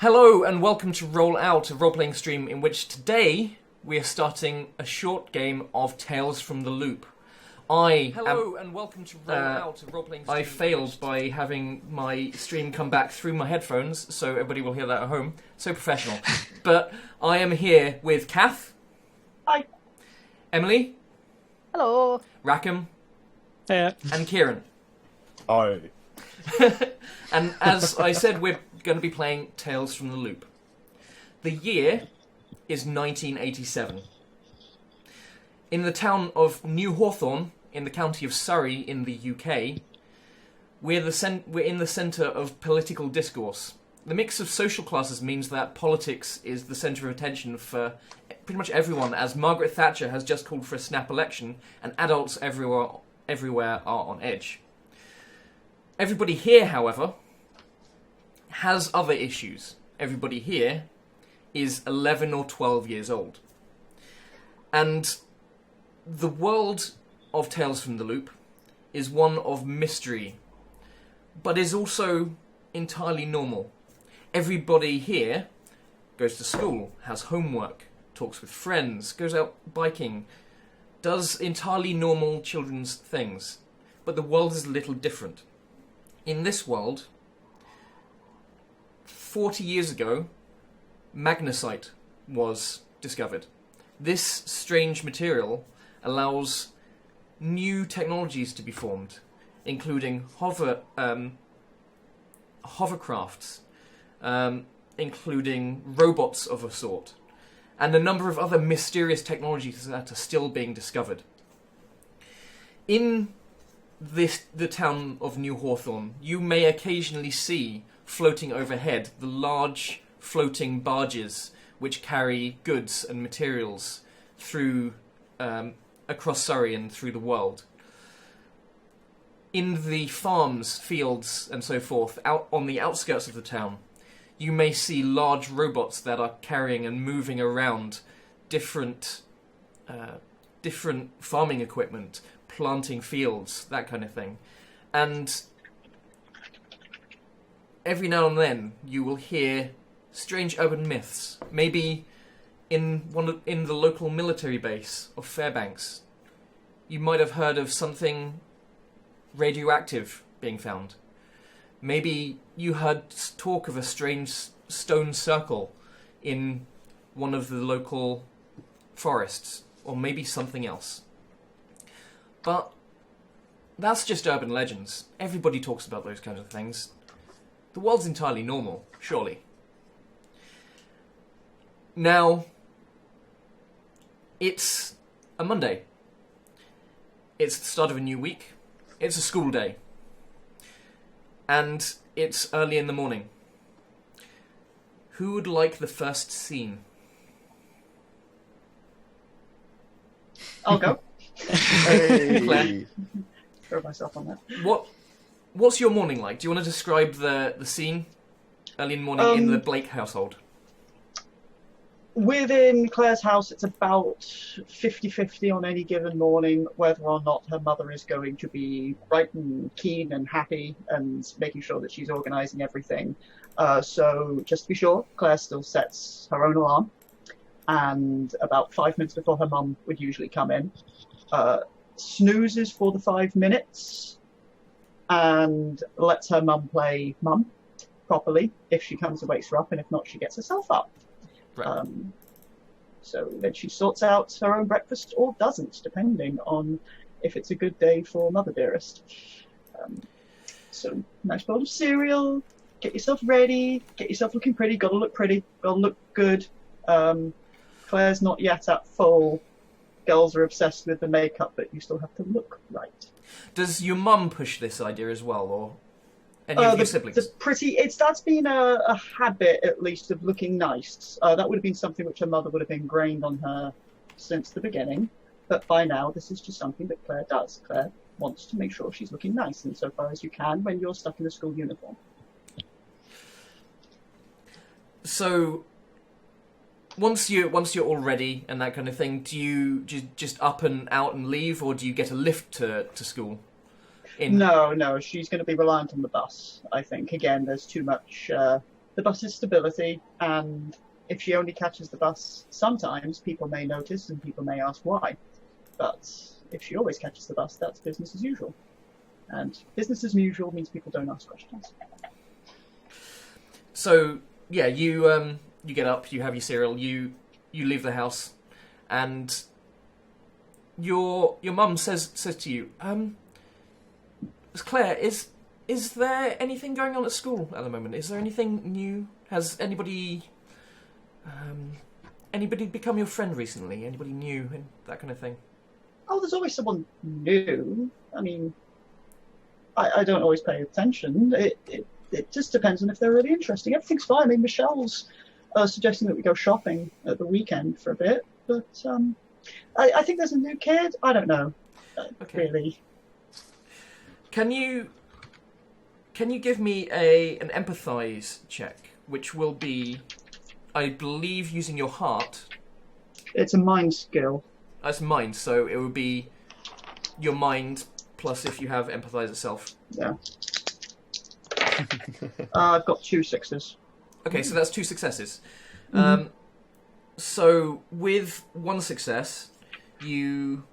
Hello and welcome to Roll Out, a role-playing stream in which today we are starting a short game of Tales from the Loop. Hello and welcome to Roll Out, a role-playing stream. I failed by having my stream come back through my headphones, so everybody will hear that at home. So professional. But I am here with Kath. Hi. Emily. Hello. Rackham. Yeah. And Kieran. Hi. And as I said, we're going to be playing Tales from the Loop. The year is 1987. In the town of New Hawthorne, in the county of Surrey in the UK, we're in the centre of political discourse. The mix of social classes means that politics is the centre of attention for pretty much everyone, as Margaret Thatcher has just called for a snap election, and adults everywhere are on edge. Everybody here, however, has other issues. Everybody here is 11 or 12 years old. And the world of Tales from the Loop is one of mystery, but is also entirely normal. Everybody here goes to school, has homework, talks with friends, goes out biking, does entirely normal children's things. But the world is a little different. In this world, 40 years ago, magnesite was discovered. This strange material allows new technologies to be formed, including hovercrafts, including robots of a sort, and a number of other mysterious technologies that are still being discovered. In the town of New Hawthorne, you may occasionally see floating overhead the large floating barges which carry goods and materials through across Surrey and through the world. In the farms, fields and so forth, out on the outskirts of the town, you may see large robots that are carrying and moving around different farming equipment, planting fields, that kind of thing. And every now and then you will hear strange urban myths. Maybe in the local military base of Fairbanks, you might have heard of something radioactive being found. Maybe you heard talk of a strange stone circle in one of the local forests, or maybe something else. But that's just urban legends. Everybody talks about those kinds of things. The world's entirely normal, surely. Now, it's a Monday. It's the start of a new week. It's a school day. And it's early in the morning. Who would like the first scene? I'll go. Claire. Throw myself on that. What's your morning like? Do you want to describe the scene? Early in the morning in the Blake household. Within Claire's house, it's about 50-50 on any given morning whether or not her mother is going to be bright and keen and happy and making sure that she's organising everything. So just to be sure, Claire still sets her own alarm, and about 5 minutes before her mum would usually come in, snoozes for the 5 minutes and lets her mum play mum properly. If she comes and wakes her up, and if not, she gets herself up. Right. So then she sorts out her own breakfast or doesn't, depending on if it's a good day for Mother Dearest. So nice bowl of cereal, get yourself ready, get yourself looking pretty, gotta look good. Claire's not yet at full. Girls are obsessed with the makeup, but you still have to look right. Does your mum push this idea as well, or any of your siblings? That's been a habit, at least, of looking nice. That would have been something which her mother would have ingrained on her since the beginning. But by now, this is just something that Claire does. Claire wants to make sure she's looking nice insofar as you can when you're stuck in a school uniform. So, once you're all ready and that kind of thing, do you just up and out and leave, or do you get a lift to school? No, she's going to be reliant on the bus, I think. Again, there's the bus's stability, and if she only catches the bus sometimes, people may notice and people may ask why. But if she always catches the bus, that's business as usual. And business as usual means people don't ask questions. So yeah, you get up, you have your cereal, you leave the house, and your mum says to you, Claire, is there anything going on at school at the moment? Is there anything new? Has anybody become your friend recently? Anybody new and that kind of thing? Oh, there's always someone new. I mean, I don't always pay attention. It just depends on if they're really interesting. Everything's fine. I mean, Michelle's suggesting that we go shopping at the weekend for a bit, but I think there's a new kid. I don't know, really. Can you give me an empathise check, which will be, I believe, using your heart? It's a mind skill. That's mind, so it would be your mind plus if you have empathise itself. Yeah. I've got 2 6s. Okay, so that's 2 successes. Mm-hmm. So with 1 success, you...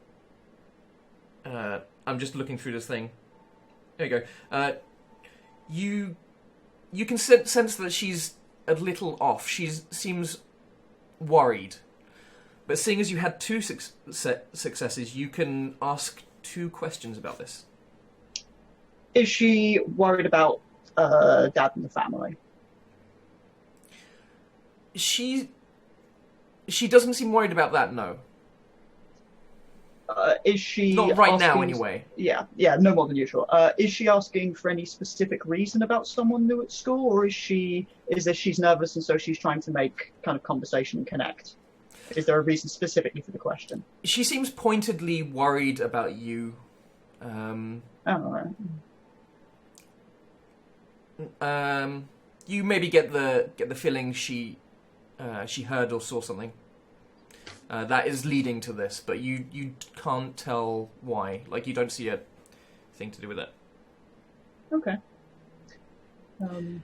I'm just looking through this thing. There you go. You can sense that she's a little off. She seems worried. But seeing as you had 2 successes, you can ask 2 questions about this. Is she worried about Dad and the family? She doesn't seem worried about that, no. Is she not right asking... now, anyway. Yeah, no more than usual. Is she asking for any specific reason about someone new at school, or is this she's nervous and so she's trying to make kind of conversation and connect? Is there a reason specifically for the question? She seems pointedly worried about you. Right. You maybe get the feeling she heard or saw something that is leading to this, but you can't tell why. Like, you don't see a thing to do with it. Okay.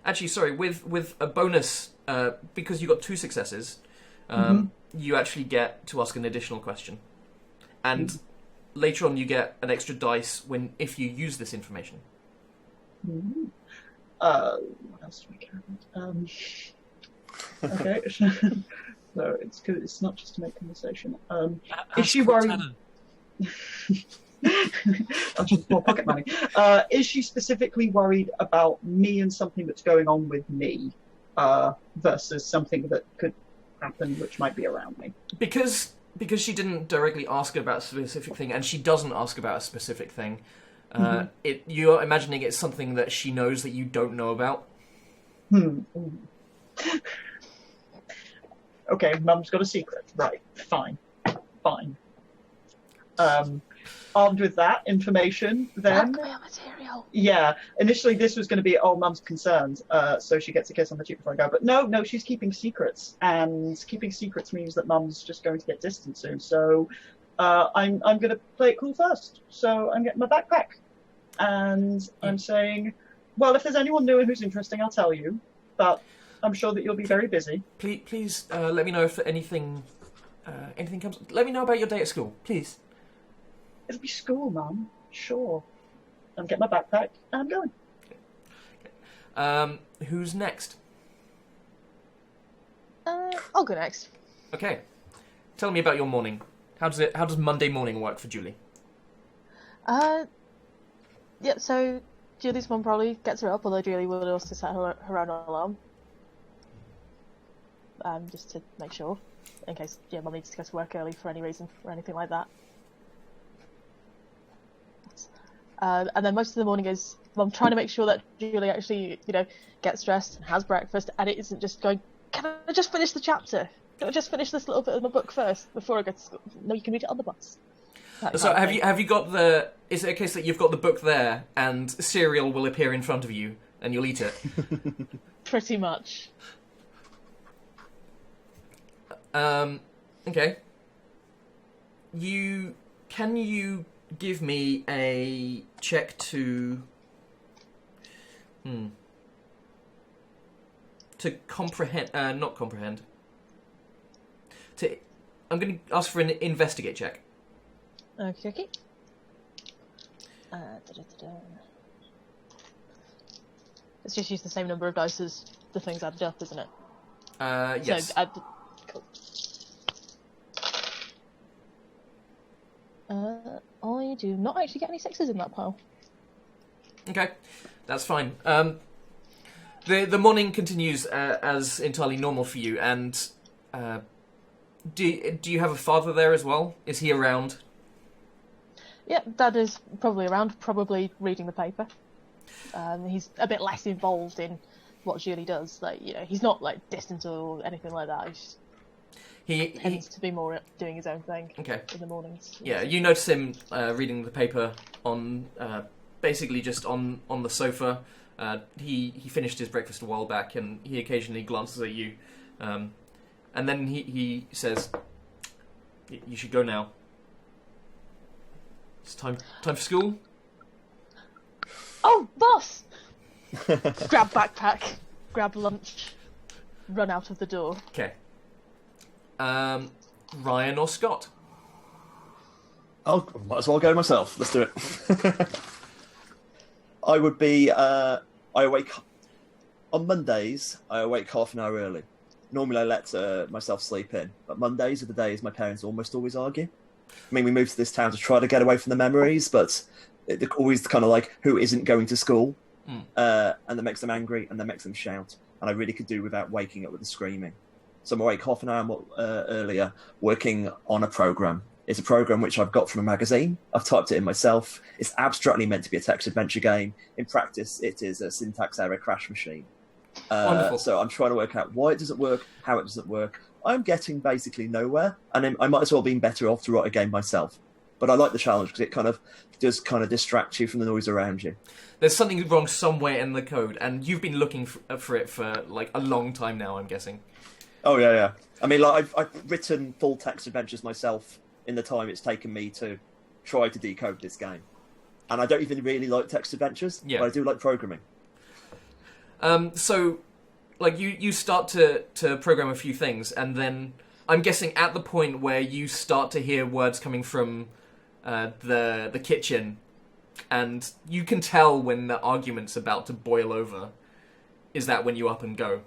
Actually, sorry, with a bonus, because you got 2 successes, you actually get to ask an additional question, and later on you get an extra dice if you use this information. Mm-hmm. What else do we count? Okay. So it's not just to make conversation. Is she worried? I'll just more pocket money. Is she specifically worried about me and something that's going on with me, versus something that could happen which might be around me? Because she didn't directly ask about a specific thing, and she doesn't ask about a specific thing. You're imagining it's something that she knows that you don't know about. Okay, Mum's got a secret. Right, fine. Armed with that information, then... Blackmail material. Yeah, initially this was going to be, Mum's concerned, so she gets a kiss on the cheek before I go. But no, she's keeping secrets, and keeping secrets means that Mum's just going to get distant soon. So I'm going to play it cool first. So I'm getting my backpack, and I'm saying, well, if there's anyone new and who's interesting, I'll tell you, but I'm sure that you'll be very busy. Please let me know if anything comes. Let me know about your day at school, please. It'll be school, Mum. Sure. I'm getting my backpack and I'm going. Okay. Who's next? I'll go next. Okay. Tell me about your morning. How does Monday morning work for Julie? Yeah, so Julie's mum probably gets her up, although Julie will also set her own alarm. Just to make sure, in case mum needs to go to work early for any reason or anything like that. And then most of the morning is mum trying to make sure that Julie actually, gets dressed and has breakfast, and it isn't just going, can I just finish the chapter? Can I just finish this little bit of my book first before I go to school? No, you can read it on the bus. So have you got the... Is it a case that you've got the book there and cereal will appear in front of you and you'll eat it? Pretty much. Okay. Can you give me a check to to comprehend, not comprehend. I'm going to ask for an investigate check. Okay. Let's just use the same number of dice as the things added up, isn't it? Yes. So, cool. I do not actually get any sixes in that pile. Okay, that's fine. The morning continues as entirely normal for you, and do you have a father there as well? Is he around? Yeah, Dad is probably around, probably reading the paper. He's a bit less involved in what Julie does. Like, he's not like distant or anything like that. He tends to be more doing his own thing. Okay. In the mornings. Yeah, you notice him reading the paper on basically just on the sofa. He finished his breakfast a while back, and he occasionally glances at you, and then he says, "You should go now. It's time for school." Oh, boss! Grab backpack, grab lunch, run out of the door. Okay. Ryan or Scott? Oh, might as well go myself. Let's do it. I would be. I awake on Mondays. I awake half an hour early. Normally, I let myself sleep in, but Mondays are the days my parents almost always argue. I mean, we moved to this town to try to get away from the memories, but they're always kind of like, who isn't going to school? And that makes them angry, and that makes them shout. And I really could do without waking up with the screaming. So I'm awake half an hour earlier, working on a program. It's a program which I've got from a magazine. I've typed it in myself. It's abstractly meant to be a text adventure game. In practice, it is a syntax error crash machine. Wonderful. So I'm trying to work out why it doesn't work, how it doesn't work. I'm getting basically nowhere, and I might as well have been better off to write a game myself. But I like the challenge because it kind of does kind of distract you from the noise around you. There's something wrong somewhere in the code, and you've been looking for it for like a long time now, I'm guessing. Oh yeah. I mean, like I've written full text adventures myself in the time it's taken me to try to decode this game, and I don't even really like text adventures. Yeah. But I do like programming. So, like you start to program a few things, and then I'm guessing at the point where you start to hear words coming from the kitchen, and you can tell when the argument's about to boil over. Is that when you up and go?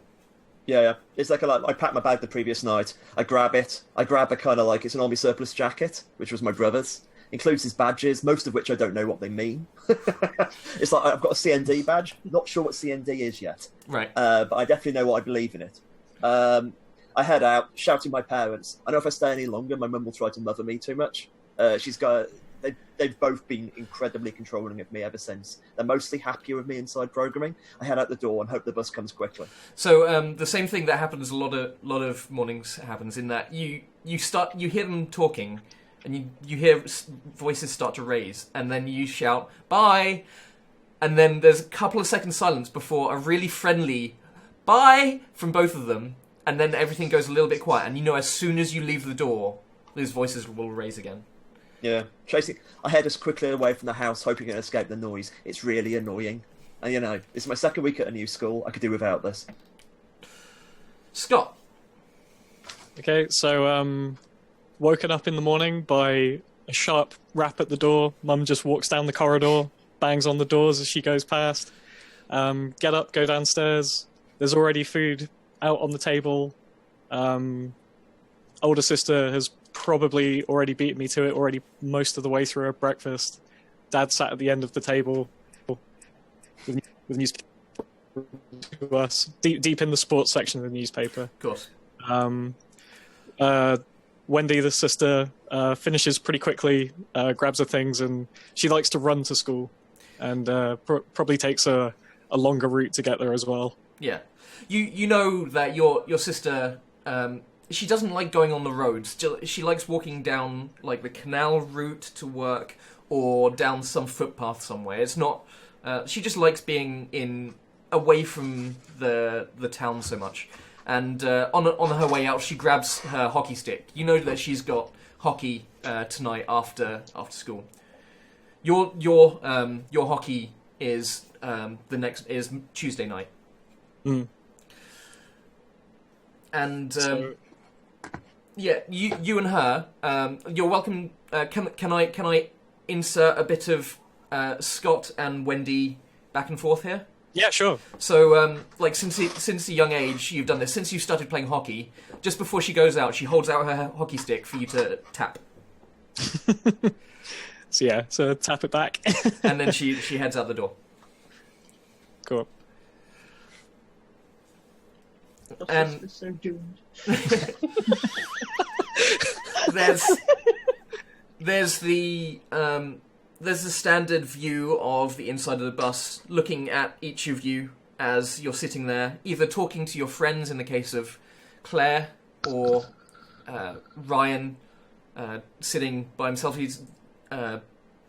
Yeah. It's like I packed my bag the previous night. I grab it. I grab a kind of like, it's an army surplus jacket, which was my brother's. Includes his badges, most of which I don't know what they mean. It's like, I've got a CND badge. Not sure what CND is yet. Right. But I definitely know what I believe in it. I head out, shouting my parents. I know if I stay any longer, my mum will try to mother me too much. They've both been incredibly controlling of me ever since. They're mostly happier with me inside programming. I head out the door and hope the bus comes quickly. So the same thing that happens a lot of mornings happens in that you hear them talking, and you hear voices start to raise, and then you shout bye, and then there's a couple of seconds silence before a really friendly bye from both of them, and then everything goes a little bit quiet, and as soon as you leave the door, those voices will raise again. Yeah, chasing. I head as quickly away from the house, hoping to escape the noise. It's really annoying. And it's my second week at a new school. I could do without this. Scott. Okay, so woken up in the morning by a sharp rap at the door. Mum just walks down the corridor, bangs on the doors as she goes past. Get up, go downstairs. There's already food out on the table. Older sister has probably already beaten me to it already most of the way through her breakfast. Dad sat at the end of the table with newspaper to us, deep in the sports section of the newspaper. Of course. Wendy, the sister, finishes pretty quickly, grabs her things, and she likes to run to school, and probably takes a longer route to get there as well. Yeah. You know that your sister... she doesn't like going on the roads. She likes walking down like the canal route to work or down some footpath somewhere. It's not. She just likes being away from the town so much. And on her way out, she grabs her hockey stick. You know that she's got hockey tonight after school. Your hockey is is Tuesday night. Mm. And So, yeah, you and her. You're welcome. Can I insert a bit of Scott and Wendy back and forth here? yeah, sure. So, like, since a young age, you've done this. Since you started playing hockey, just before she goes out, she holds out her hockey stick for you to tap, So yeah, so tap it back. and then she heads out the door. Cool. Your And- sister's so doomed. There's the standard view of the inside of the bus, looking at each of you as you're sitting there, either talking to your friends in the case of Claire, or Ryan sitting by himself. He's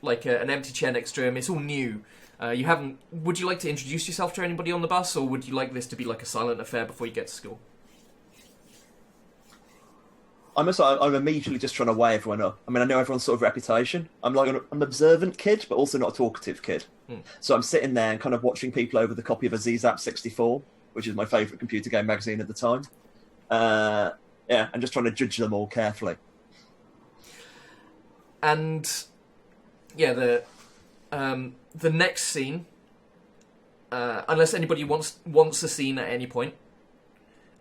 like an empty chair next to him. It's all new. You haven't. Would you like to introduce yourself to anybody on the bus, or would you like this to be like a silent affair before you get to school? I'm immediately just trying to weigh everyone up. I mean, I know everyone's sort of reputation. I'm like an observant kid, but also not a talkative kid. So I'm sitting there and kind of watching people over the copy of a ZZap 64, which is my favourite computer game magazine at the time. Yeah, and just trying to judge them all carefully. And yeah, the next scene, unless anybody wants a scene at any point,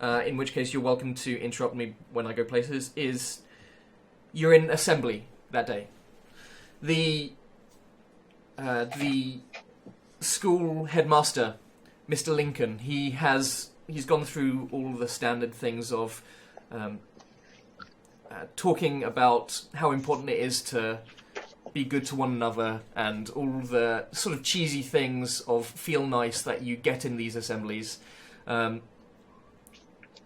in which case you're welcome to interrupt me when I go places, is you're in assembly that day. The school headmaster, Mr. Lincoln, he's gone through all the standard things of talking about how important it is to be good to one another, and all the sort of cheesy things of feel nice that you get in these assemblies.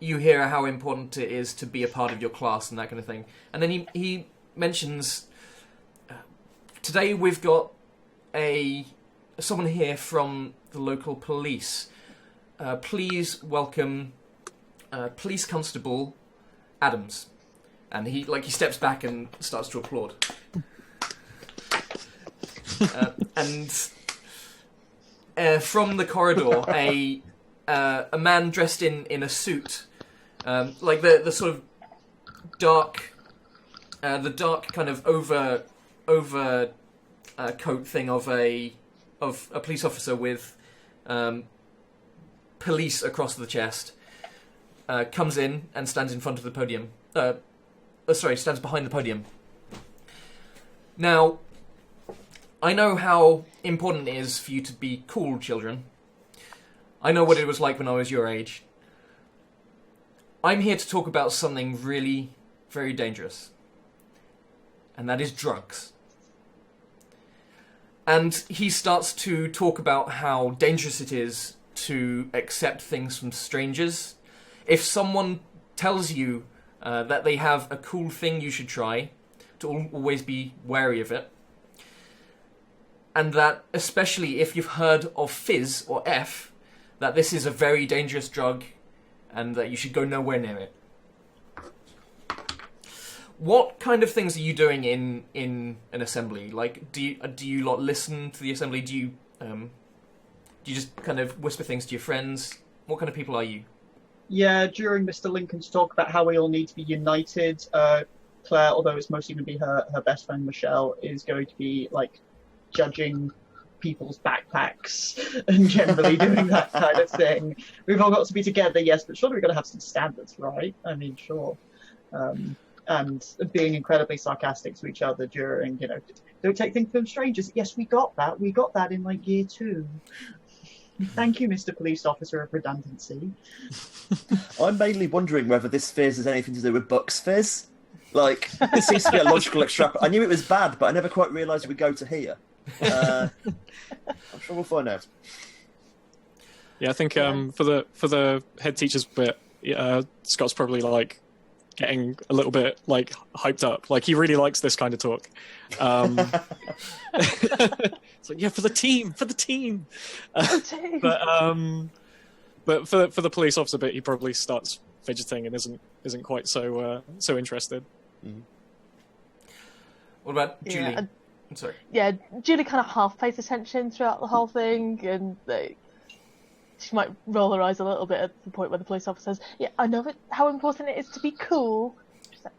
You hear how important it is to be a part of your class and that kind of thing. And then he mentions, today we've got someone here from the local police. Please welcome Police Constable Adams. And he steps back and starts to applaud. And from the corridor, a man dressed in a suit, like the sort of dark kind of over coat thing of a police officer with police across the chest, comes in and stands in front of the podium. Stands behind the podium. Now, I know how important it is for you to be cool, children. I know what it was like when I was your age. I'm here to talk about something really very dangerous. And that is drugs. And he starts to talk about how dangerous it is to accept things from strangers. If someone tells you that they have a cool thing you should try, to always be wary of it. And that, especially if you've heard of Fizz or F, that this is a very dangerous drug and that you should go nowhere near it. What kind of things are you doing in an assembly? Like, do you lot listen to the assembly? Do you just kind of whisper things to your friends? What kind of people are you? Yeah, during Mr. Lincoln's talk about how we all need to be united, Claire, although it's mostly going to be her best friend Michelle, is going to be like judging people's backpacks and generally doing that kind of thing. We've all got to be together, yes, but surely we've got to have some standards, right? I mean, sure. And being incredibly sarcastic to each other during, don't take things from strangers. Yes, we got that. We got that in like year 2. Thank you, Mr. Police Officer of Redundancy. I'm mainly wondering whether this fizz has anything to do with Buck's fizz. Like, it seems to be a logical extrapolation. I knew it was bad, but I never quite realised it would go to here. I'm sure we'll find out. Yeah, I think for the head teacher's bit, Scott's probably like getting a little bit like hyped up. Like he really likes this kind of talk. It's like, yeah, for the team. But for the police officer bit, he probably starts fidgeting and isn't quite so interested. Mm-hmm. What about Julie? Yeah, I'm sorry. Yeah, Julie kind of half pays attention throughout the whole thing, and She might roll her eyes a little bit at the point where the police officer says, "Yeah, I know how important it is to be cool." She's like,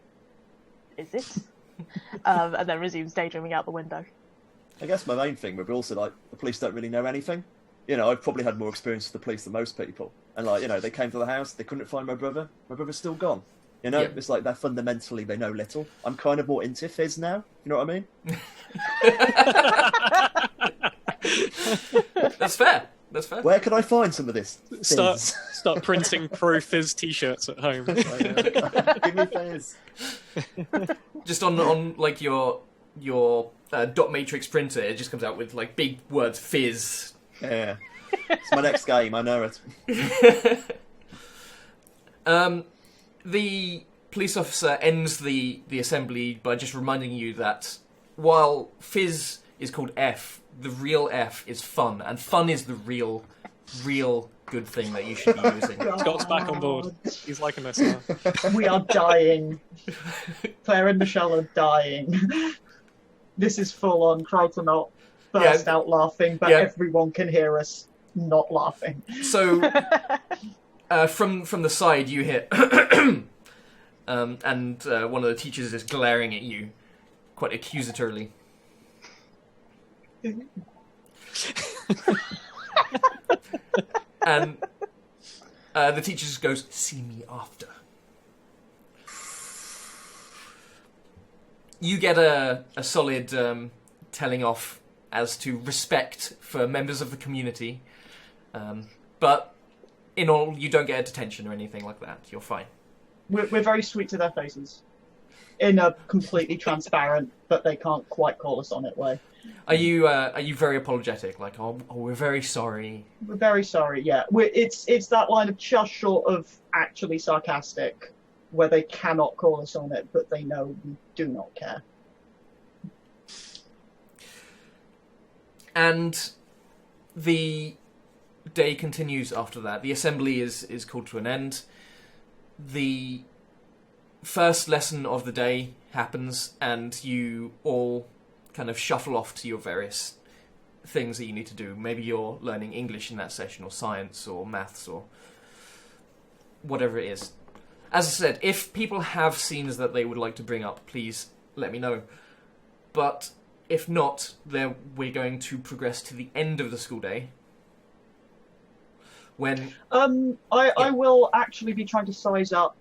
"Is it?" And then resumes daydreaming out the window. I guess my main thing would be also like the police don't really know anything. You know, I've probably had more experience with the police than most people. And like, you know, they came to the house, they couldn't find my brother. My brother's still gone. You know, Yep. it's like they're fundamentally, they know little. I'm kind of more into Fizz now. You know what I mean? That's fair. That's fair. Where can I find some of this Fizz? Start printing pro Fizz t-shirts at home. Give me Fizz. Just on like your dot matrix printer, it just comes out with like big words fizz. Yeah. It's my next game, I know it. The police officer ends the assembly by just reminding you that while fizz is called F, the real F is fun, and fun is the real good thing that you should be using. Scott's back on board. He's liking this now. We are dying. Claire and Michelle are dying. This is full on cry to not burst out laughing, but Yeah. everyone can hear us not laughing. So from the side you hear and one of the teachers is glaring at you quite accusatorily. And the teacher just goes, "See me after." You get a solid telling off as to respect for members of the community, but in all, you don't get a detention or anything like that. You're fine. We're very sweet to their faces. In a completely transparent, but they can't quite call us on it way. Are you very apologetic? Like, oh, we're very sorry. We're very sorry, yeah. It's that line of just short of actually sarcastic, where they cannot call us on it, but they know we do not care. And the day continues after that. The assembly is called to an end. The first lesson of the day happens, and you all kind of shuffle off to your various things that you need to do. Maybe you're learning English in that session, or science, or maths, or whatever it is. As I said, if people have scenes that they would like to bring up, please let me know. But if not, then we're going to progress to the end of the school day. When I will actually be trying to size up.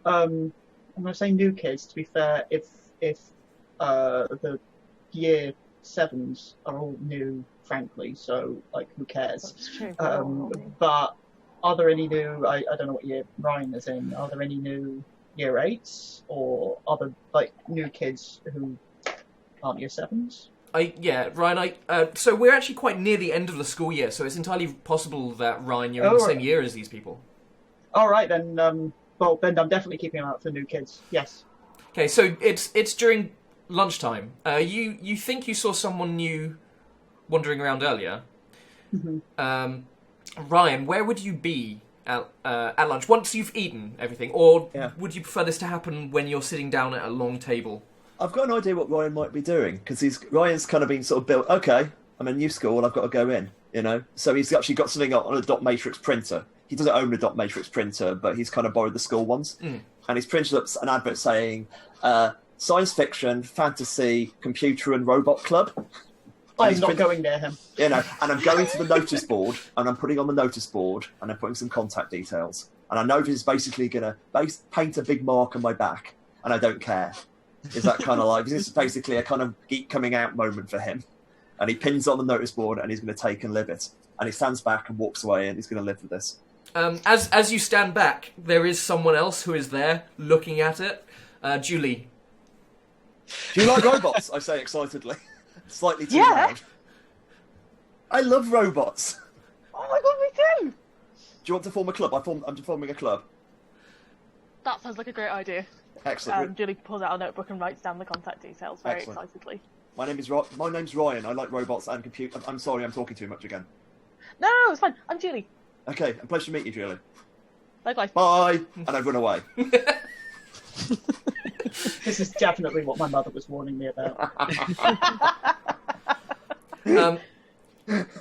I'm going to say new kids. To be fair, if the year 7s are all new, frankly, so like who cares? That's true. But are there any new? I don't know what year Ryan is in. Are there any new year 8s or other like new kids who aren't year 7s? Ryan, so we're actually quite near the end of the school year, so it's entirely possible that, Ryan, you're in the same year as these people. All right, then. Well, then I'm definitely keeping an eye out for new kids. Yes. Okay, so it's during lunchtime. You think you saw someone new wandering around earlier. Mm-hmm. Ryan, where would you be at lunch once you've eaten everything, or would you prefer this to happen when you're sitting down at a long table? I've got an idea what Ryan might be doing, because Ryan's kind of been sort of built, okay, I'm in new school, I've got to go in, you know? So he's actually got something on a dot matrix printer. He doesn't own a dot matrix printer, but he's kind of borrowed the school ones. And he's printed up an advert saying, science fiction, fantasy, computer and robot club. I'm not going near him. You know, and I'm going to the notice board, and I'm putting on the notice board, and I'm putting some contact details. And I know he's basically going to paint a big mark on my back, and I don't care. Is that kind of like, this is basically a kind of geek coming out moment for him. And he pins on the notice board, and he's going to take and live it. And he stands back and walks away, and he's going to live with this. As you stand back, there is someone else who is there looking at it. Julie. Do you like robots? I say excitedly. Slightly too loud. I love robots. Oh my god, me too! Do you want to form a club? I'm forming a club. That sounds like a great idea. Excellent. Julie pulls out a notebook and writes down the contact details very Excellent. excitedly. My name's Ryan. I like robots and computer. I'm sorry, I'm talking too much again. No, it's fine. I'm Julie. Okay, a pleasure to meet you, Julie. Likewise. Bye! And I run away. This is definitely what my mother was warning me about.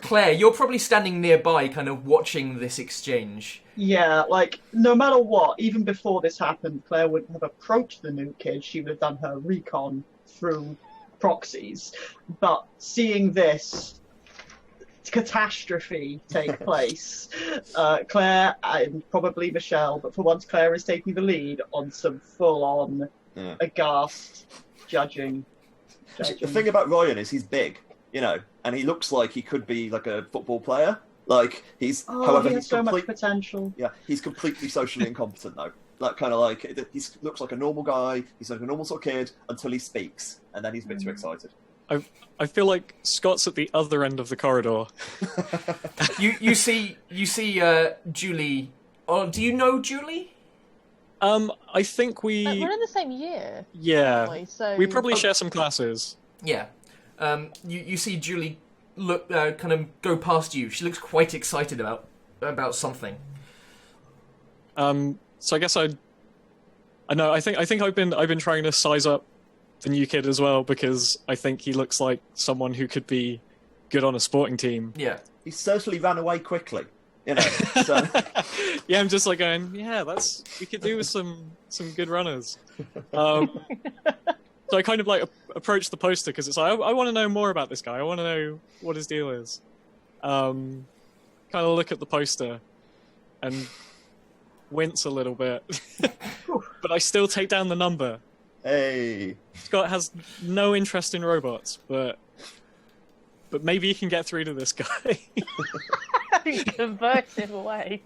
Claire, you're probably standing nearby, kind of watching this exchange. Yeah, like, no matter what, even before this happened, Claire would have approached the new kid. She would have done her recon through proxies. But seeing this catastrophe take place, Claire and probably Michelle, but for once Claire is taking the lead on some full-on, aghast judging. The thing about Ryan is he's big, and he looks like he could be like a football player. Like he's, however, he has he's so much potential. Yeah, he's completely socially incompetent though. Like kind of like he looks like a normal guy. He's like a normal sort of kid until he speaks, and then he's a bit too excited. I feel like Scott's at the other end of the corridor. You see Julie. Oh, do you know Julie? I think We're in the same year. Yeah, aren't we? So we probably share some classes. Yeah. You see Julie look kind of go past you. She looks quite excited about something. So I guess I know. I think I've been trying to size up the new kid as well because I think he looks like someone who could be good on a sporting team. Yeah. He certainly ran away quickly, So. Yeah, I'm just like going. Yeah, we could do with some good runners. So I kind of like approach the poster because it's like I want to know more about this guy. I want to know what his deal is. Kind of look at the poster and wince a little bit, but I still take down the number. Hey, Scott has no interest in robots, but maybe you can get through to this guy. Convert him away.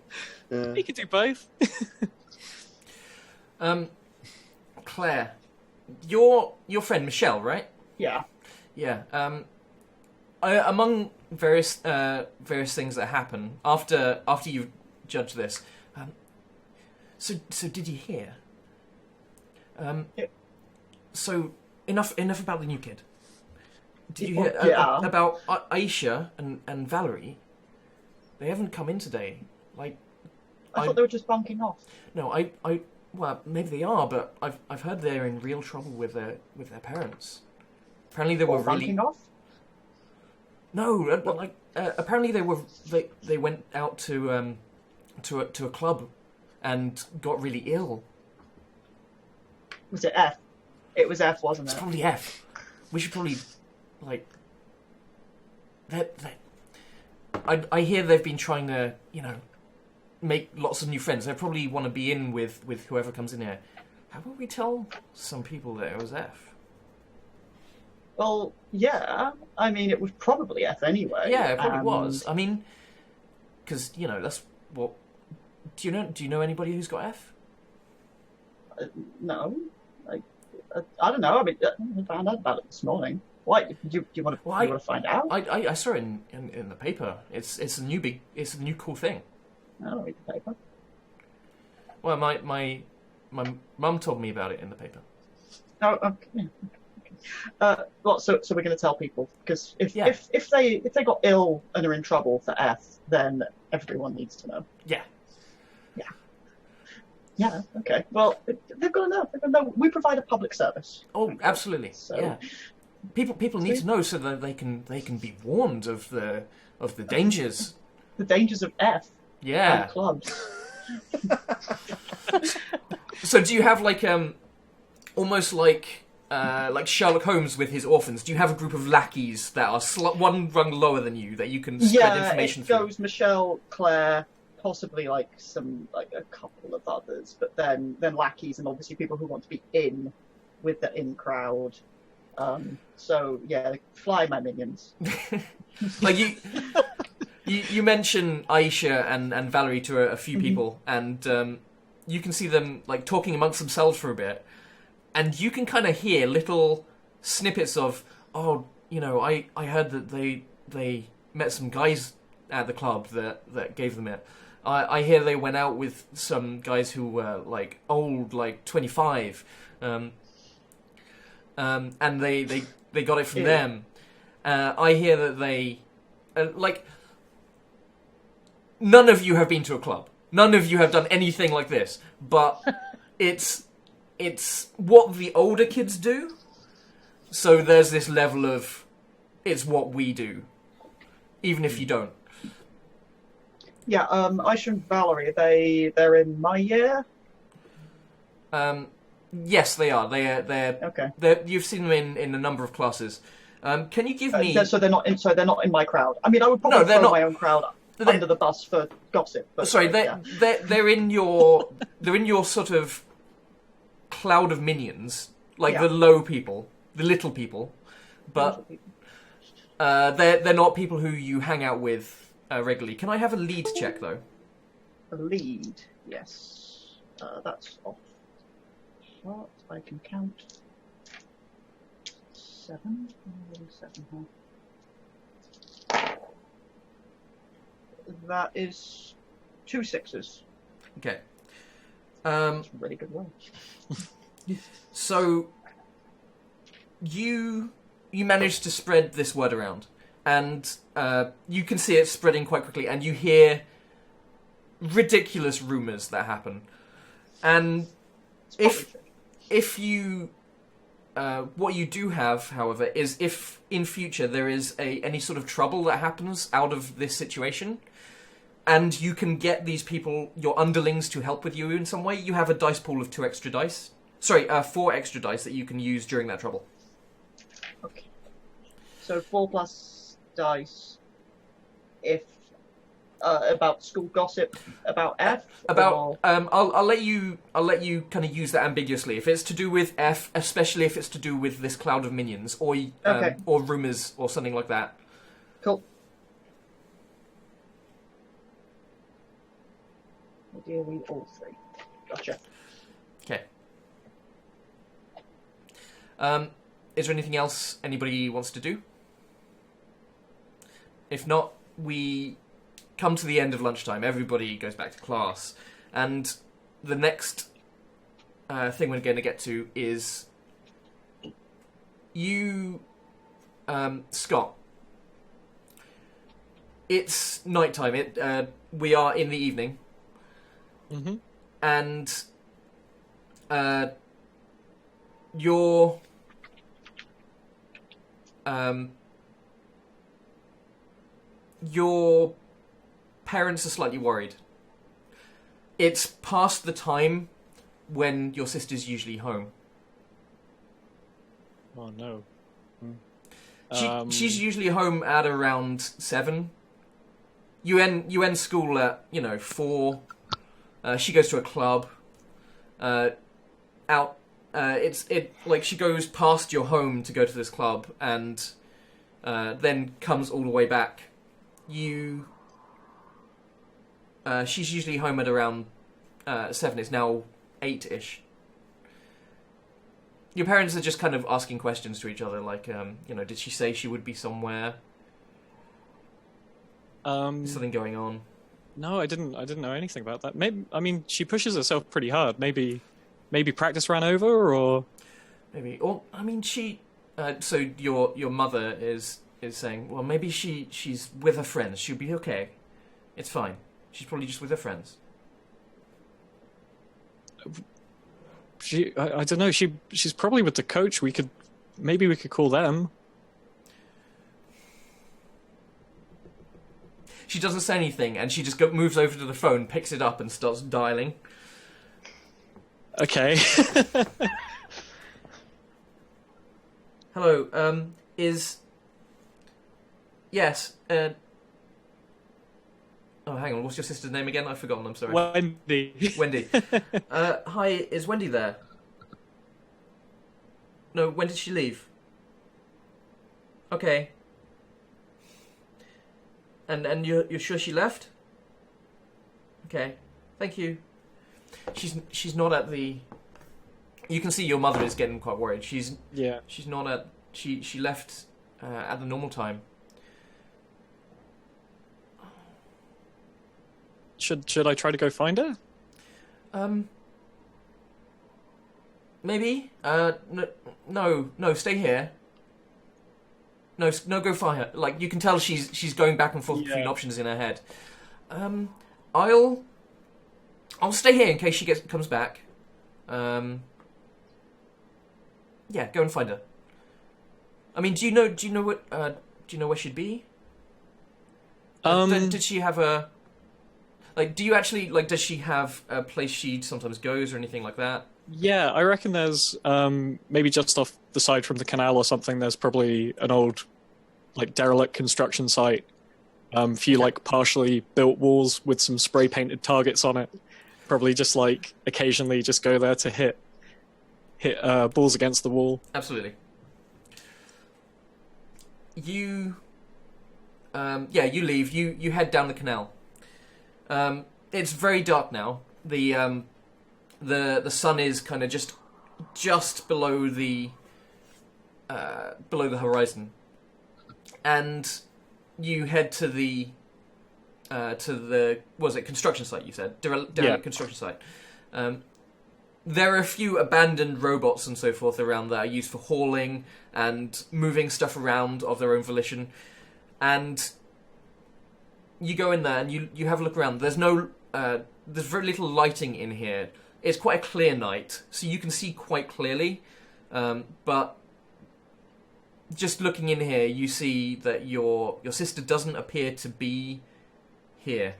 He could do both. Claire, your friend Michelle, right? Yeah. Yeah. Among various things that happen after you judge this. So did you hear? Yeah. So enough about the new kid. Did you hear Yeah. about Aisha and Valerie? They haven't come in today. Like, I thought they were just bunking off. no, well, maybe they are, but I've heard they're in real trouble with their parents. Apparently they were really bunking off? no, apparently they went out to a club and got really ill. Was it F? It was F, wasn't It's it? probably F. We should probably I hear they've been trying to make lots of new friends. They probably want to be in with whoever comes in here. How about we tell some people that it was F? Well, yeah. I mean, it was probably F anyway. Yeah, it probably and- was. I mean, because that's what. Do you know anybody who's got F? No. I don't know. I mean, I found out about it this morning. Why? Do you want to find out? I saw it in the paper. It's a new cool thing. I don't read the paper. Well, my mum told me about it in the paper. Oh, okay. Yeah. Well, so we're going to tell people because if they got ill and are in trouble for F, then everyone needs to know. Yeah. Yeah. Okay. Well, they've got to know. They've got to know. We provide a public service. Oh, absolutely. So- Yeah. People need to know so that they can be warned of the dangers. The dangers of F Yeah. and clubs. So do you have almost like Sherlock Holmes with his orphans? Do you have a group of lackeys that are one rung lower than you that you can spread information it through? goes Michelle, Claire, possibly a couple of others, but then lackeys and obviously people who want to be in with the in crowd. So yeah, fly my minions. Like you mention Aisha and Valerie to a few people, and you can see them talking amongst themselves for a bit, and you can kind of hear little snippets of, I heard that they met some guys at the club that gave them it. I hear they went out with some guys who were old, 25, and they got it from them. I hear that they none of you have been to a club. None of you have done anything like this, but it's what the older kids do. So there's this level of it's what we do. even if you don't. Yeah, Aisha and Valerie, they're in my year? Yes, they are. They're Okay. you've seen them in a number of classes. Can you give me? So they're not in my crowd. I mean, I would probably No, they're throw not. my own crowd under the bus for gossip. But Sorry, yeah. they're in your sort of cloud of minions, like Yeah. the low people, the little people, but they're not people who you hang out with regularly. Can I have a lead check though? A lead, yes. That's off. What? I can count. 7? Only 7, huh? That is 2 6s. Okay. That's a really good roll. So you manage to spread this word around, and you can see it spreading quite quickly, and you hear ridiculous rumors that happen. And if you what you do have, however, is if in future there is any sort of trouble that happens out of this situation, and you can get these people, your underlings, to help with you in some way, you have a dice pool of 2 extra dice. Sorry, 4 extra dice that you can use during that trouble. Okay. So 4 plus dice if about school gossip about F. About I'll let you kind of use that ambiguously. If it's to do with F, especially if it's to do with this cloud of minions or or rumors or something like that. Cool. Ideally, all 3. Gotcha. Okay. Is there anything else anybody wants to do? If not, we come to the end of lunchtime. Everybody goes back to class, and the next thing we're going to get to is you, Scott. It's nighttime. We are in the evening, and your parents are slightly worried. It's past the time when your sister's usually home. Oh no. She's usually home at around 7. You end school at 4. She goes to a club. She goes past your home to go to this club, and then comes all the way back. She's usually home at around 7. It's now 8-ish. Your parents are just kind of asking questions to each other, like, did she say she would be somewhere? Is something going on? No, I didn't know anything about that. Maybe, I mean, she pushes herself pretty hard. Maybe practice ran over, or maybe. Or I mean, she. So your mother is saying, well, maybe she's with her friends. She'll be okay. It's fine. She's probably just with her friends. I don't know. She's probably with the coach. Maybe we could call them. She doesn't say anything, and she just moves over to the phone, picks it up, and starts dialing. Okay. Hello. Yes. Oh, hang on. What's your sister's name again? I've forgotten. I'm sorry. Wendy. Wendy. Hi. Is Wendy there? No. When did she leave? Okay. And you're sure she left? Okay. Thank you. She's not at the. You can see your mother is getting quite worried. She's not at. She left at the normal time. Should I try to go find her? Maybe. No. Stay here. No, go find her. Like, you can tell she's going back and forth between options in her head. I'll stay here in case she comes back. Yeah, go and find her. I mean, do you know where she'd be? Did she have a... Like, do you actually... Like, does she have a place she sometimes goes or anything like that? Yeah, I reckon there's maybe just off the side from the canal or something. There's probably an old, like, derelict construction site. A few like partially built walls with some spray painted targets on it. Probably just like occasionally just go there to hit balls against the wall. Absolutely. You you leave. You head down the canal. It's very dark now. The sun is kind of just below the horizon, and you head to the was it construction site? You said derelict construction site. There are a few abandoned robots and so forth around that are used for hauling and moving stuff around of their own volition. And you go in there and you have a look around. There's very little lighting in here. It's quite a clear night, so you can see quite clearly. But just looking in here, you see that your sister doesn't appear to be here.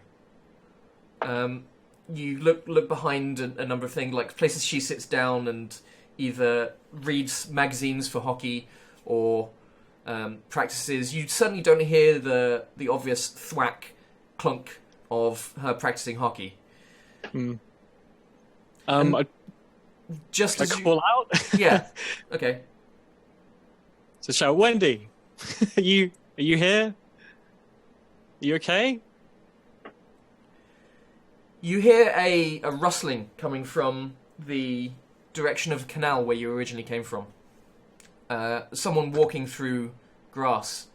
You look behind a number of things, like places she sits down and either reads magazines for hockey or practices. You certainly don't hear the obvious thwack, clunk of her practicing hockey. Just as call out. Yeah. Okay. So shout, Wendy, are you here? Are you okay? You hear a rustling coming from the direction of the canal where you originally came from. Someone walking through grass.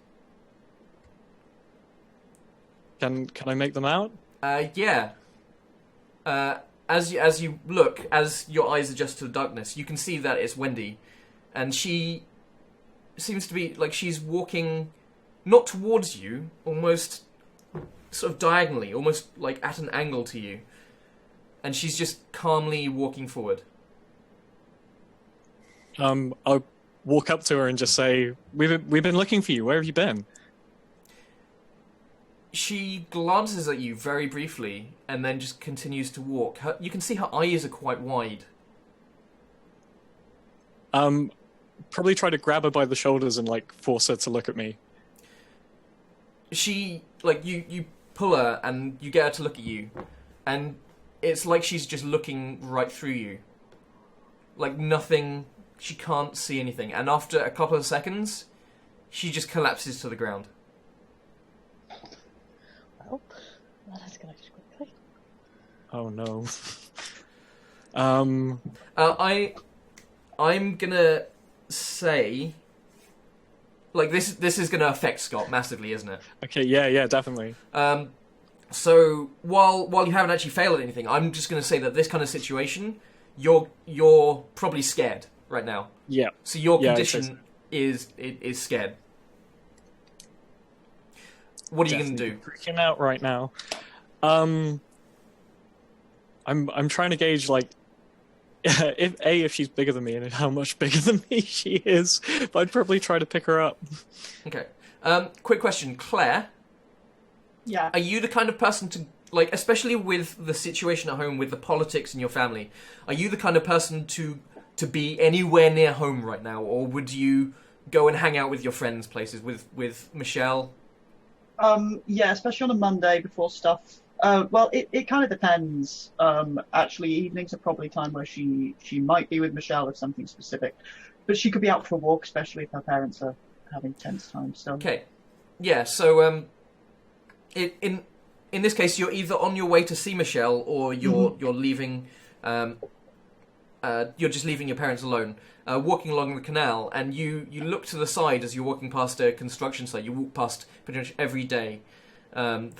Can I make them out? Yeah. As you look, as your eyes adjust to the darkness, you can see that it's Wendy, and she seems to be like she's walking not towards you, almost sort of diagonally, almost like at an angle to you, and she's just calmly walking forward. I'll walk up to her and just say, "We've been looking for you. Where have you been?" She glances at you very briefly and then just continues to walk. You can see her eyes are quite wide. Probably try to grab her by the shoulders and like force her to look at me. She you pull her and you get her to look at you, and it's like she's just looking right through you. Like nothing, she can't see anything, and after a couple of seconds, she just collapses to the ground. Well, that escalated quickly. Oh no. I'm gonna say, like this is gonna affect Scott massively, isn't it? Okay, yeah, definitely. So while you haven't actually failed at anything, I'm just gonna say that this kind of situation, you're probably scared right now. Yeah. So your condition is scared. What are you going to do? Freaking out right now. I'm trying to gauge like if she's bigger than me and how much bigger than me she is. But I'd probably try to pick her up. Okay. Quick question, Claire. Yeah. Are you the kind of person to, like, especially with the situation at home with the politics in your family, are you the kind of person to be anywhere near home right now, or would you go and hang out with your friends' places with Michelle? Yeah, especially on a Monday before stuff. Well, it kind of depends. Actually, evenings are probably time where she might be with Michelle if something specific, but she could be out for a walk, especially if her parents are having tense time. So okay, yeah. So in this case, you're either on your way to see Michelle or you're leaving. You're just leaving your parents alone, walking along the canal, and you look to the side as you're walking past a construction site. You walk past pretty much every day. You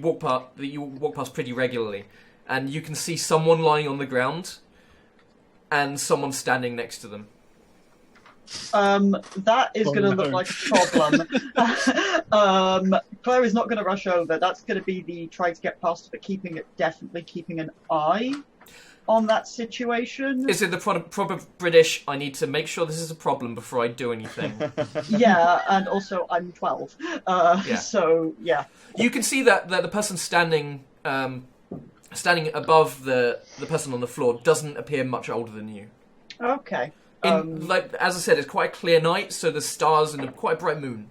walk past pretty regularly, and you can see someone lying on the ground, and someone standing next to them. That is going to look like a problem. Claire is not going to rush over. That's going to be the try to get past it, but definitely keeping an eye. on that situation. Is it the proper British? I need to make sure this is a problem before I do anything. Yeah, and also I'm 12. Yeah. So, yeah. You can see that the person standing above the person on the floor doesn't appear much older than you. Okay. Like as I said, it's quite a clear night, so there's stars and quite a bright moon.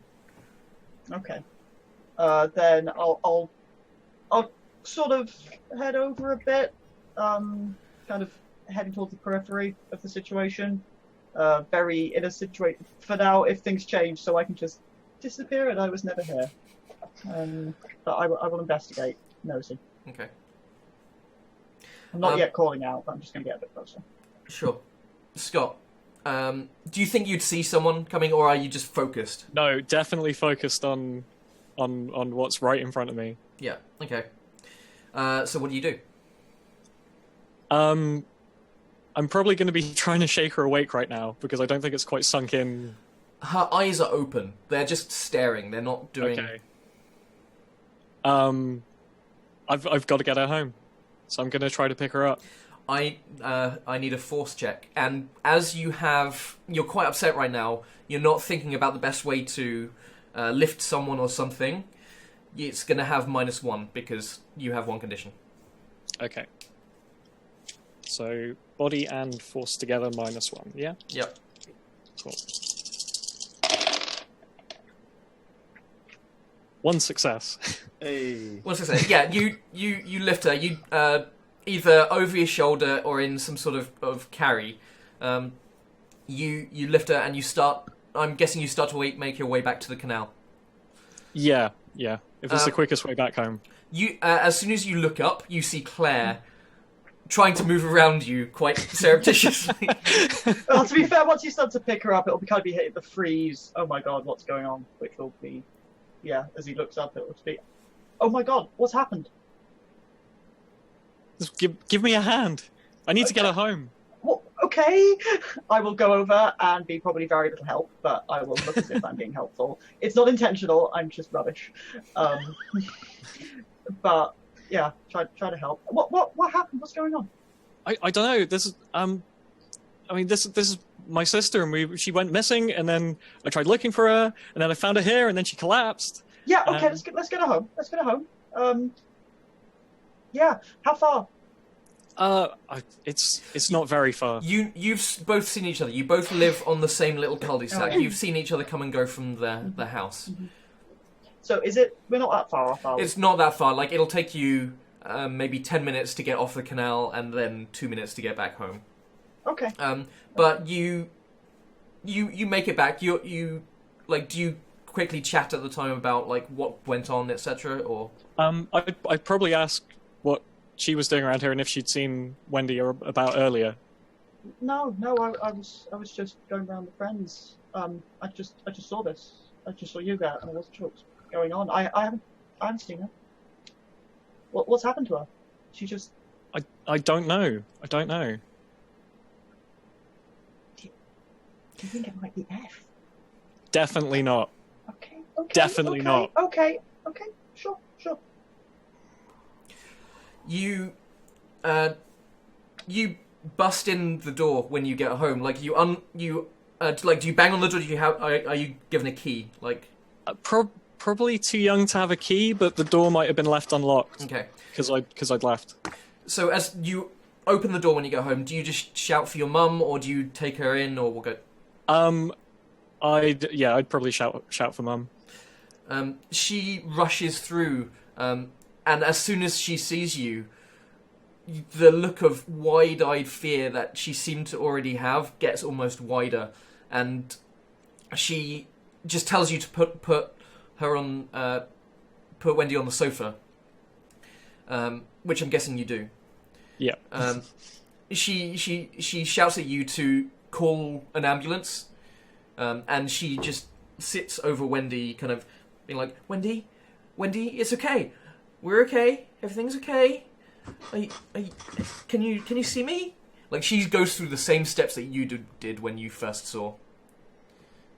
Okay. Then I'll sort of head over a bit, kind of heading towards the periphery of the situation. Very in a situation for now. If things change, so I can just disappear, and I was never here. But I will investigate, nosy. Okay. I'm not yet calling out, but I'm just going to get a bit closer. Sure. Scott, do you think you'd see someone coming, or are you just focused? No, definitely focused on what's right in front of me. Yeah. Okay. So what do you do? I'm probably going to be trying to shake her awake right now because I don't think it's quite sunk in. Her eyes are open. They're just staring. They're not doing. Okay. I've got to get her home, so I'm going to try to pick her up. I need a force check, and as you're quite upset right now. You're not thinking about the best way to lift someone or something. It's going to have -1 because you have one condition. Okay. So body and force together -1. Yeah. Yep. Cool. 1 success. Hey. What's I say? Yeah, you lift her. You either over your shoulder or in some sort of carry. You lift her and you start. I'm guessing you start to make your way back to the canal. Yeah. If it's the quickest way back home. You as soon as you look up, you see Claire trying to move around you quite surreptitiously. Well, to be fair, once you start to pick her up, it'll kind of be hitting the freeze. Oh my god, what's going on? Which will be, yeah. As he looks up, it will be, oh my god, what's happened? Just give me a hand. I need to get her home. Well, okay, I will go over and be probably very little help, but I will look as if I'm being helpful. It's not intentional. I'm just rubbish. But yeah, try to help. What happened? What's going on? I don't know. This is this is my sister, and she went missing, and then I tried looking for her, and then I found her here, and then she collapsed. Yeah, okay, let's get her home. Let's get her home. Yeah, how far? It's not very far. You've both seen each other. You both live on the same little cul-de-sac. Oh. You've seen each other come and go from the house. So we're not that far off, are we? It's not that far. Like it'll take you maybe 10 minutes to get off the canal, and then 2 minutes to get back home. Okay. But you make it back. You like, do you quickly chat at the time about like what went on, etc. Or I'd probably ask what she was doing around here and if she'd seen Wendy or about earlier. No, I was just going around with friends. I just saw this. I just saw you there, and I wasn't sure what was going on. I haven't seen her. What's happened to her? She just. I don't know. I don't know. Do you think it might be F? Definitely not. Okay. Definitely not. Okay. Sure. you bust in the door when you get home. Like do you bang on the door? Are you given a key? Like Probably too young to have a key, but the door might have been left unlocked. Okay. Because I'd left. So as you open the door when you go home, do you just shout for your mum, or do you take her in, or we'll go? I'd probably shout for mum. She rushes through, and as soon as she sees you, the look of wide-eyed fear that she seemed to already have gets almost wider, and she just tells you to put her on, put Wendy on the sofa, which I'm guessing you do. Yeah. She shouts at you to call an ambulance, and she just sits over Wendy, kind of being like, Wendy, it's okay. We're okay. Everything's okay. Can you see me? Like, she goes through the same steps that you did when you first saw.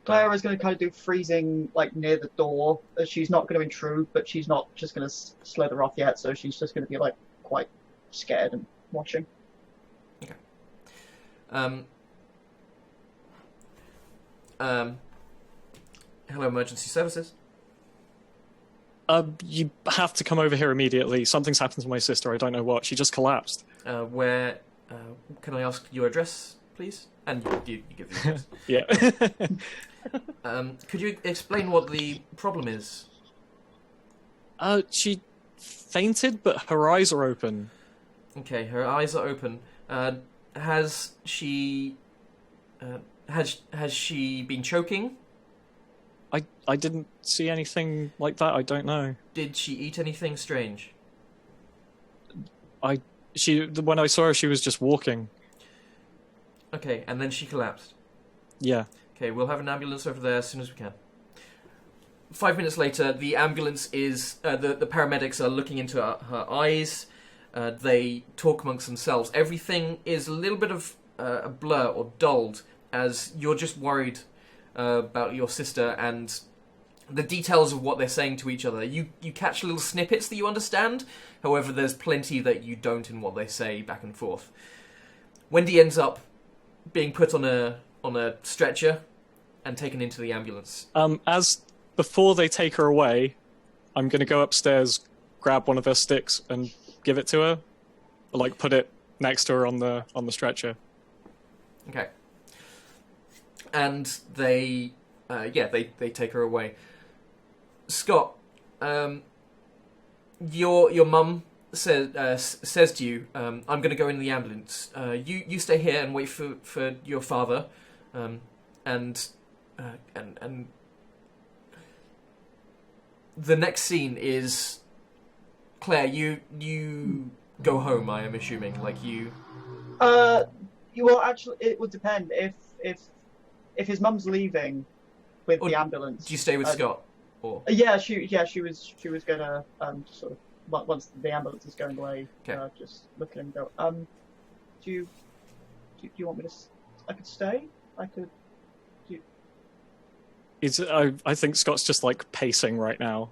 Clara is going to kind of do freezing, like, near the door. She's not going to intrude, but she's not just going to slither off yet, so she's just going to be, like, quite scared and watching. Hello, emergency services. You have to come over here immediately. Something's happened to my sister. I don't know what. She just collapsed. Where? Can I ask your address, please? And you give the address. Yeah. Could you explain what the problem is? She fainted, but her eyes are open. Okay, her eyes are open. Has she been choking? I didn't see anything like that. I don't know. Did she eat anything strange? When I saw her, she was just walking. Okay, and then she collapsed. Yeah. Okay, we'll have an ambulance over there as soon as we can. 5 minutes later, the ambulance is... the paramedics are looking into her eyes. They talk amongst themselves. Everything is a little bit of a blur or dulled, as you're just worried about your sister and the details of what they're saying to each other. You catch little snippets that you understand, however there's plenty that you don't in what they say back and forth. Wendy ends up being put on a stretcher and taken into the ambulance. Before they take her away, I'm going to go upstairs, grab one of her sticks, and give it to her. Like, put it next to her on the stretcher. Okay. And they take her away. Scott, your mum says to you, "I'm going to go in the ambulance. You stay here and wait for your father, and the next scene is Claire. You go home. I am assuming, like you. Well, actually, it would depend if his mum's leaving with the ambulance. Do you stay with Scott? Or Yeah, she was gonna sort of once the ambulance is going away, just look at him and go. Do you want me to? I could stay. I could. I think Scott's just like pacing right now.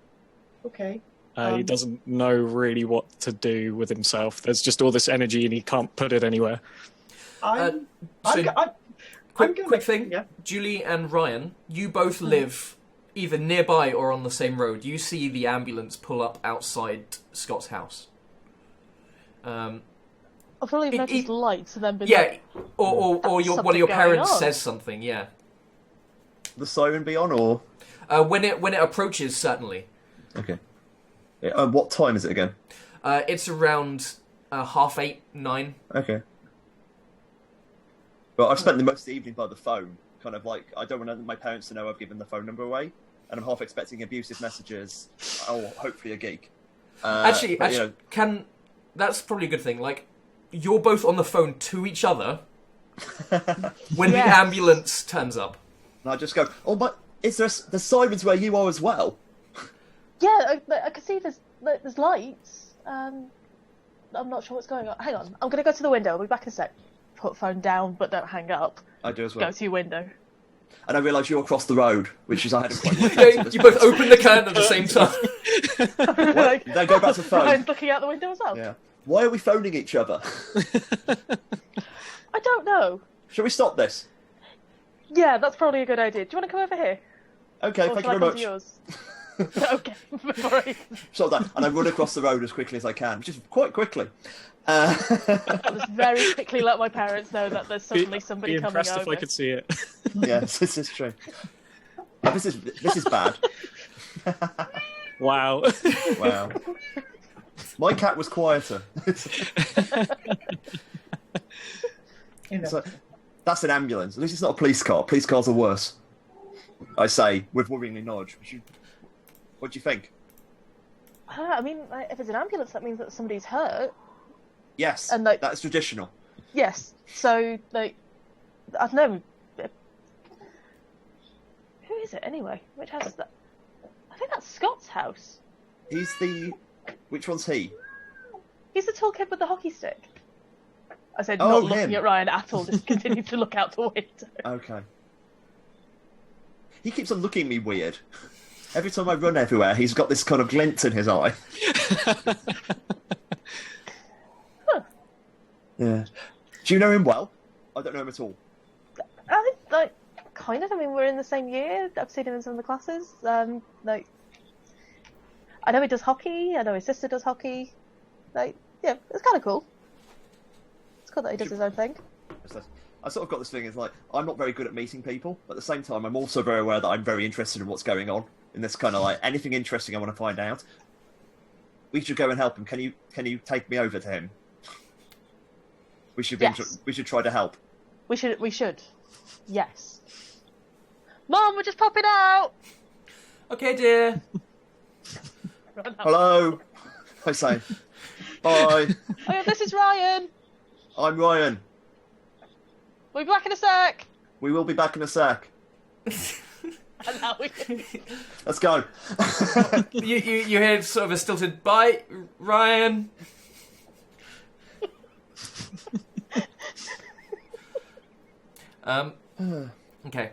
Okay. He doesn't know really what to do with himself. There's just all this energy and he can't put it anywhere. Quick thing. Yeah. Julie and Ryan, you both live either nearby or on the same road. You see the ambulance pull up outside Scott's house. I've probably noticed lights and then been or one of your parents says something. Yeah. The siren be on, or when it approaches, certainly. okay. What time is it again? It's around 8:30, 9. Okay. Well, I've spent the most of the evening by the phone, kind of like, I don't want my parents to know I've given the phone number away, and I'm half expecting abusive messages, or hopefully a geek. Actually, that's probably a good thing. Like, you're both on the phone to each other when the ambulance turns up. And I just go, oh, but is there the sirens where you are as well? Yeah, I can see there's lights. I'm not sure what's going on. Hang on, I'm going to go to the window. I'll be back in a sec. Put phone down, but don't hang up. I do as well. Go to your window. And I realise you're across the road, which is I hadn't quite You both open the curtain at the same time. What? Then go back to phone. Ryan's looking out the window as well. Yeah. Why are we phoning each other? I don't know. Shall we stop this? Yeah, that's probably a good idea. Do you want to come over here? Okay, Or thank shall you I very come much. to yours? Okay, sorry. Stop that. And I run across the road as quickly as I can, which is quite quickly. I'll just very quickly let my parents know that there's suddenly somebody Be coming impressed over. if I could see it. Yes, this is true. Oh, this is bad. Wow. Wow. My cat was quieter. So, that's an ambulance. At least it's not a police car. Police cars are worse. I say, with worryingly knowledge. What do you think? I mean, if it's an ambulance, that means that somebody's hurt. Yes, And, like- that's traditional. Yes. So, like, I don't know. Who is it anyway? Which house is that? I think that's Scott's house. He's the... Which one's he? He's the tall kid with the hockey stick. I said, Oh, not looking him. at Ryan at all, just continue to look out the window. Okay. He keeps on looking at me weird. Every time I run everywhere, he's got this kind of glint in his eye. Yeah. Do you know him well? I don't know him at all. I think, like, kind of. I mean, we're in the same year. I've seen him in some of the classes. Like, I know he does hockey. I know his sister does hockey. Like, yeah, it's kind of cool. It's cool that he does his own thing. I sort of got this thing, it's like, I'm not very good at meeting people, but at the same time, I'm also very aware that I'm very interested in what's going on, in this kind of like, anything interesting I want to find out. We should go and help him. Can you take me over to him? We should Yes. we should try to help. We should. Yes. Mom, we're just popping out! Okay, dear. Hello, I say. Bye. Oh yeah, this is Ryan. I'm Ryan. We'll be back in a sec. We will be back in a sec. And now we Let's go. You hear sort of a stilted bye, Ryan. Okay.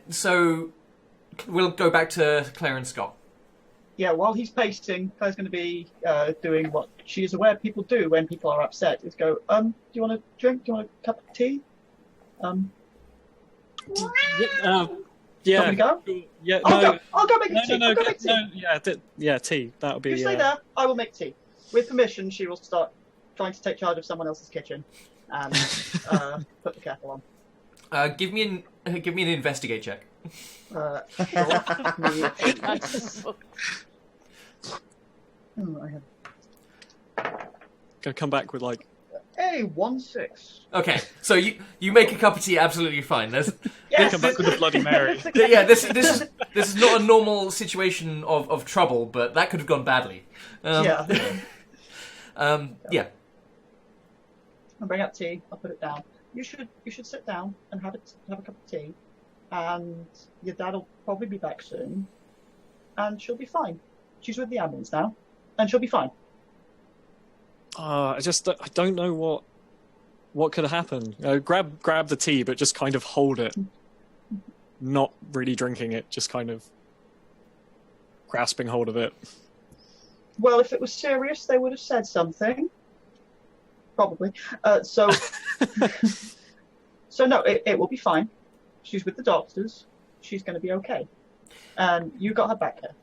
So we'll go back to Claire and Scott. Yeah, while he's pacing, Claire's going to be doing what she is aware people do when people are upset, is go, do you want a drink? Do you want a cup of tea? Yeah. Want me to go? Yeah. I'll go make No, tea. no, I'll go no, make tea. no. Yeah, tea. That would be. You stay there. I will make tea. With permission, she will start trying to take charge of someone else's kitchen and put the kettle on. Give me an investigate check. Sure. I have Gonna come back with like. a 1-6. Okay, so you make a cup of tea absolutely fine. There's Yes. Come back with a Bloody Mary. yeah, this is not a normal situation of trouble, but that could have gone badly. Yeah. Yeah. I'll bring up tea. I'll put it down. You should sit down and have a cup of tea, and your dad will probably be back soon, and she'll be fine. She's with the ambulance now, and she'll be fine. I don't know what could have happened. Grab the tea, but just kind of hold it, not really drinking it, just kind of grasping hold of it. Well, if it was serious, they would have said something. Probably. So no, it will be fine. She's with the doctors. She's going to be okay. And you got her back here.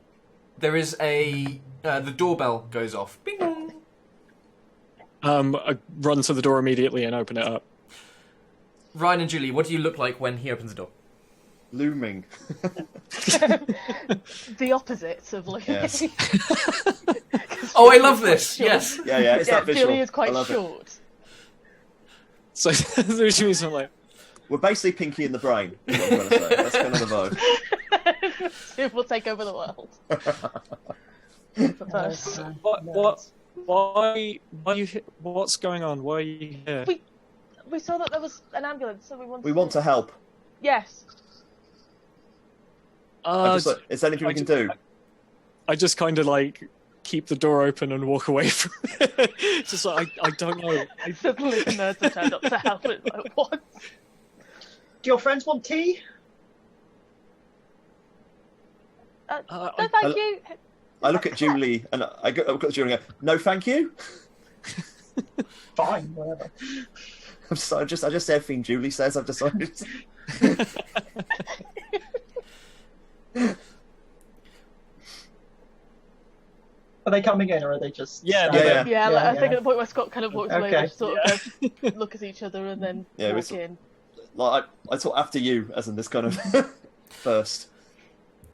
There is the doorbell goes off. Bing bong. I run to the door immediately and open it up. Ryan and Julie, what do you look like when he opens the door? Looming. The opposite of like. Yes. Oh, I love this. Yes. Yeah, it's that visual. Julie is I quite love it. short. So which means I'm like, We're basically Pinky in the Brain, is what I'm trying to say. That's kind of the vibe. It will take over the world. But first, why you? What's going on? Why are you here? we saw that there was an ambulance, so we wanted. We want to help. Yes. Is there anything we can do? I just kind of like keep the door open and walk away from it. Just like I don't know. Suddenly the nerds have turned up to help. It's like, what? Do your friends want tea? No, thank you. I look at Julie and I look at Julie and go, no, thank you. Fine, whatever. I just everything Julie says. I've decided. Are they coming in, or are they just? Yeah, standing? yeah. Yeah, I think at the point where Scott kind of walks away, Okay. we sort of both look at each other and then Yeah, walk in. Like I talk after you, as in this kind of first.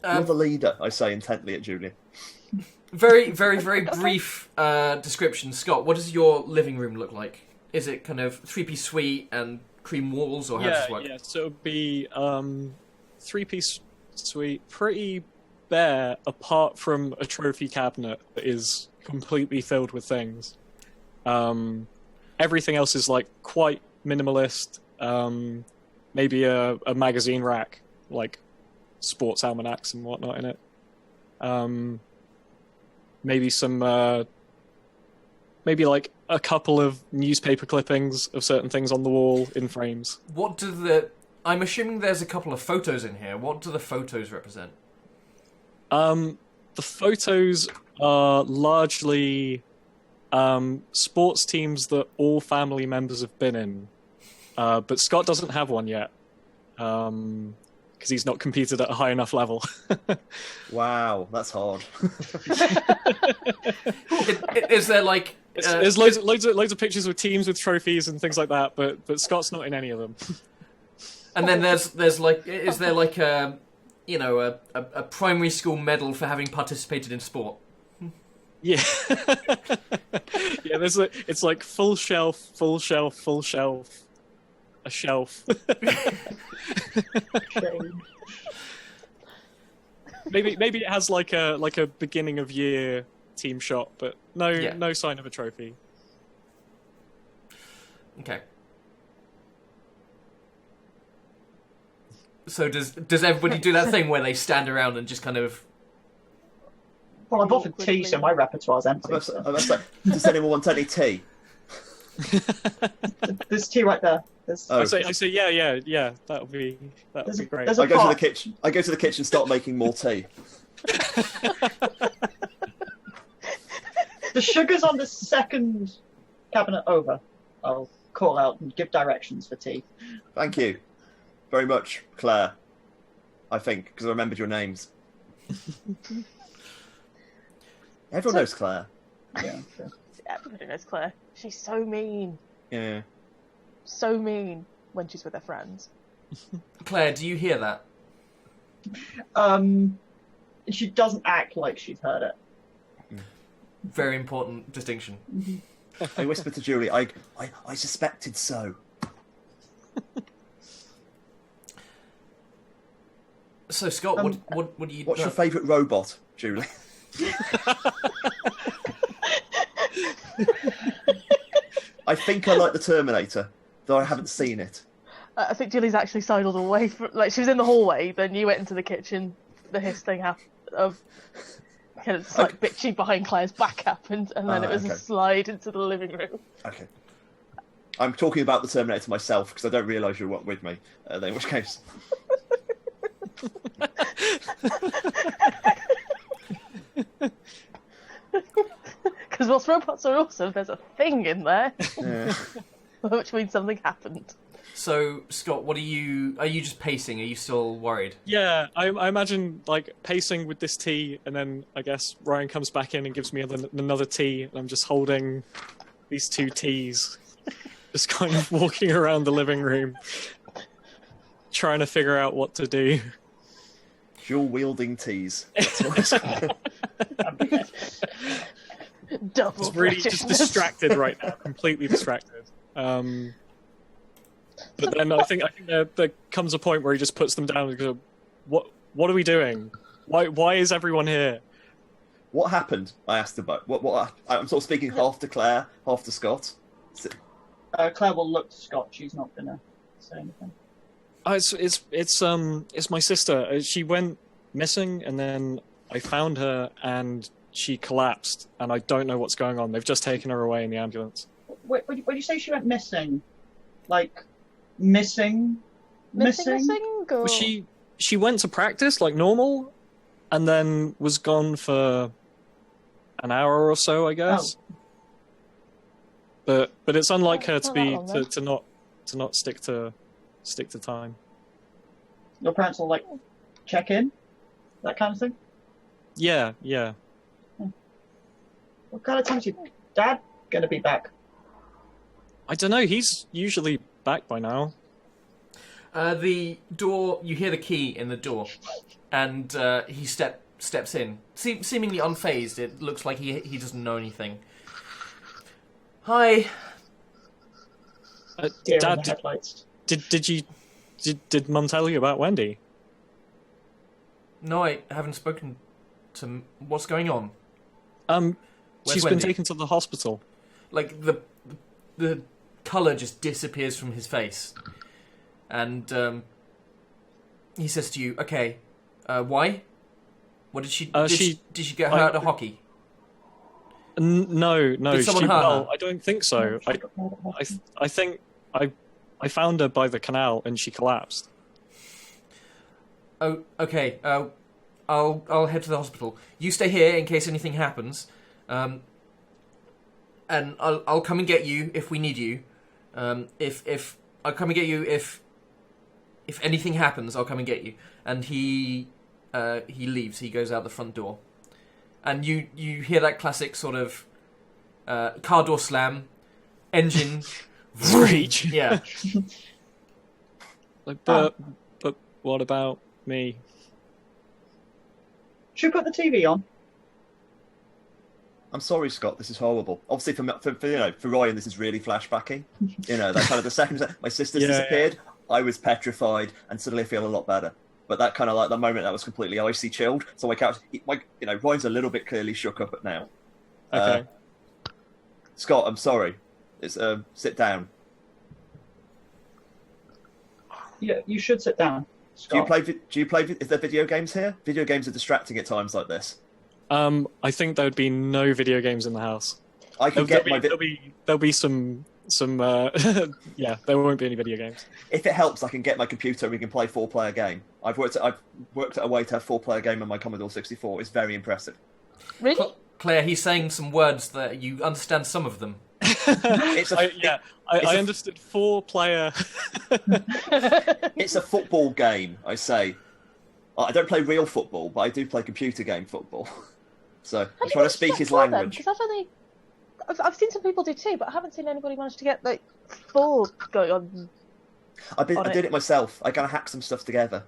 You're the leader, I say intently at Julie. Very, very, very brief description. Scott, what does your living room look like? Is it kind of three-piece suite and cream walls, or how does this work? Yeah. So it would be 3-piece suite, pretty bare, apart from a trophy cabinet that is completely filled with things. Everything else is like quite minimalist. Maybe a magazine rack, like sports almanacs and whatnot in it. Maybe some, maybe like a couple of newspaper clippings of certain things on the wall in frames. I'm assuming there's a couple of photos in here. What do the photos represent? The photos are largely sports teams that all family members have been in. But Scott doesn't have one yet. Because he's not competed at a high enough level. Wow, that's hard. Is there like... There's loads of pictures with teams with trophies and things like that, but Scott's not in any of them. And then there's like... Is there like a primary school medal for having participated in sport? Yeah. Yeah, it's like full shelf, a shelf. Maybe it has like a beginning of year team shot, but no sign of a trophy. Okay. So does everybody do that thing where they stand around and just kind of... Well, I've offered tea, so my repertoire's empty. Does anyone want any tea? There's tea right there. I say, yeah. That would be great. There's I a go to pot. the kitchen. I go to the kitchen, start making more tea. The sugar's on the second cabinet over. I'll call out and give directions for tea. Thank you very much, Claire. I think because I remembered your names. Everyone knows Claire. Yeah, sure. Everybody knows Claire. She's so mean. Yeah. So mean when she's with her friends. Claire, do you hear that? She doesn't act like she's heard it. Very important distinction. I whispered to Julie, I suspected so. So Scott, what do you? What's your favourite robot, Julie? I think I like the Terminator, though I haven't seen it. I think Julie's actually sidled away from, like, she was in the hallway, then you went into the kitchen, the hiss thing of kind of like bitching behind Claire's back happened, and then it was okay. a slide into the living room. Okay. I'm talking about the Terminator myself, because I don't realise you're with me, in which case... Because whilst robots are awesome, there's a thing in there, Yeah. which means something happened. So Scott, what are you just pacing? Are you still worried? Yeah, I imagine like pacing with this tea, and then I guess Ryan comes back in and gives me another tea, and I'm just holding these two teas, just kind of walking around the living room, trying to figure out what to do. Dual-wielding teas. That's what it's called. Double Just really just Britishness. distracted right now, completely distracted. But then I think there comes a point where he just puts them down and goes, "What are we doing? Why is everyone here?" What happened? I asked about. What? I'm sort of speaking half to Claire, half to Scott. Claire will look to Scott. She's not going to say anything. It's my sister. She went missing, and then I found her, and she collapsed, and I don't know what's going on. They've just taken her away in the ambulance. When you say she went missing, like missing? Or... She went to practice like normal, and then was gone for an hour or so, I guess. But it's unlike her to Not be that long, then. to not stick to time. Your parents will like check in, that kind of thing. Yeah. What kind of time's your dad going to be back? I don't know. He's usually back by now. The door. You hear the key in the door, and he steps in, seemingly unfazed. It looks like he doesn't know anything. Hi. Deer in Dad, the headlights. did Mum tell you about Wendy? No, I haven't spoken to. What's going on? She's Where's been Wendy? taken to the hospital. Like the colour just disappears from his face, and he says to you, "Okay, why? What did she? Did she get hurt at hockey?" No. Did someone hurt well, her? I don't think so. I think I found her by the canal and she collapsed. Oh, okay. I'll head to the hospital. You stay here in case anything happens. and I'll come and get you if we need you. If I'll come and get you if anything happens, I'll come and get you. And he leaves. He goes out the front door, and you hear that classic sort of car door slam, engine Screech. Yeah. Like, but what about me? Should we put the TV on? I'm sorry, Scott. This is horrible. Obviously, for Ryan, this is really flashbacking. That kind of the second my sister's disappeared, I was petrified, and suddenly I feel a lot better. But that kind of like the moment that was completely icy chilled. So Ryan's a little bit clearly shook up now. Okay. Scott, I'm sorry. It's sit down. Yeah, you should sit down. Scott. Do you play? Is there video games here? Video games are distracting at times like this. I think there would be no video games in the house. I can There'll be some. Yeah, there won't be any video games. If it helps, I can get my computer and we can play 4-player game. I've worked at a way to have 4-player game on my Commodore 64. It's very impressive. Really? Claire, he's saying some words that you understand some of them. I understood 4-player. It's a football game, I say. I don't play real football, but I do play computer game football. So I'm trying to speak his language. Because I've seen some people do too, but I haven't seen anybody manage to get like 4 going on. I did it myself. I kind of hacked some stuff together.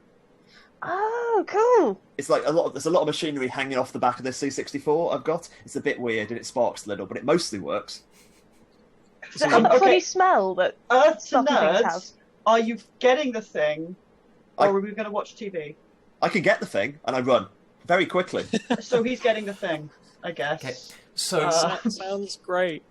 Oh, cool! It's like there's a lot of machinery hanging off the back of this C64 I've got. It's a bit weird and it sparks a little, but it mostly works. Is it a funny smell that Earth to stuff and things have? nerds, are you getting the thing, or are we going to watch TV? I can get the thing and I run very quickly. So he's getting the thing, I guess. Okay. So That sounds great.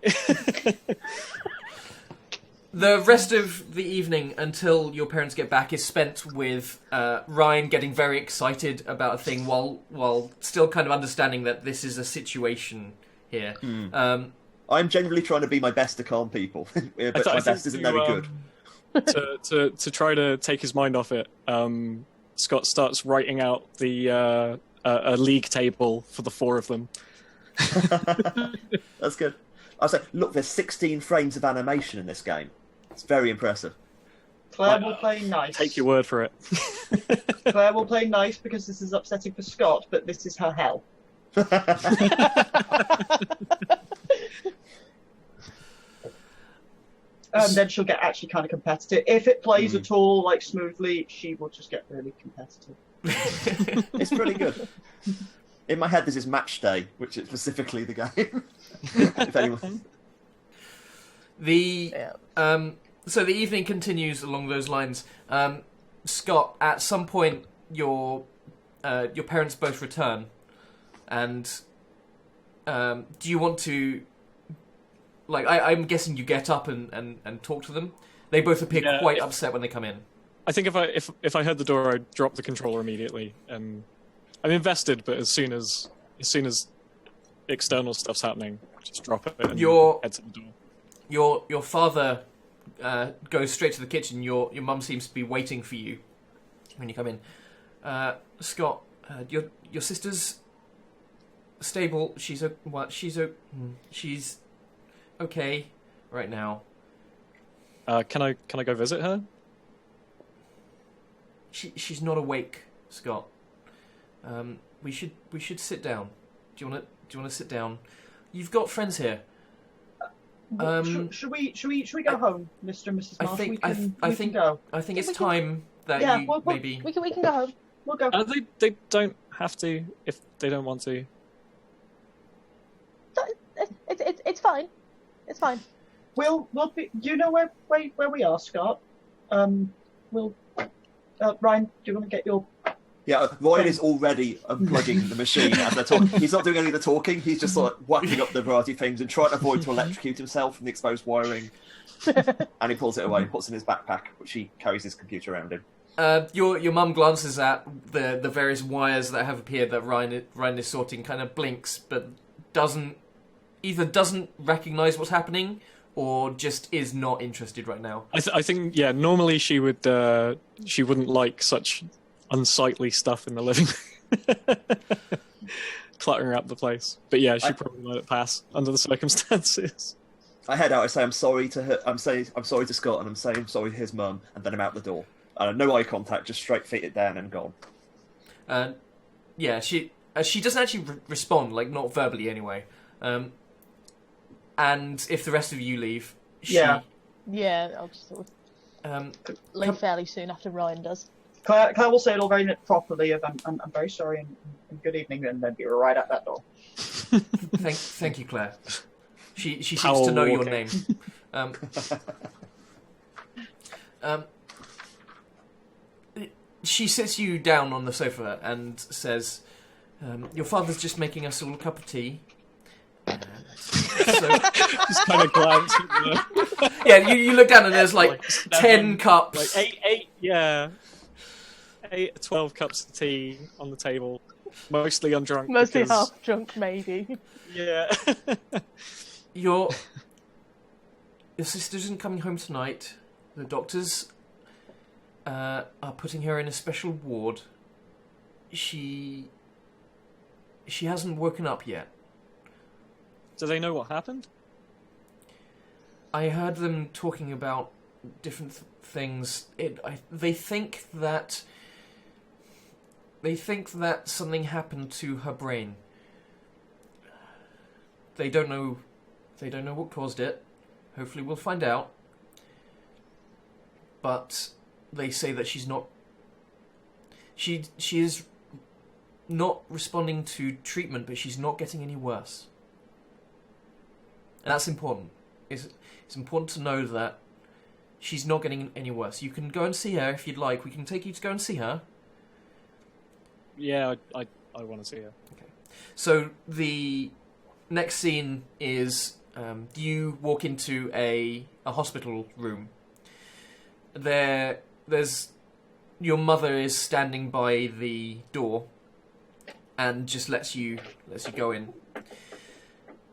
the rest of the evening until your parents get back is spent with Ryan getting very excited about a thing while still kind of understanding that this is a situation here. I'm genuinely trying to be my best to calm people, but my best isn't very good. To try to take his mind off it, Scott starts writing out the a league table for the 4 of them. That's good. I was like, look, there's 16 frames of animation in this game. It's very impressive. Claire will play nice. Take your word for it. Claire will play nice because this is upsetting for Scott, but this is her hell. And then she'll get actually kind of competitive. If it plays at all like smoothly, she will just get really competitive. It's pretty good. In my head, this is Match Day, which is specifically the game. If anyone. So the evening continues along those lines. Scott, at some point, your parents both return, and do you want to? Like, I'm guessing you get up and talk to them. They both appear quite upset when they come in. I think if I heard the door, I'd drop the controller immediately. I'm invested, but as soon as external stuff's happening, just drop it and head to the door. Your father goes straight to the kitchen. Your mum seems to be waiting for you when you come in. Scott, your sister's stable. She's okay right now. Can I go visit her? She's not awake, Scott. We should sit down. Do you want to sit down? You've got friends here. Should we go home, Mr. and Mrs. Marsh? I think go. I think it's time that maybe we can go home. We'll go. They don't have to if they don't want to. It's fine. It's fine. We'll be. You know where we are, Scott. Ryan, do you want to get your? Yeah, Ryan is already unplugging the machine as they're talking. He's not doing any of the talking. He's just like whacking up the variety of things and trying to avoid to electrocute himself from the exposed wiring. And he pulls it away, puts it in his backpack, which he carries his computer around him. Your mum glances at the various wires that have appeared that Ryan is sorting, kind of blinks, but doesn't recognise what's happening, or just is not interested right now. I think normally she wouldn't like such unsightly stuff in the living room. Cluttering up the place. But yeah, she'd probably let it pass under the circumstances. I head out. I say I'm sorry to her. I'm sorry to Scott, and I'm saying I'm sorry to his mum, and then I'm out the door. No eye contact, just straight feet it down and gone. Yeah, she doesn't actually respond, like not verbally anyway. And if the rest of you leave, Yeah. Yeah, I'll just sort of Um, leave fairly soon after Ryan does. Claire will say it all very properly of I'm very sorry and good evening, and then be right at that door. thank you, Claire. She seems Powell to know your walking. name. She sits you down on the sofa and says, "Your father's just making us all a cup of tea." So, Just kind of glance at the, yeah, you look down and there's like 10 seven, cups. like 12 cups of tea on the table, mostly undrunk. Mostly because, half drunk, maybe. Yeah. Your sister isn't coming home tonight. The doctors are putting her in a special ward. She hasn't woken up yet. Do they know what happened? I heard them talking about different things. They think that something happened to her brain. They don't know what caused it. Hopefully we'll find out. But they say that she's not. She is not responding to treatment, but she's not getting any worse. And that's important. It's important to know that she's not getting any worse. You can go and see her if you'd like. We can take you to go and see her. Yeah, I want to see her. So the next scene is you walk into a hospital room. There's your mother is standing by the door and just lets you go in.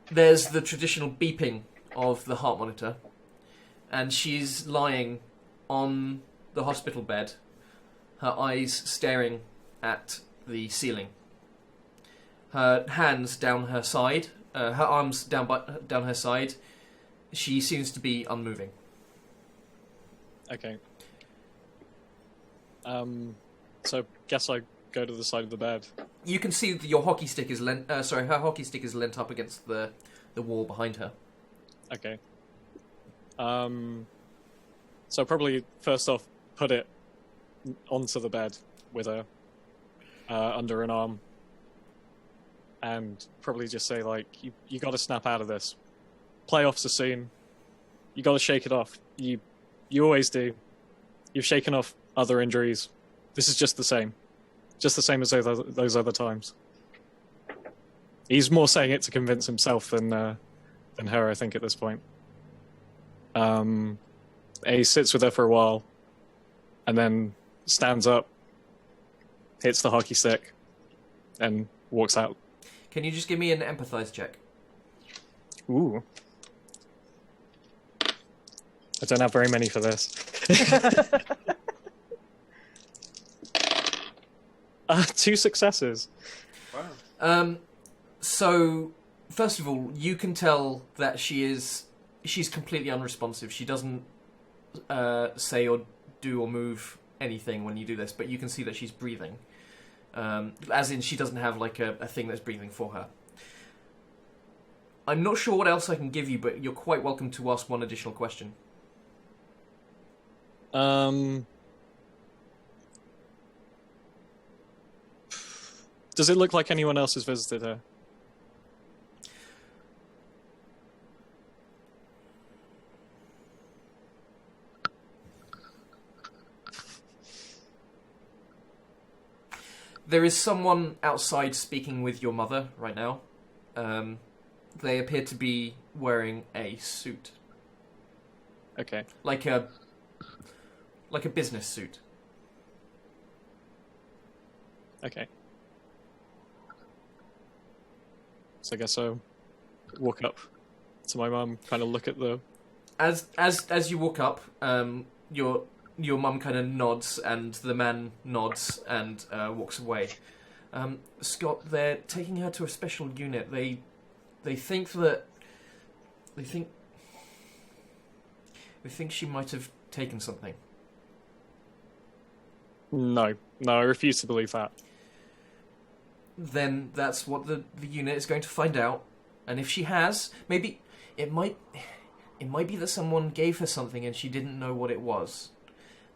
There's the traditional beeping of the heart monitor, and she's lying on the hospital bed, her eyes staring at the ceiling. Her hands down her side, her arms down her side. She seems to be unmoving. Okay. So guess I go to the side of the bed. You can see that your hockey stick is her hockey stick is leant up against the wall behind her. Okay. So probably first off, put it onto the bed with her under an arm, and probably just say like, you got to snap out of this. Playoffs are soon. You got to shake it off. You always do. You've shaken off other injuries. This is just the same as those other times. He's more saying it to convince himself than her, I think, at this point. He sits with her for a while, and then stands up, hits the hockey stick, and walks out. Can you just give me an empathize check? Ooh. I don't have very many for this. 2 successes. Wow. So, first of all, you can tell that she's completely unresponsive. She doesn't say or do or move anything when you do this, but you can see that she's breathing. As in, she doesn't have like a thing that's breathing for her. I'm not sure what else I can give you, but you're quite welcome to ask one additional question. Does it look like anyone else has visited her? There is someone outside speaking with your mother right now. They appear to be wearing a suit, Okay. like a business suit. Okay. So I guess I'll walk up to my mum, kind of look at the... As you walk up, your mum kind of nods, and the man nods and walks away. Scott, they're taking her to a special unit. They think We think she might have taken something. No, I refuse to believe that. Then that's what the unit is going to find out. And if she has, maybe it might be that someone gave her something and she didn't know what it was.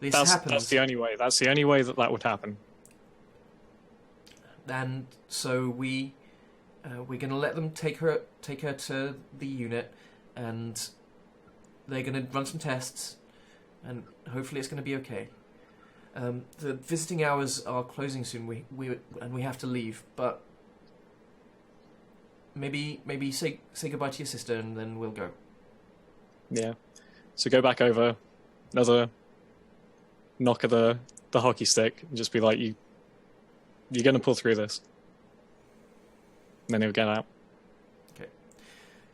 This happens. That's the only way. That's the only way that would happen. And so we're going to let them take her to the unit, and they're going to run some tests, and hopefully it's going to be okay. The visiting hours are closing soon. We have to leave, but maybe say goodbye to your sister, and then we'll go. Yeah. So go back over, another knock of the hockey stick, and just be like, you're going to pull through this. And then he'll get out. Okay.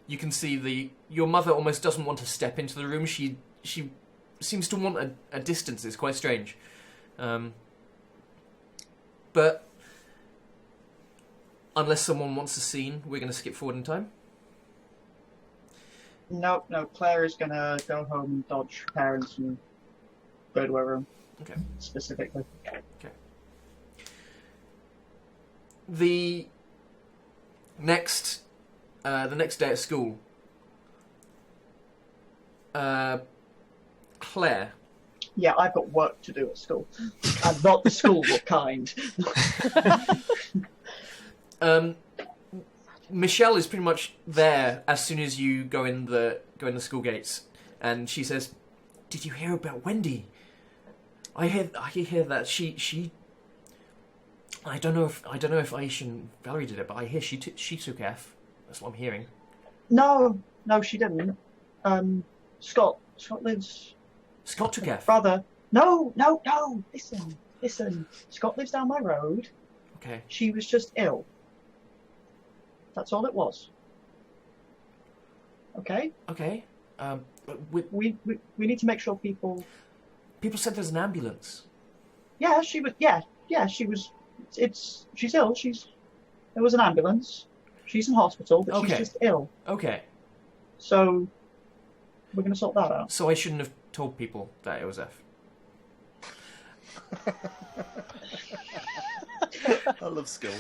You can see your mother almost doesn't want to step into the room. She seems to want a distance. It's quite strange. But unless someone wants a scene, we're going to skip forward in time. No, Claire is going to go home and dodge her parents and go to her room. Okay. Specifically. Okay. The next day at school, Claire. Yeah, I've got work to do at school. I'm not the school book kind. Michelle is pretty much there as soon as you go in the school gates, and she says, "Did you hear about Wendy? I hear that she. I don't know if Aisha and Valerie did it, but I hear she took F. That's what I'm hearing." No, she didn't. Scott lives. Scott took F. Brother. No. Listen. Scott lives down my road. Okay. She was just ill. That's all it was. Okay. Okay. But We need to make sure people. people said there's an ambulance. Yeah, she was. Yeah, she was. She's ill. There was an ambulance. She's in hospital, but Okay. she's just ill. Okay. So we're going to sort that out. So I shouldn't have told people that it was F. I love school.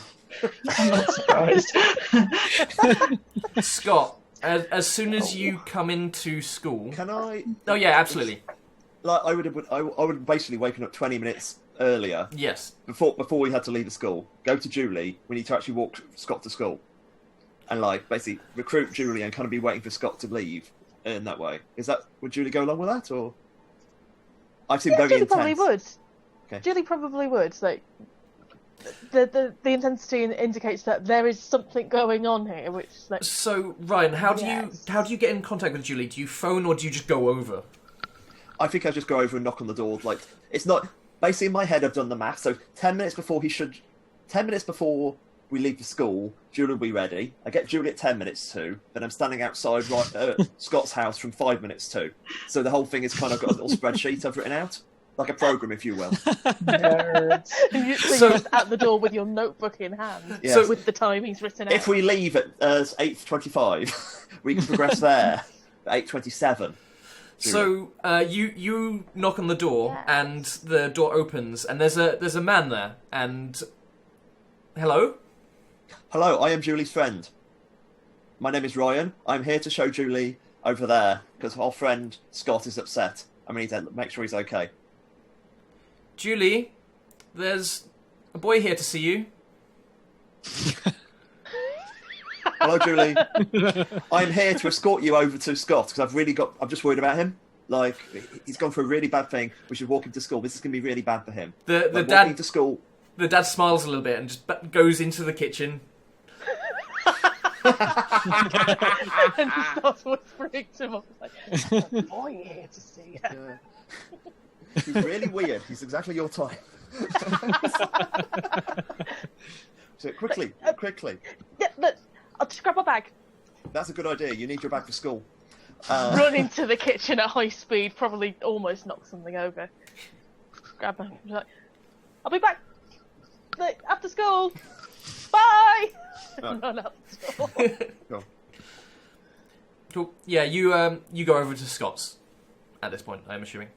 I'm not surprised. Scott, as soon as you come into school. Can I? Oh yeah, absolutely. Like I would have basically woken up 20 minutes earlier Yes. before we had to leave the school. Go to Julie. We need to actually walk Scott to school, and like basically recruit Julie and kind of be waiting for Scott to leave in that way. Would Julie go along with that, or? I seem very Julie intense. probably would. Okay. Julie probably would. Like the intensity indicates that there is something going on here, which like So Ryan, how do Yes. you get in contact with Julie? Do you phone or do you just go over? I think I just go over and knock on the door. Like it's not basically in my head. I've done the math. So 10 minutes before 10 minutes before we leave the school, Julie will be ready. I get Julie at 10 minutes to. Then I'm standing outside Scott's house from 5 minutes to. So the whole thing is kind of got a little spreadsheet I've written out, like a program, if you will. Nerds. so you're just at the door with your notebook in hand, Yeah. with the time he's written out. If we leave at 8:25, we can progress there at 8:27. So you knock on the door Yes. and the door opens and there's a man there and hello? Hello, I am Julie's friend. My name is Ryan. I'm here to show Julie over there because our friend Scott is upset and we need to make sure he's okay. Julie, there's a boy here to see you. Hello, Julie. I'm here to escort you over to Scott because I'm just worried about him. Like, he's gone through a really bad thing. We should walk him to school. This is going to be really bad for him. The Walking dad to school. the dad smiles a little bit and just goes into the kitchen. and he starts whispering to him, like, boy here to see you. He's really weird. He's exactly your type. So quickly. Yeah, look, I'll just grab my bag. That's a good idea. You need your bag for school. Run into the kitchen at high speed, probably almost knock something over. Grab my like, I'll be back after school. Bye. Right. Run out the door. Go on. Cool. Yeah, you go over to Scott's at this point, I'm assuming.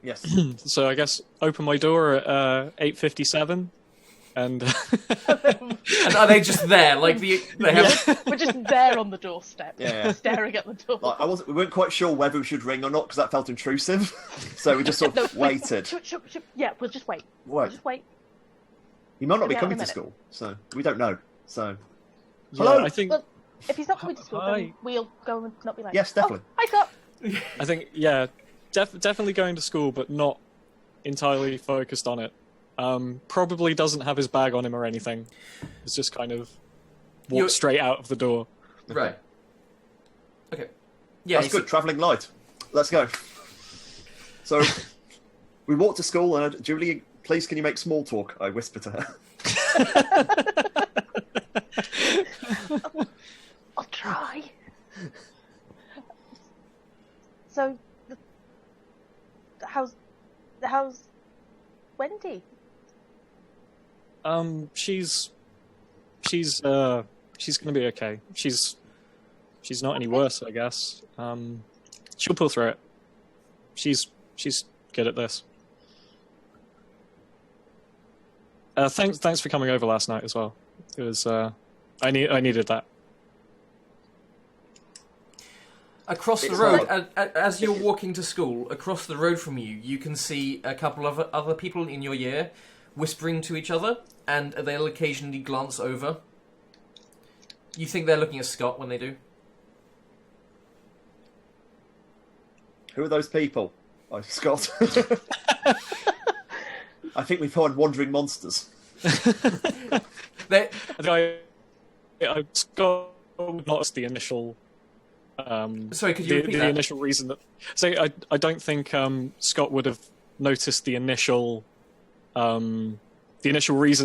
Yes. So I guess open my door at 8:57, and And are they just there? Like they have. We're just there on the doorstep, Yeah. staring at the door. Like, we weren't quite sure whether we should ring or not because that felt intrusive. So we just sort of waited. Yeah, we'll just wait. Wait. Just wait. He might not be Yeah, coming in a to minute. school, so we don't know. So yeah, Hello? I think Well, if he's not coming to school, Hi. then we'll go and not be like, Yes, definitely. Oh, hi, Scott. yeah, definitely going to school, but not entirely focused on it. Probably doesn't have his bag on him or anything. It's just kind of You're- walked straight out of the door. Right. Okay. Yeah. that's good. Travelling light. Let's go. So we walked to school, and Julie, please, can you make small talk? I whisper to her. I'll try. So, how's Wendy? She's gonna be okay. She's not any worse, I guess. She'll pull through it. She's good at this. Thanks for coming over last night as well. It was I needed that. Across the It's road, hard. as you're walking to school, across the road from you, you can see a couple of other people in your year whispering to each other, and they'll occasionally glance over. You think they're looking at Scott when they do? Who are those people? Oh, Scott. I think we found wandering monsters. They I Scott noticed the initial. Sorry, could you repeat the that? initial reason that? So I don't think Scott would have noticed the initial reason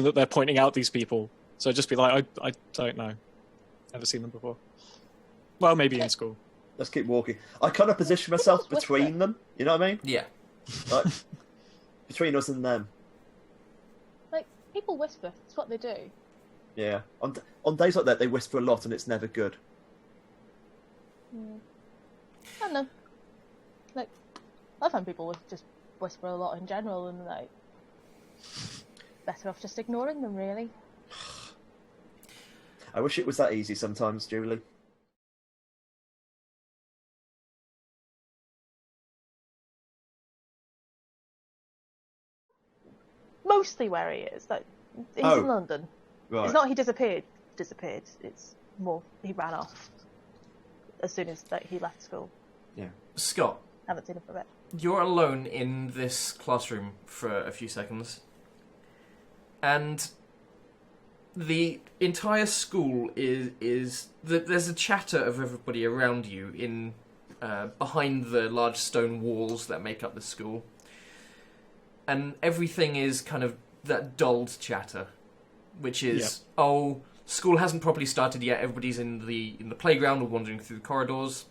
that they're pointing out these people. So I'd just be like, I don't know, never seen them before. Well, maybe in school. Let's keep walking. I kind of position myself Whisper. between them. You know what I mean? Yeah. Like, between us and them. Like, people whisper. It's what they do. Yeah. On days like that, they whisper a lot, and it's never good. I don't know. Like, I find people just whisper a lot in general, and like, better off just ignoring them, really. I wish it was that easy sometimes, Julie. Mostly where he is. Like, he's Oh. in London. Right. It's not he disappeared. It's more he ran off as soon as he left school. Scott, Haven't seen him for a bit. you're alone in this classroom for a few seconds, and the entire school is there's a chatter of everybody around you in behind the large stone walls that make up the school, and everything is kind of that dulled chatter, which is oh, school hasn't properly started yet. Everybody's in the playground or wandering through the corridors.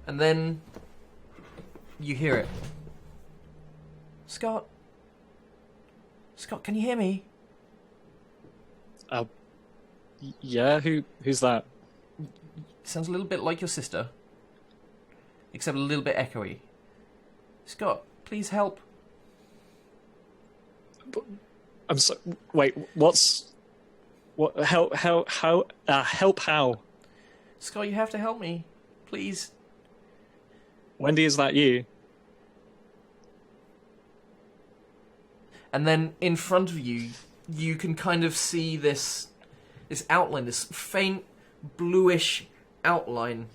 And then you hear it. Scott? Scott, can you hear me? Yeah, who's that? Sounds a little bit like your sister. Except a little bit echoey. Scott, please help. I'm so. Wait, what's? What? Help? Help? How? Scott, you have to help me. Please. Wendy, is that you? And then in front of you, you can kind of see this outline, this faint bluish outline,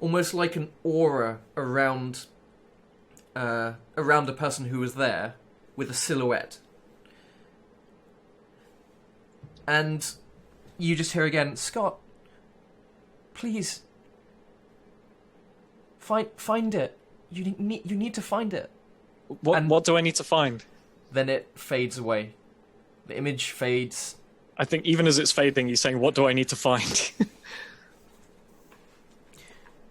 almost like an aura around a person who was there with a silhouette. And you just hear again, Scott, please, find it. You need to find it. What do I need to find? Then it fades away. The image fades. I think even as it's fading, he's saying, "What do I need to find?"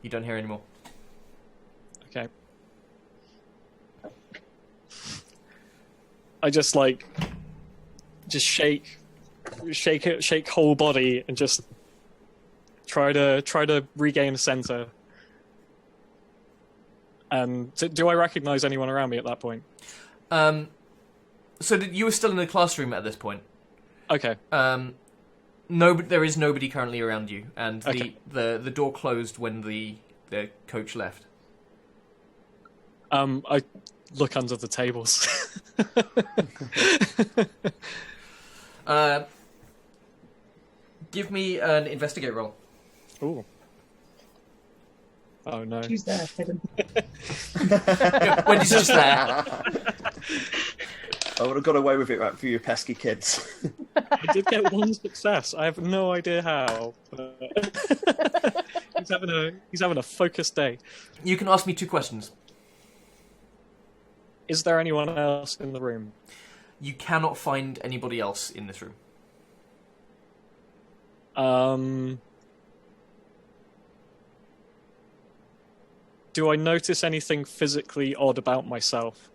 You don't hear anymore. Okay. I just shake whole body and just try to regain center. And do I recognise anyone around me at that point? So you were still in the classroom at this point. Okay. No, there is nobody currently around you, and Okay. the door closed when the coach left. I look under the tables. Give me an investigate roll. Ooh. Oh no. Who's there? Hidden. Wendy's just there. I would have got away with it right for you pesky kids. I did get one success. I have no idea how. But he's having a focused day. You can ask me 2 questions. Is there anyone else in the room? You cannot find anybody else in this room. Do I notice anything physically odd about myself?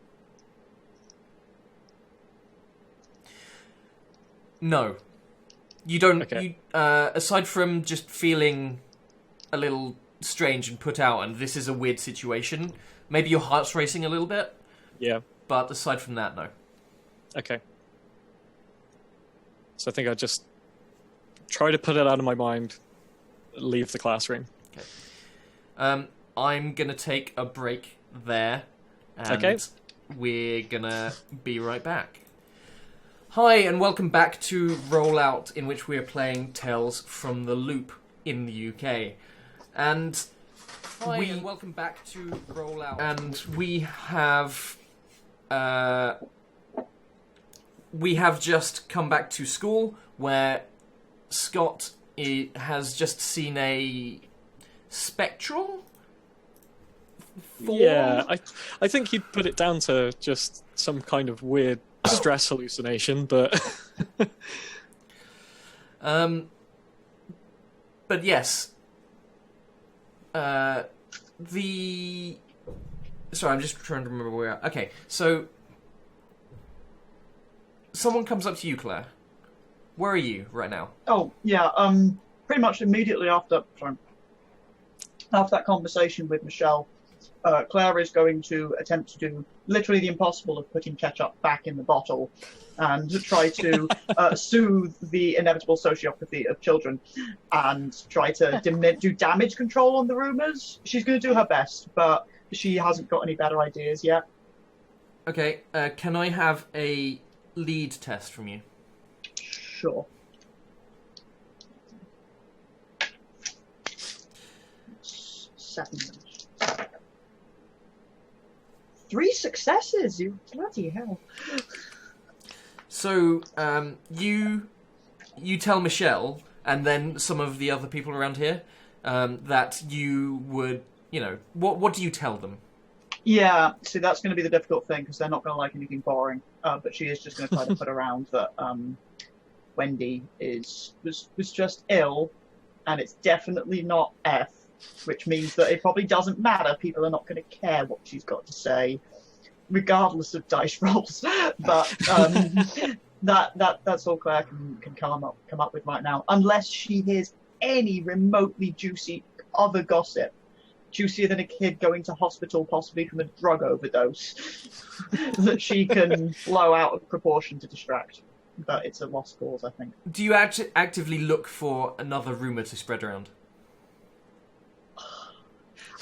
No. You don't... Okay. You, aside from just feeling a little strange and put out, and this is a weird situation, maybe your heart's racing a little bit, Yeah. but aside from that, no. Okay. So I think I just try to put it out of my mind, leave the classroom. I'm going to take a break there, and Okay. we're going to be right back. Hi, and welcome back to Rollout, in which we are playing Tales from the Loop in the UK. And and welcome back to Rollout. And we have just come back to school, where Scott has just seen a spectral form? Yeah, I think he'd put it down to just some kind of weird stress hallucination, but but yes, sorry, I'm just trying to remember where we are. Okay, so someone comes up to you, Claire. Where are you right now? Oh, yeah, pretty much immediately after that conversation with Michelle, Claire is going to attempt to do literally the impossible of putting ketchup back in the bottle and try to soothe the inevitable sociopathy of children and try to do damage control on the rumours. She's going to do her best, but she hasn't got any better ideas yet. Okay, can I have a lead test from you? Sure. 7 minutes. 3 successes! You bloody hell. So, you tell Michelle, and then some of the other people around here, that you would, what do you tell them? Yeah, see, that's going to be the difficult thing, because they're not going to like anything boring. But she is just going to try to put around that Wendy was just ill, and it's definitely not F, which means that it probably doesn't matter. People are not going to care what she's got to say, regardless of dice rolls. But that's all Claire can come up with right now, unless she hears any remotely juicy other gossip, juicier than a kid going to hospital possibly from a drug overdose, that she can blow out of proportion to distract. But it's a lost cause, I think. Do you actively look for another rumour to spread around?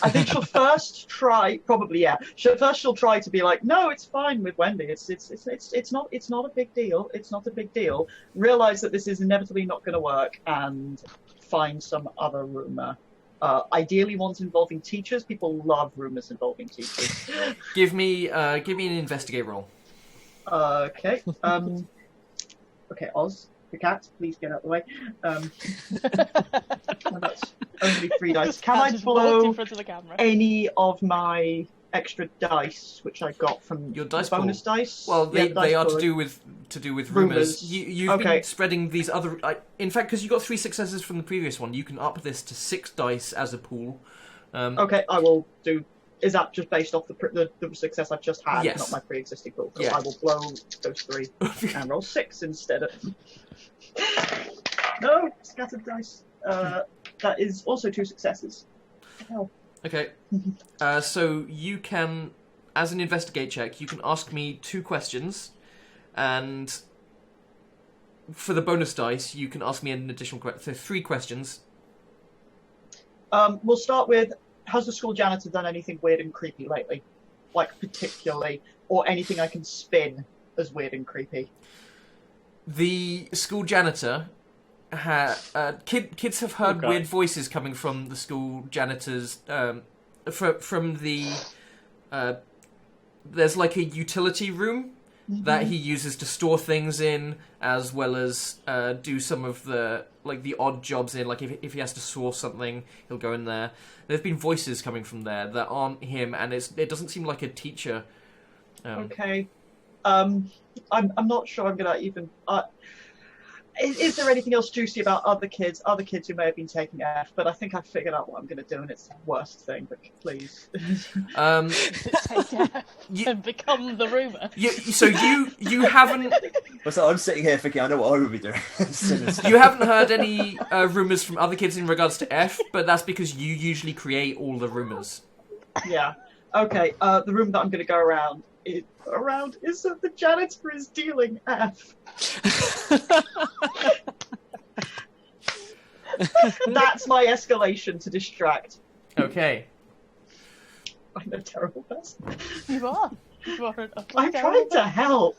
I think she'll first try, probably, yeah. She'll try to be like, no, it's fine with Wendy. It's not a big deal. It's not a big deal. Realize that this is inevitably not going to work, and find some other rumor. Ideally, ones involving teachers. People love rumors involving teachers. Give me an investigate roll. Okay. Okay, Oz, the cat, please get out of the way. That's only 3 dice. Just Can I catches walked in blow front of the camera. any of my extra dice, which I got from Your dice bonus pool. dice? Well, Yeah, they dice are pool. to do with rumours. Rumours. You've Okay. been spreading these other. In fact, because you got 3 successes from the previous one, you can up this to 6 dice as a pool. Okay, I will do. Is that just based off the success I've just had, Yes. not my pre-existing pool? So Yeah. I will blow those 3 and roll 6 instead of. No, scattered dice. That is also 2 successes. Hell. Okay. So you can, as an investigate check, you can ask me 2 questions, and for the bonus dice, you can ask me an additional question. So 3 questions. We'll start with, has the school janitor done anything weird and creepy lately? Like, particularly, or anything I can spin as weird and creepy? The school janitor... kids have heard weird voices coming from the school janitors. From the there's like a utility room that he uses to store things in, as well as do some of the odd jobs in. Like if he has to saw something, he'll go in there. There's been voices coming from there that aren't him, and it doesn't seem like a teacher. Okay, I'm not sure I'm gonna even. Is there anything else juicy about other kids who may have been taking F? But I think I've figured out what I'm going to do, and it's the worst thing. But please, Take F and become the rumour. So you haven't So I'm sitting here thinking, I know what I would be doing. you haven't heard any rumors from other kids in regards to F, but that's because you usually create all the rumors. yeah. Okay. The room that I'm going to go around is that the janitor is dealing F. That's my escalation to distract. Okay. I'm a terrible person. You are. You are an utterly I'm terrible trying to help.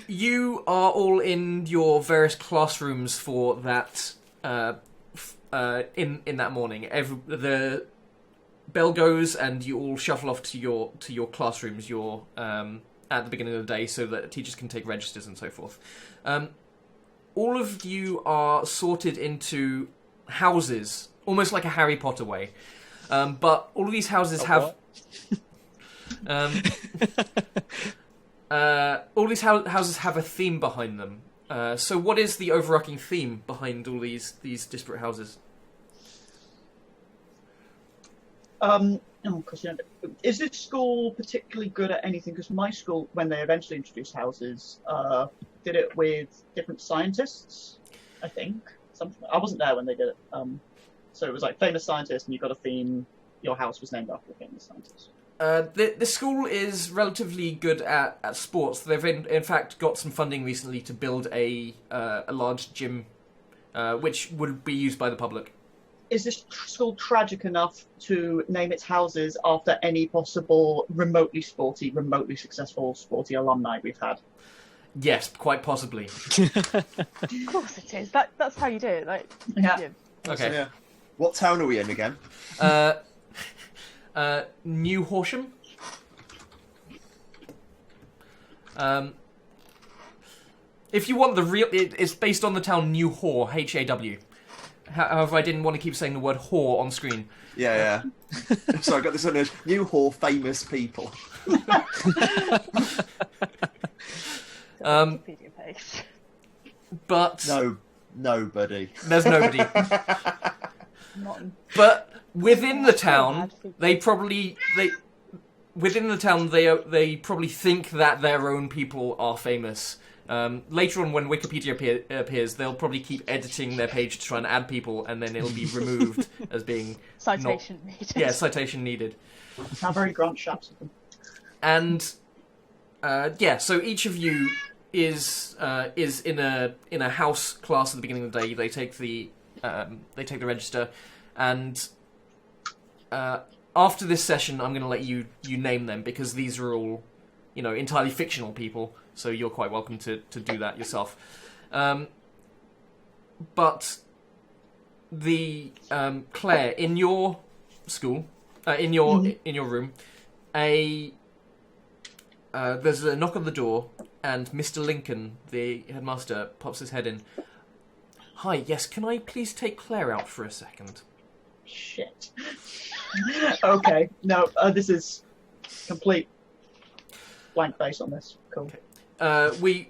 You are all in your various classrooms for that. In that morning, the bell goes and you all shuffle off to your classrooms. You're at the beginning of the day, so that teachers can take registers and so forth. All of you are sorted into houses, almost like a Harry Potter way. But all of these houses have. All these houses have a theme behind them. So, what is the overarching theme behind all these disparate houses? Is this school particularly good at anything? Because my school, when they eventually introduced houses, did it with different scientists, I think. Something. I wasn't there when they did it. So it was like famous scientists, and you got a theme. Your house was named after a famous scientist. The school is relatively good at sports. They've in fact got some funding recently to build a large gym, which would be used by the public. Is this school tragic enough to name its houses after any possible remotely sporty, remotely successful sporty alumni we've had? Yes, quite possibly. Of course it is. That's how you do it. Like, Yeah. Okay. So, yeah. What town are we in again? New Horsham. If you want the real, it's based on the town New Haw, Haw. However, I didn't want to keep saying the word whore on screen. Yeah. So I got this on a New Hall famous people. Wikipedia page. But No, nobody. there's nobody. Not But within the town, they probably think that their own people are famous. Later on, when Wikipedia appears, they'll probably keep editing their page to try and add people, and then it'll be removed as being citation needed. Yeah, citation needed. How very Grant Shapps of them. And so each of you is in a house class at the beginning of the day. They take the register, and after this session, I'm going to let you name them, because these are all, entirely fictional people. So you're quite welcome to do that yourself. But the Claire, in your school, in your room, there's a knock on the door, and Mr. Lincoln, the headmaster, pops his head in. Hi, yes, can I please take Claire out for a second? Shit. Okay, no, this is complete blank face on this. Cool. Okay.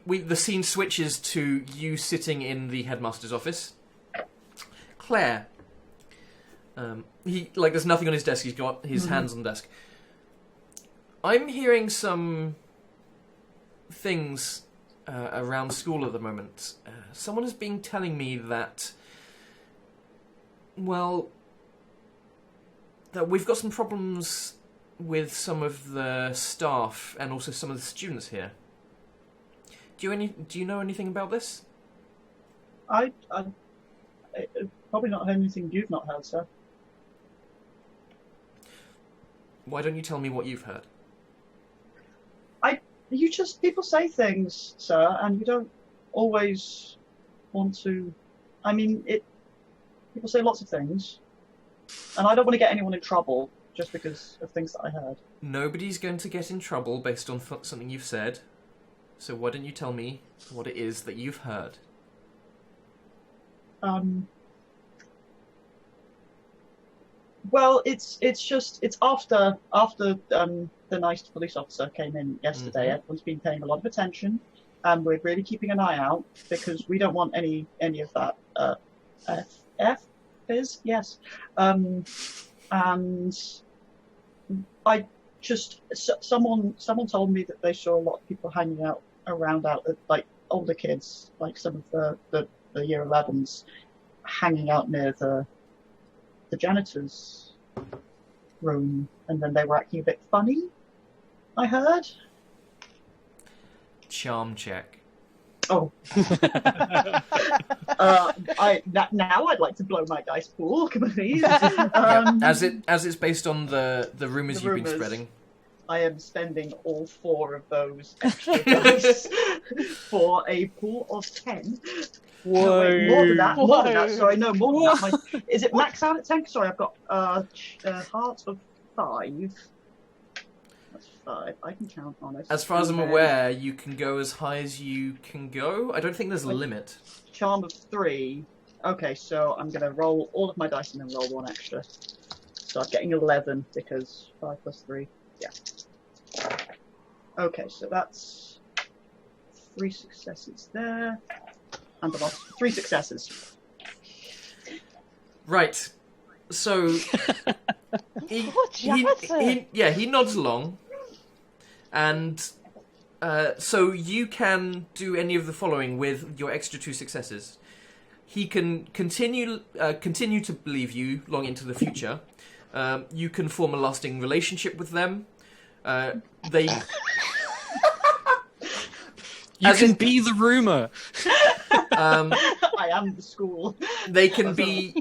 The scene switches to you sitting in the headmaster's office. Claire. There's nothing on his desk. He's got his hands on the desk. I'm hearing some things around school at the moment. Someone has been telling me that, well, that we've got some problems with some of the staff and also some of the students here. Do you know anything about this? I probably not heard anything you've not heard, sir. Why don't you tell me what you've heard? People say things, sir, and you don't always want to. I mean, people say lots of things, and I don't want to get anyone in trouble just because of things that I heard. Nobody's going to get in trouble based on something you've said. So why don't you tell me what it is that you've heard? Well, it's after the nice police officer came in yesterday. Mhm. Everyone's been paying a lot of attention, and we're really keeping an eye out because we don't want any of that F is yes. And I just someone told me that they saw a lot of people hanging out around out like older kids, like some of the year 11s, hanging out near the janitor's room, and then they were acting a bit funny, I heard. Charm check. Oh. Now I'd like to blow my dice pool, please. As it's based on the rumours you've been rumours. spreading. I am spending all 4 of those extra dice for a pool of 10. Whoa. No, wait, more than that. More than that. Whoa. Sorry, no, more than that. Is it max out at 10? Sorry, I've got heart of 5. That's 5. I can count on it. As far as I'm And then aware, you can go as high as you can go. I don't think there's a Like- limit. Charm of 3. Okay, so I'm going to roll all of my dice and then roll 1 extra. So I'm getting 11 because 5 plus 3. Yeah. Okay, so that's 3 successes there. And the last 3 successes. Right. So he nods along, and so you can do any of the following with your extra 2 successes. He can continue to believe you long into the future. You can form a lasting relationship with them. They You As can in- be the rumor. I am the school. They can be.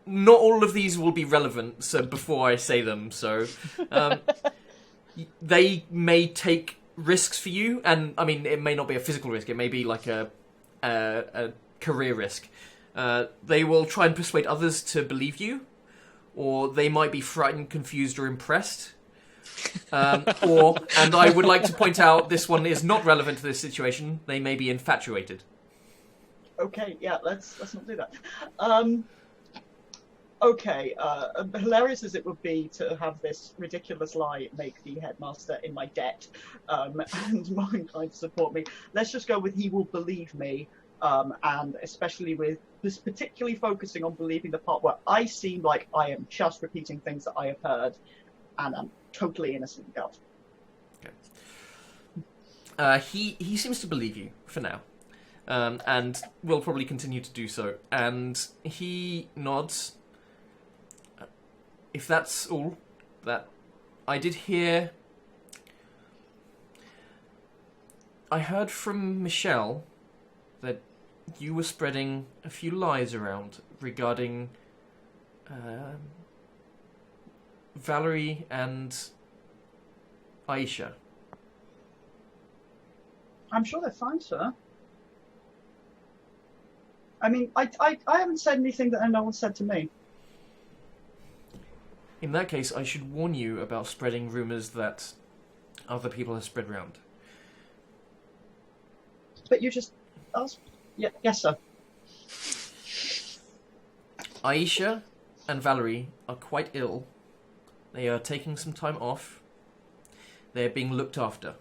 Not all of these will be relevant. So before I say them, they may take risks for you, and I mean, it may not be a physical risk. It may be like a career risk. They will try and persuade others to believe you, or they might be frightened, confused, or impressed. And I would like to point out, this one is not relevant to this situation. They may be infatuated. Okay, yeah, let's not do that. Okay, hilarious as it would be to have this ridiculous lie make the headmaster in my debt, and more inclined to support me. Let's just go with he will believe me, and especially with this particularly focusing on believing the part where I seem like I am just repeating things that I have heard, and I'm totally innocent about. He seems to believe you for now, and will probably continue to do so. And he nods. If that's all, that I did hear. I heard from Michelle that you were spreading a few lies around regarding Valerie and Aisha. I'm sure they're fine, sir. I mean, I haven't said anything that no one said to me. In that case, I should warn you about spreading rumours that other people have spread round. But you just asked. Yeah, yes, sir. Aisha and Valerie are quite ill. They are taking some time off. They are being looked after.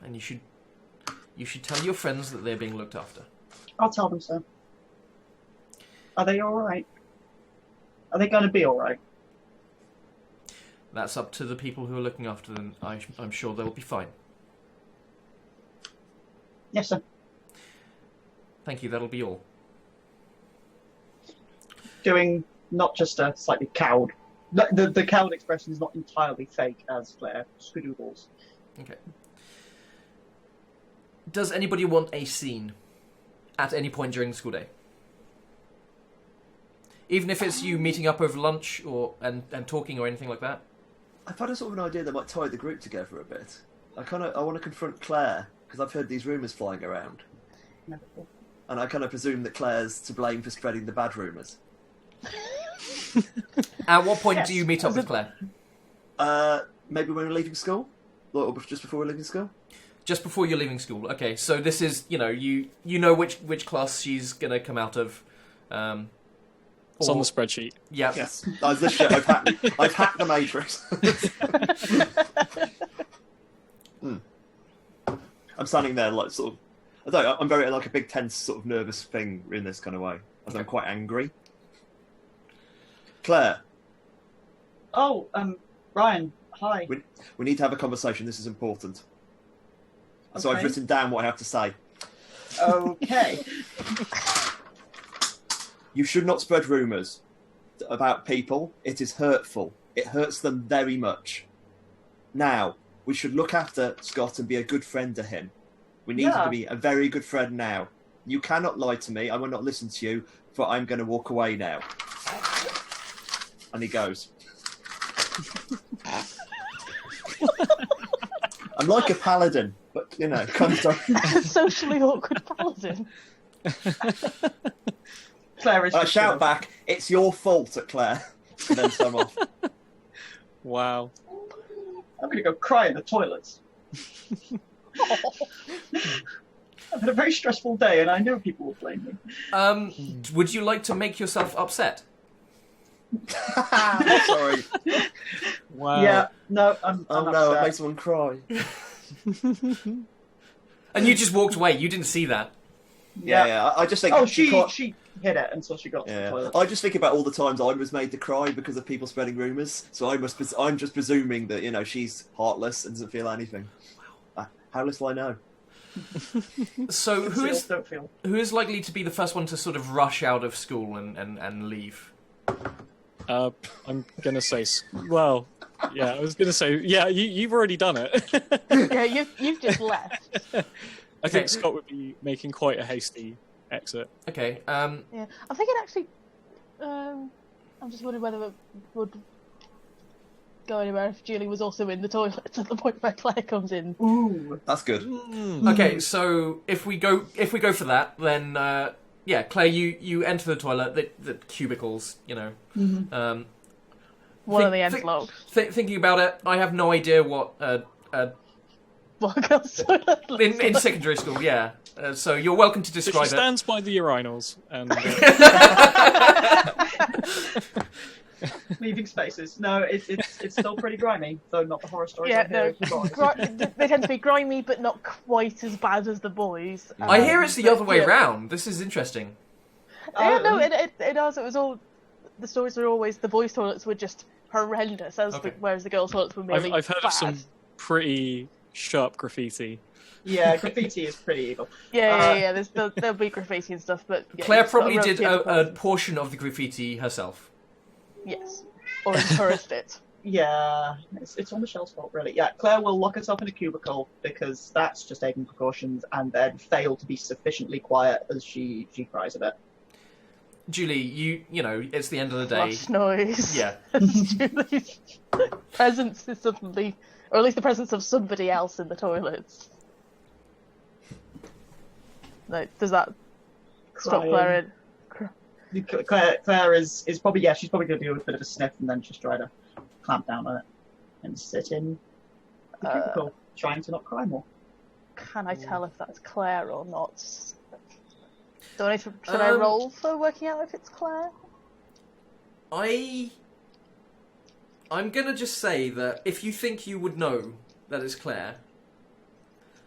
And you should tell your friends that they're being looked after. I'll tell them, sir. Are they all right? Are they going to be all right? That's up to the people who are looking after them. I'm sure they'll be fine. Yes, sir. Thank you, that'll be all. Doing not just a slightly cowed. The cowed expression is not entirely fake, as Claire skedoodles. Okay. Does anybody want a scene at any point during the school day? Even if it's you meeting up over lunch or and talking or anything like that? I've had a sort of an idea that might tie the group together a bit. I want to confront Claire, because I've heard these rumours flying around. And I kind of presume that Claire's to blame for spreading the bad rumours. At what point Yes. do you meet up with Claire? Maybe when we're leaving school? Or just before we're leaving school? Just before you're leaving school. Okay, so this is, you know which class she's going to come out of. It's on the spreadsheet. Yeah. Yes. I've hacked the Matrix. I'm standing there like sort of... I don't know, I'm very like a big tense sort of nervous thing in this kind of way. As I'm quite angry. Claire, Oh, Ryan, hi. we need to have a conversation. This is important. So I've Okay. written down what I have to say. Okay. You should not spread rumours about people. It is hurtful. It hurts them very much. Now, we should look after Scott and be a good friend to him. We need him Yeah. to be a very good friend now. You cannot lie to me. I will not listen to you, but I'm going to walk away now. And he goes. I'm like a paladin, but, you know, kind of... Socially awkward paladin. Claire is I just shout gonna- back, it's your fault at Claire. And then so I'm off. Wow. I'm going to go cry in the toilets. I've had a very stressful day, and I know people will blame me. Would you like to make yourself upset? Sorry. Wow. Yeah, no, I'm Oh no, it upset. makes someone cry. And you just walked away. You didn't see that. Yeah. I just think... Oh, you can't- she hit it until she got to the Yeah. toilet. I just think about all the times I was made to cry because of people spreading rumours. So I'm just presuming that, you know, she's heartless and doesn't feel anything. How little I know. So Don't feel. who is likely to be the first one to sort of rush out of school and leave? I'm gonna say. Well, yeah, I was gonna say. Yeah, you've already done it. Yeah, you've just left. I Okay. think Scott would be making quite a hasty exit. Okay. Yeah, I'm thinking actually. I'm just wondering whether it would go anywhere if Julie was also in the toilet at the point where Claire comes in. Ooh. That's good. Okay. So if we go for that, then yeah, Claire, you enter the toilet. The cubicles, you know. One of Think- the ends think- locked. Thinking about it, I have no idea what One girl's toilet looks in like. secondary school. Yeah. So you're welcome to So she describe it. stands by the urinals and Leaving spaces. No, it's still pretty grimy, though not the horror stories Yeah, I hear no. of the boys. They tend to be grimy, but not quite as bad as the boys. I hear it's the But, other way yeah. round. This is interesting. Yeah, no, it does. It was all. The stories were always the boys' toilets were just horrendous, Okay. whereas the girls' toilets were merely I've heard bad. of some pretty sharp graffiti. Yeah, graffiti is pretty evil. Yeah. There'll be graffiti and stuff, but yeah, Claire it's got probably real did different a person. portion of the graffiti herself. Yes, or encouraged it. Yeah, it's all Michelle's fault, really. Yeah, Claire will lock herself in a cubicle because that's just taking precautions, and then fail to be sufficiently quiet as she cries a bit. Julie, you know, it's the end of the day. Flush noise. Yeah. Julie's presence is suddenly, or at least the presence of somebody else in the toilets. No, does that stop Crying. Claire in? Claire is probably, yeah, she's probably going to do a bit of a sniff and then just try to clamp down on it and sit in the cubicle, trying to not cry more. Can I tell if that's Claire or not? Do I need to, should I roll for working out if it's Claire? I'm gonna just say that if you think you would know that it's Claire,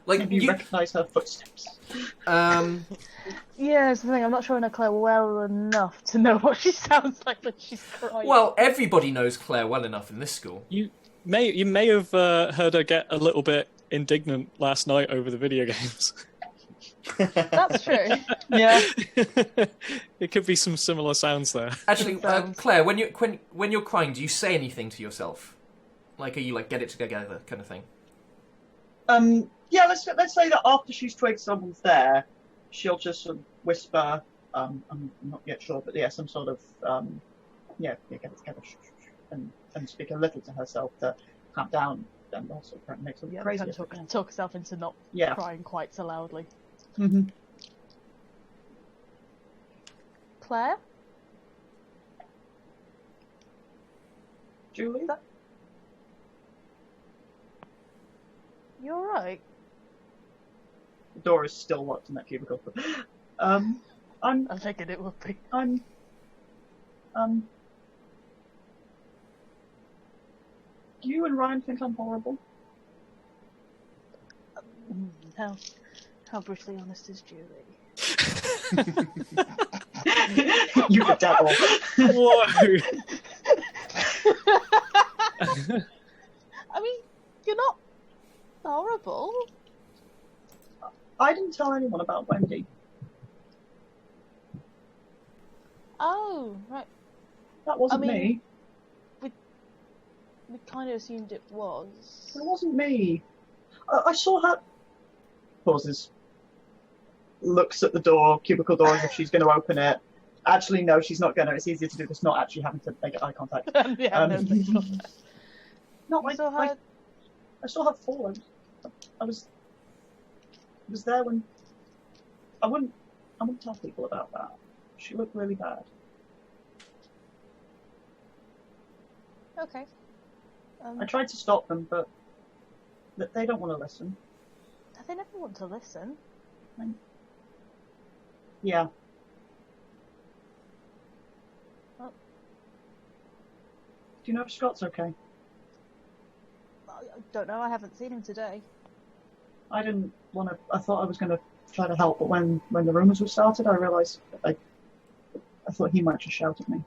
like Maybe you recognise her footsteps. Yeah, it's the thing. I'm not sure I know Claire well enough to know what she sounds like when she's crying. well, everybody knows Claire well enough in this school. You may have heard her get a little bit indignant last night over the video games. That's true. Yeah. It could be some similar sounds there. Actually, Sounds- Claire, when you're crying, do you say anything to yourself? Like, are you like get it together kind of thing? Yeah, let's say that after she's twigged someone's there, she'll just sort of whisper, I'm not yet sure, but yeah, some sort of, get it together, and speak a little to herself to calm down, and also make some Yeah, crazy. kind of talk herself into not Yeah. crying quite so loudly. Mm-hmm. Claire? Julie? You alright? The door is still locked in that cubicle. I'm, I figured it would be. I'm, do you and Ryan think I'm horrible? How brutally honest is Julie? You the devil. Whoa! I mean, you're not horrible. I didn't tell anyone about Wendy. Oh, right. That wasn't I mean- me. We kind of assumed it was. It wasn't me. I saw her. Pauses. Looks at the door, cubicle door, as if she's going to open it. Actually, no, she's not going to. It's easier to do this, not actually having to make eye contact. Yeah, no, No, You saw her? I saw her fall. I was there when. I wouldn't tell people about that. She looked really bad. Okay. I tried to stop them, but they don't want to listen. They never want to listen. Yeah. Oh. Do you know if Scott's okay? I don't know, I haven't seen him today. I didn't want to. I thought I was going to try to help, but when the rumours were started, I realised I thought he might just shout at me.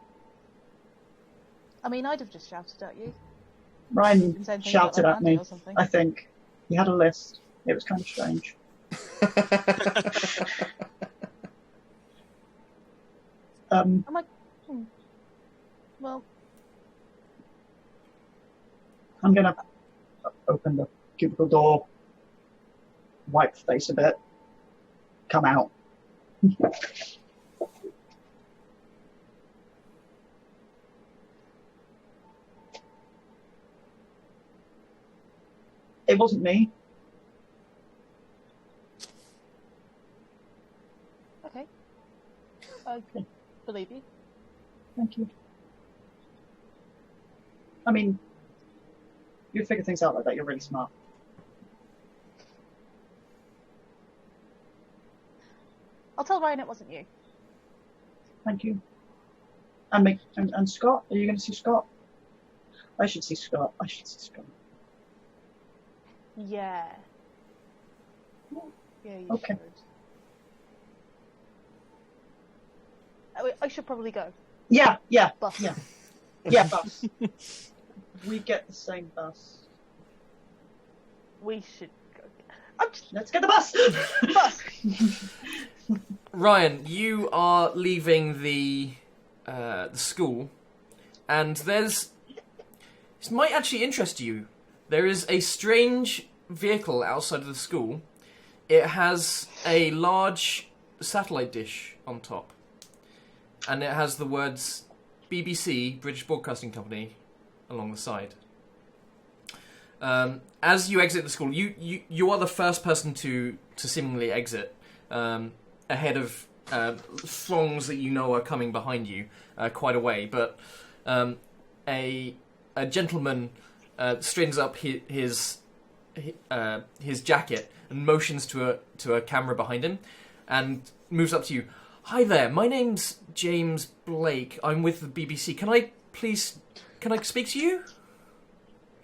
I mean, I'd have just shouted at you. Ryan Been saying things shouted about at Randy me. or something. I think he had a list. It was kind of strange. Well, I'm going to open the cubicle door, wipe the face a bit, come out. It wasn't me. okay. I believe you. Thank you. I mean, you figure things out like that. You're really smart. I'll tell Ryan it wasn't you. Thank you. And Scott? Are you going to see Scott? I should see Scott. Yeah. Yeah, you Okay. should. I should probably go. Yeah. Bus. Yeah. Yeah, bus. We get the same bus. We should go. Let's get the bus! Bus! Ryan, you are leaving the school, and this might actually interest you. There is a strange vehicle outside of the school. It has a large satellite dish on top, and it has the words BBC, British Broadcasting Company, along the side. As you exit the school, you are the first person to seemingly exit, ahead of throngs that you know are coming behind you quite a way. But a gentleman straightens up his jacket and motions to a camera behind him, and moves up to you. Hi there, my name's James Blake. I'm with the BBC. Can I speak to you?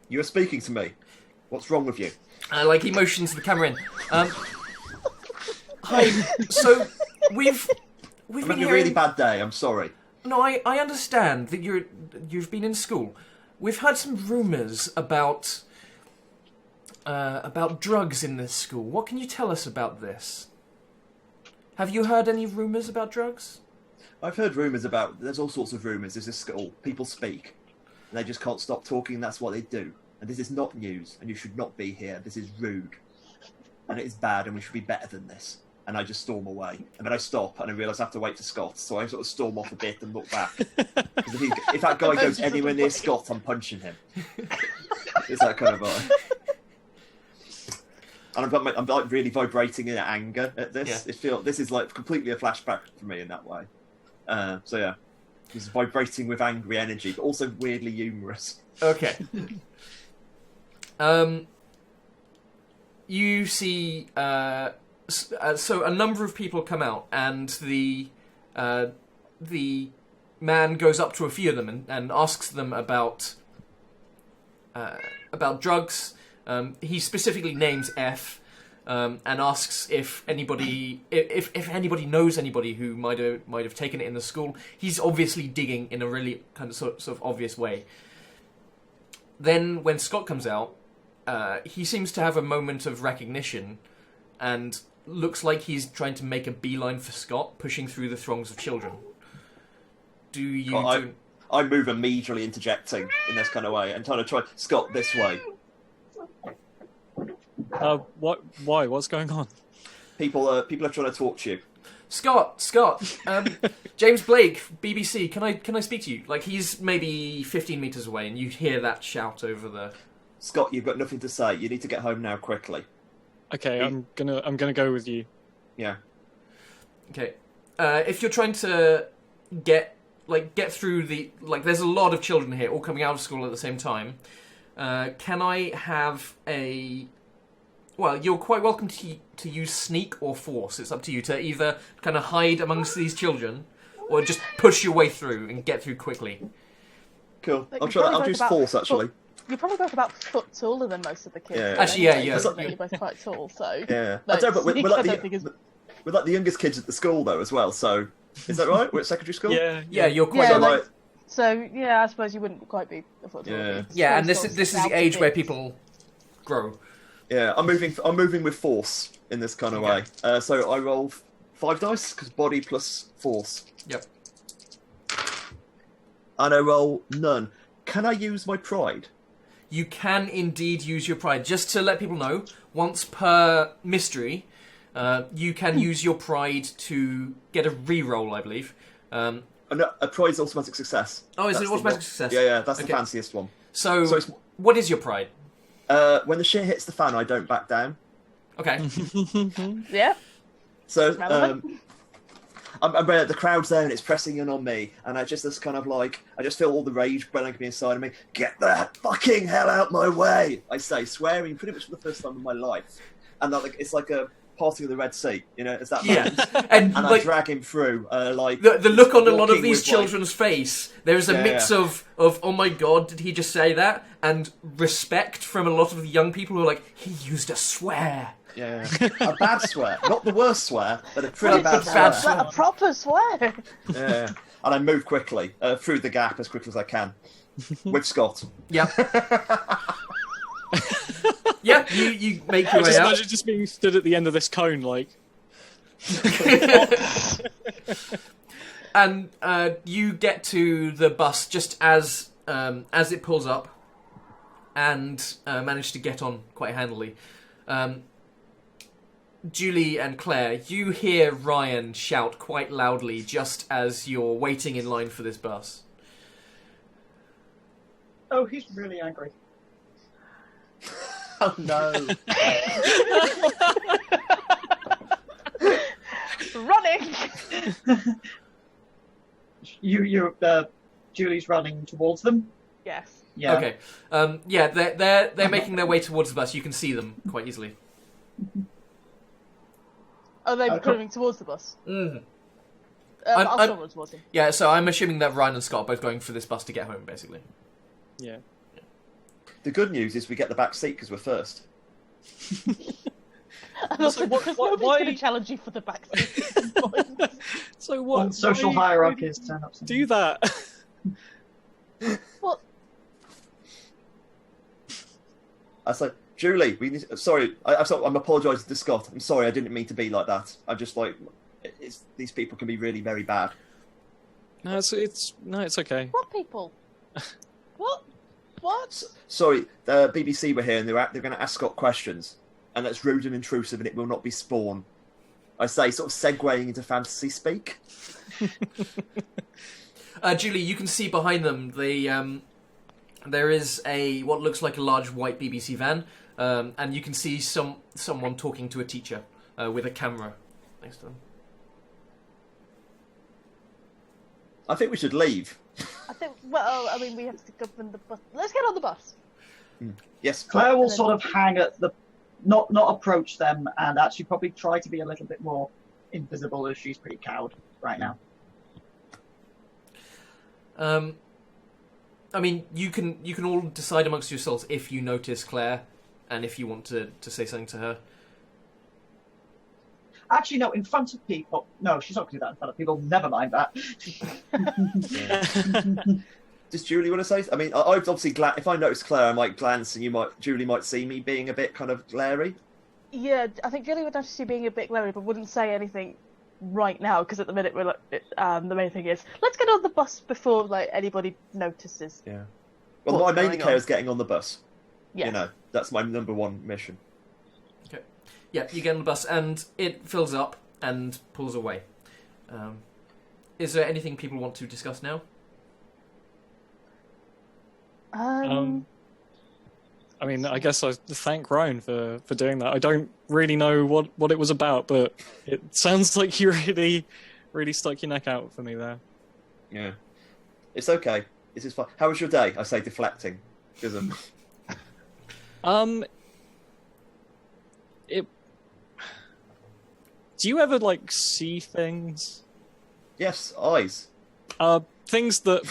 You are speaking to me. What's wrong with you? He motions the camera in. Hi. So we've I'm been having a hearing. really bad day. I'm sorry. No, I understand that you've been in school. We've heard some rumours about drugs in this school. What can you tell us about this? Have you heard any rumours about drugs? I've heard rumours about. There's all sorts of rumours. There's this school. People speak, and they just can't stop talking. And that's what they do. And this is not news. And you should not be here. This is rude, and it is bad. And we should be better than this. And I just storm away. And then I stop, and I realise I have to wait for Scott. So I sort of storm off a bit and look back. Because if that guy goes anywhere near Scott, I'm punching him. It's that kind of vibe. And I'm like really vibrating in anger at this. Yeah. This is like completely a flashback for me in that way. So yeah, it's vibrating with angry energy, but also weirdly humorous. Okay. You see, so a number of people come out, and the man goes up to a few of them and asks them about drugs. He specifically names F, and asks if anybody knows anybody who might have taken it in the school. He's obviously digging in a really kind of sort of obvious way. Then when Scott comes out, he seems to have a moment of recognition, and looks like he's trying to make a beeline for Scott, pushing through the throngs of children. Do you? I move immediately, interjecting in this kind of way and trying to try Scott this way. What? Why? What's going on? People are trying to talk to you. Scott, James Blake, BBC. Can I speak to you? Like, he's maybe 15 meters away, and you hear that shout over the. Scott, you've got nothing to say. You need to get home now quickly. Okay, I'm gonna go with you. Yeah. Okay. If you're trying to get through the there's a lot of children here, all coming out of school at the same time. Can I have a? Well, you're quite welcome to use sneak or force. It's up to you to either kind of hide amongst these children, or just push your way through and get through quickly. Cool. But I'll use force actually. You're probably both about a foot taller than most of the kids. Yeah. Actually, yeah. You're both quite tall, so. Yeah. No, I don't, but we're sneak, like I don't think is... the youngest kids at the school though as well. So is that right? We're at secondary school. Yeah, you're quite. Yeah, So, so yeah, I suppose you wouldn't quite be a foot taller. Yeah. Yeah, and this is the age where people grow. Yeah, I'm moving with force in this kind of way. So I roll 5 dice because body plus force. Yep. And I roll none. Can I use my pride? You can indeed use your pride. Just to let people know, once per mystery, you can use your pride to get a re-roll, I believe. No, a pride's automatic success. Oh, is That's it automatic success? Yeah, that's Okay. the fanciest one. So it's, what is your pride? when the shit hits the fan, I don't back down. Okay. Yeah. So Relevant. I'm the crowd's there and it's pressing in on me, and I just this kind of I just feel all the rage welling up inside of me. Get the fucking hell out my way! I say, swearing pretty much for the first time in my life, and it's like a parting of the Red Sea, it's that moment. Yeah. And I drag him through, the look on a lot of walking these with, children's face, there is a mix of oh my god, did he just say that? And respect from a lot of the young people who are like, he used a swear. Yeah, a bad swear, not the worst swear, but a pretty bad bad swear. A proper swear. Yeah, and I move quickly through the gap as quickly as I can with Scott. Yeah. Yeah, you make your I way just out. imagine just being stood at the end of this cone, like. And you get to the bus just as it pulls up, and manage to get on quite handily. Julie and Claire, you hear Ryan shout quite loudly just as you're waiting in line for this bus. Oh, he's really angry. Oh no! Running. Julie's running towards them. Yes. Yeah. Okay. Yeah, they're making their way towards the bus. You can see them quite easily. Are they cool. moving towards the bus? Mm. I'll still run towards him. Yeah, so I'm assuming that Ryan and Scott are both going for this bus to get home, basically. Yeah. The good news is we get the back seat because we're first. And also, So what- because why- nobody's why- going to challenge you for the back seat. So what? On social why- hierarchies turn up. Do that. Well, I said, Julie, we need. Sorry, I'm apologising to Scott. I'm sorry, I didn't mean to be like that. I just these people can be really very bad. No, it's okay. What people? What? What? Sorry, the BBC were here and they're going to ask Scott questions, and that's rude and intrusive, and it will not be Spawn. I say, sort of segueing into fantasy speak. Julie, you can see behind them there is what looks like a large white BBC van, and you can see someone talking to a teacher with a camera next to them. I think we should leave. I think. Well, I mean, we have to go on the bus. Let's get on the bus. Yes, Claire will sort of hang at the, not approach them, and actually probably try to be a little bit more invisible, as she's pretty cowed right now. I mean, you can all decide amongst yourselves if you notice Claire, and if you want to say something to her. Actually, no, in front of people. No, she's not going to do that in front of people. Never mind that. Does Julie want to say? I mean, I'd obviously if I notice Claire, I might glance, and Julie might see me being a bit kind of glary. Yeah, I think Julie would notice you being a bit glary, but wouldn't say anything right now because at the minute we're like, the main thing is let's get on the bus before like anybody notices. Yeah. Well, What's my main going care on? is getting on the bus. Yeah. You know, that's my number one mission. Okay. Yeah, you get on the bus, and it fills up and pulls away. Is there anything people want to discuss now? I mean, I guess I thank Ryan for doing that. I don't really know what it was about, but it sounds like you really stuck your neck out for me there. Yeah. It's okay. This is fine. How was your day? I say deflecting. Because do you ever like see things? yes, eyes. Things that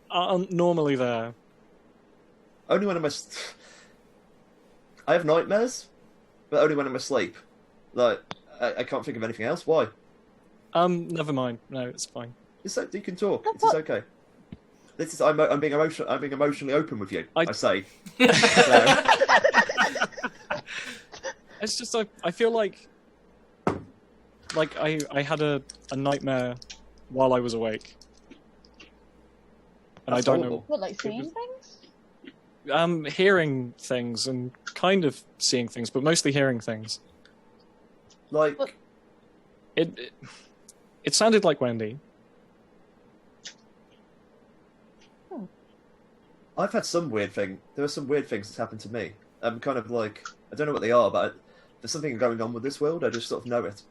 aren't normally there. Only when I have nightmares, but only when I'm asleep. Like, I can't think of anything else. Why? Never mind. No, it's fine. You can talk. That's It's what- okay. I'm being emotional. I'm being emotionally open with you. I say. It's just I feel like I had a nightmare while I was awake, and That's I don't horrible. What, like seeing things? know. Hearing things and kind of seeing things, but mostly hearing things. Like, Look. It sounded like Wendy. I've had some weird thing. There are some weird things that's happened to me. I'm kind of like, I don't know what they are, but there's something going on with this world. I just sort of know it.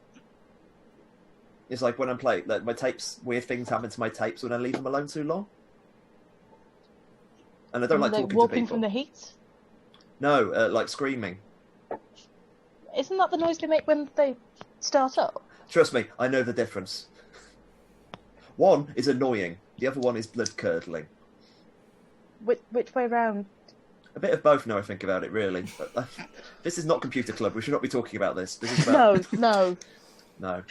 It's like when I'm playing, like my tapes, weird things happen to my tapes when I leave them alone too long. And I don't like talking to walking people. from the heat? No, like screaming. Isn't that the noise they make when they start up? Trust me, I know the difference. One is annoying, the other one is blood-curdling. Which way round? A bit of both now I think about it, really. But, this is not Computer Club, we should not be talking about this. This is about... No. No.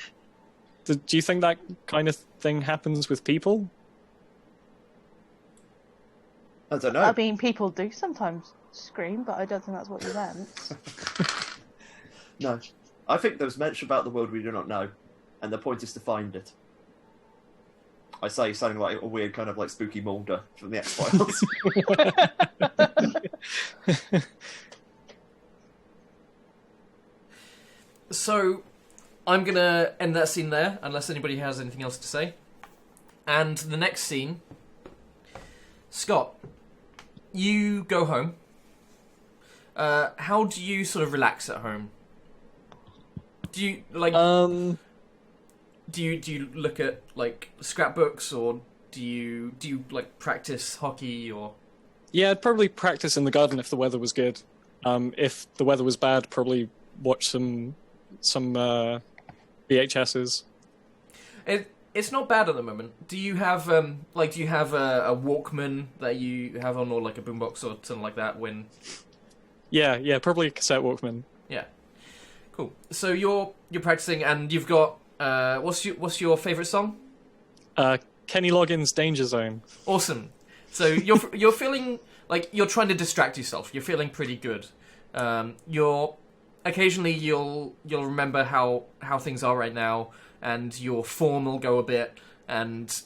Do you think that kind of thing happens with people? I don't know. I mean, people do sometimes scream, but I don't think that's what you meant. No. I think there was mention about the world we do not know, and the point is to find it. I say, sounding like a weird kind of like spooky Mulder from the X-Files. So, I'm going to end that scene there, unless anybody has anything else to say. And the next scene... Scott, you go home. How do you sort of relax at home? Do you, like... Do you look at, like, scrapbooks, or do you like, practice hockey, or... Yeah, I'd probably practice in the garden if the weather was good. If the weather was bad, probably watch some VHSs. It's not bad at the moment. Do you have a Walkman that you have on, or like a boombox or something like that? When Yeah, probably a cassette Walkman. yeah, cool. So you're practicing, and you've got what's your favorite song? Kenny Loggins' Danger Zone. Awesome. So you're feeling like you're trying to distract yourself. You're feeling pretty good. You're occasionally you'll remember how things are right now, and your form will go a bit, and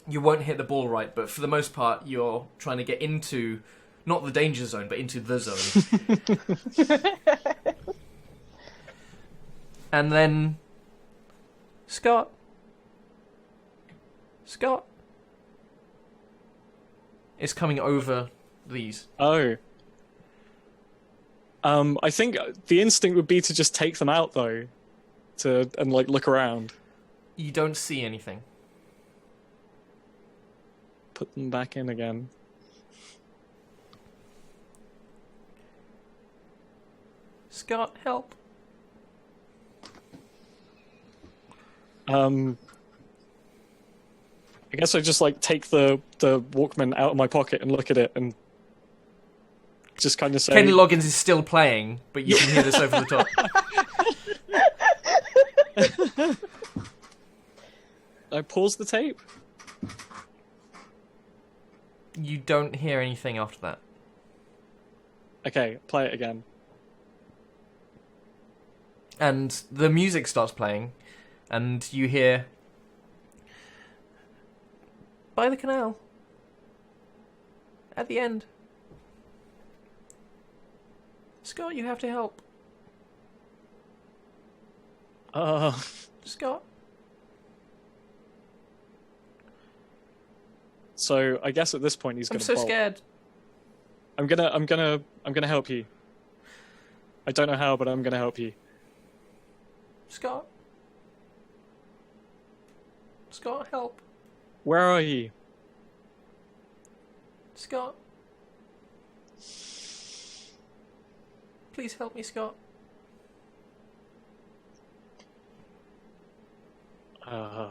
you won't hit the ball right. But for the most part, you're trying to get into not the danger zone, but into the zone. And then Scott is coming over these. Oh. I think the instinct would be to just take them out, though, and like look around. You don't see anything. Put them back in again. Scott, help. I guess I just like take the Walkman out of my pocket and look at it and just kind of say... Kenny Loggins is still playing, but you can hear this over the top. I pause the tape. You don't hear anything after that. Okay, play it again. And the music starts playing, and you hear... By the canal. At the end. Scott, you have to help. Scott. So I guess at this point he's I'm gonna so bolt. scared. I'm gonna help you. I don't know how, but I'm gonna help you. Scott. Scott, help. Where are you? Scott. Please help me, Scott.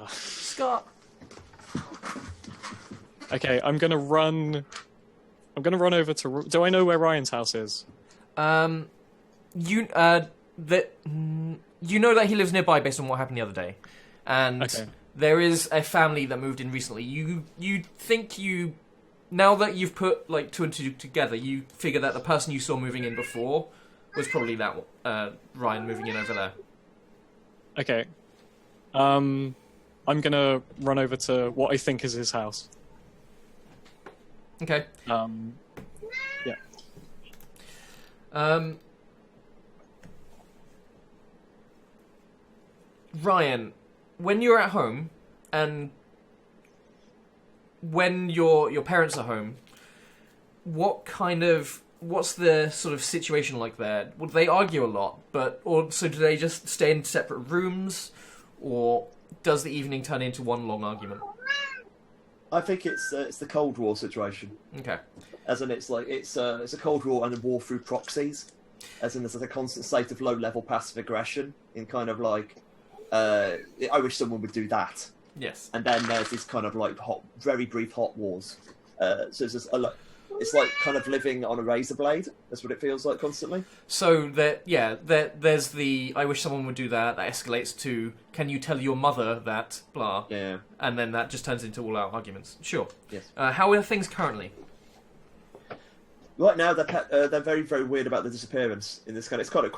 Scott. Okay, I'm gonna run over to... Do I know where Ryan's house is? You know that he lives nearby based on what happened the other day, and Okay. there is a family that moved in recently. You think now that you've put like two and two together, you figure that the person you saw moving in before was probably that Ryan moving in over there. Okay. I'm gonna run over to what I think is his house. Okay. Yeah. Ryan, when you're at home and when your parents are home, what's the sort of situation like there? Would they argue a lot, or do they just stay in separate rooms, or does the evening turn into one long argument? I think it's the Cold War situation. Okay. As in, it's a Cold War and a war through proxies. As in, there's like a constant state of low-level passive aggression in kind of like, I wish someone would do that. Yes. And then there's this kind of like very brief hot wars. So it's just it's like kind of living on a razor blade. That's what it feels like constantly. So there's the I wish someone would do that. That escalates to can you tell your mother that blah. Yeah. And then that just turns into all out arguments. Sure. Yes. How are things currently? Right now, they're very, very weird about the disappearance in this kind of... It's kind of,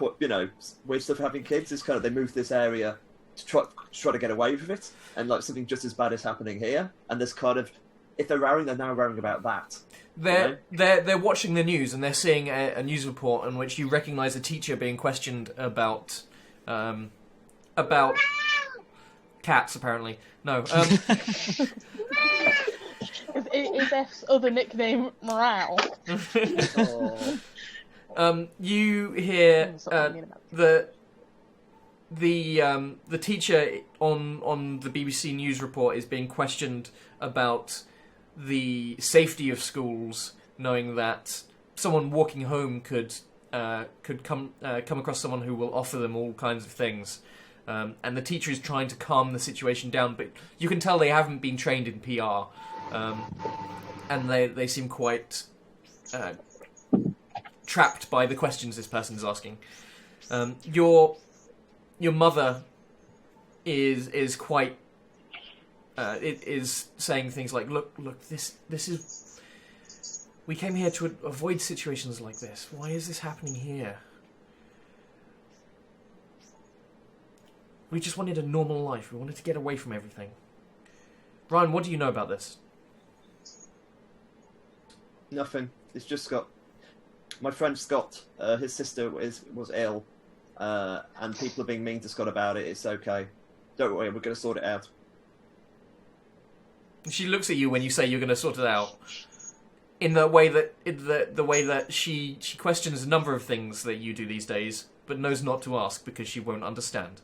weird stuff having kids. It's kind of, they move to this area to try to get away with it, and like something just as bad is happening here. And there's kind of... If they're rowing, they're now rowing about that. They're watching the news, and they're seeing a news report in which you recognise a teacher being questioned about cats, apparently. No. Is F's other nickname Morale? You hear the teacher on the BBC News report is being questioned about the safety of schools, knowing that someone walking home could come across someone who will offer them all kinds of things. And the teacher is trying to calm the situation down, but you can tell they haven't been trained in PR. And they seem quite trapped by the questions this person is asking. Your mother is quite is saying things like, look, this is, we came here to avoid situations like this. Why is this happening here? We just wanted a normal life. We wanted to get away from everything. Ryan, what do you know about this? Nothing. It's just Scott. My friend Scott, his sister was ill, and people are being mean to Scott about it. It's okay. Don't worry, we're going to sort it out. She looks at you when you say you're going to sort it out. In the way that the way that she questions a number of things that you do these days, but knows not to ask because she won't understand.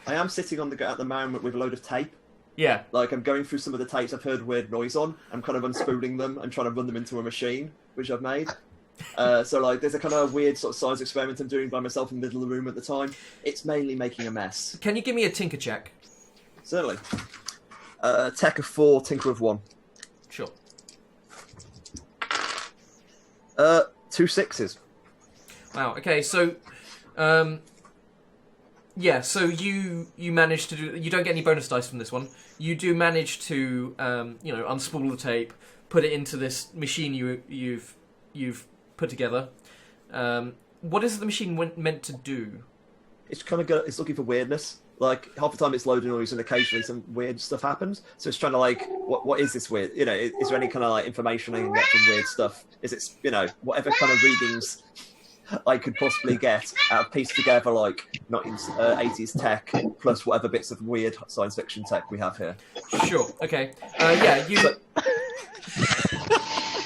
I am sitting at the moment with a load of tape. Yeah. Like, I'm going through some of the tapes I've heard weird noise on. I'm kind of unspooling them and trying to run them into a machine, which I've made. So, like, there's a kind of weird sort of science experiment I'm doing by myself in the middle of the room at the time. It's mainly making a mess. Can you give me a tinker check? Certainly. Tech of 4, tinker of 1. Sure. 2 6s. Wow. Okay. So, yeah. So you manage to do. You don't get any bonus dice from this one. You do manage to, unspool the tape, put it into this machine you've put together. What is the machine meant to do? It's kind of it's looking for weirdness. Like, half the time it's loading noise and occasionally some weird stuff happens. So it's trying to, like, what is this weird? You know, is there any kind of, like, information I can get from weird stuff? Is it, whatever kind of readings I could possibly get out of piece together, like, 80s tech plus whatever bits of weird science fiction tech we have here. Sure. Okay. Yeah. You.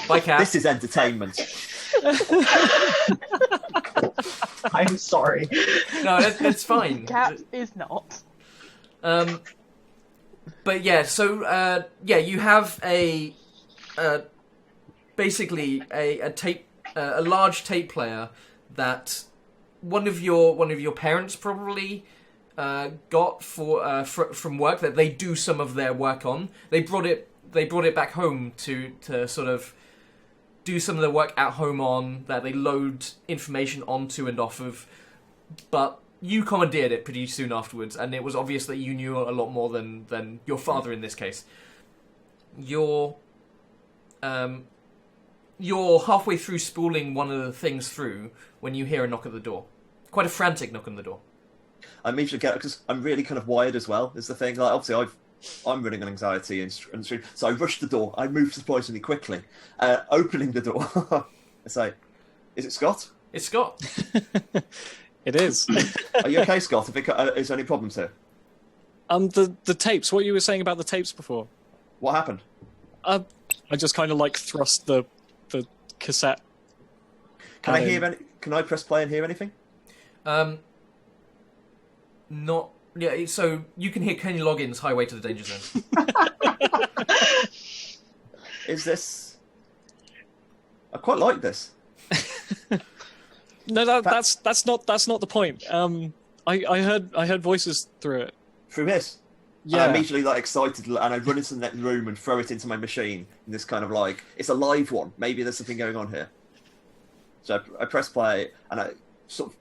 Bye, Cat. This is entertainment. I'm sorry. No, that's fine. Cat is not. But yeah, so you have basically a tape, a large tape player that one of your parents probably got from work that they do some of their work on. They brought it back home to sort of do some of the work at home on, that they load information onto and off of, but you commandeered it pretty soon afterwards, and it was obvious that you knew a lot more than your father in this case. You're halfway through spooling one of the things through when you hear a knock at the door. Quite a frantic knock on the door. I immediately get it because I'm really kind of wired as well, is the thing. Like, obviously I'm running on anxiety and stream, so I rush the door. I move surprisingly quickly, opening the door. I say, "Is it Scott?" It's Scott. It is. Are you okay, Scott? Is there any problems here? The tapes. What you were saying about the tapes before? What happened? I just kind of like thrust the cassette. Can I hear any? Can I press play and hear anything? Not. Yeah, so you can hear Kenny Loggins' Highway to the Danger Zone. Is this... I quite like this. No, that's not the point. I heard voices through it. Through this? Yeah. I'm immediately like excited, and I run into the next room and throw it into my machine. And this kind of like, it's a live one. Maybe there's something going on here. So I press play, and I sort of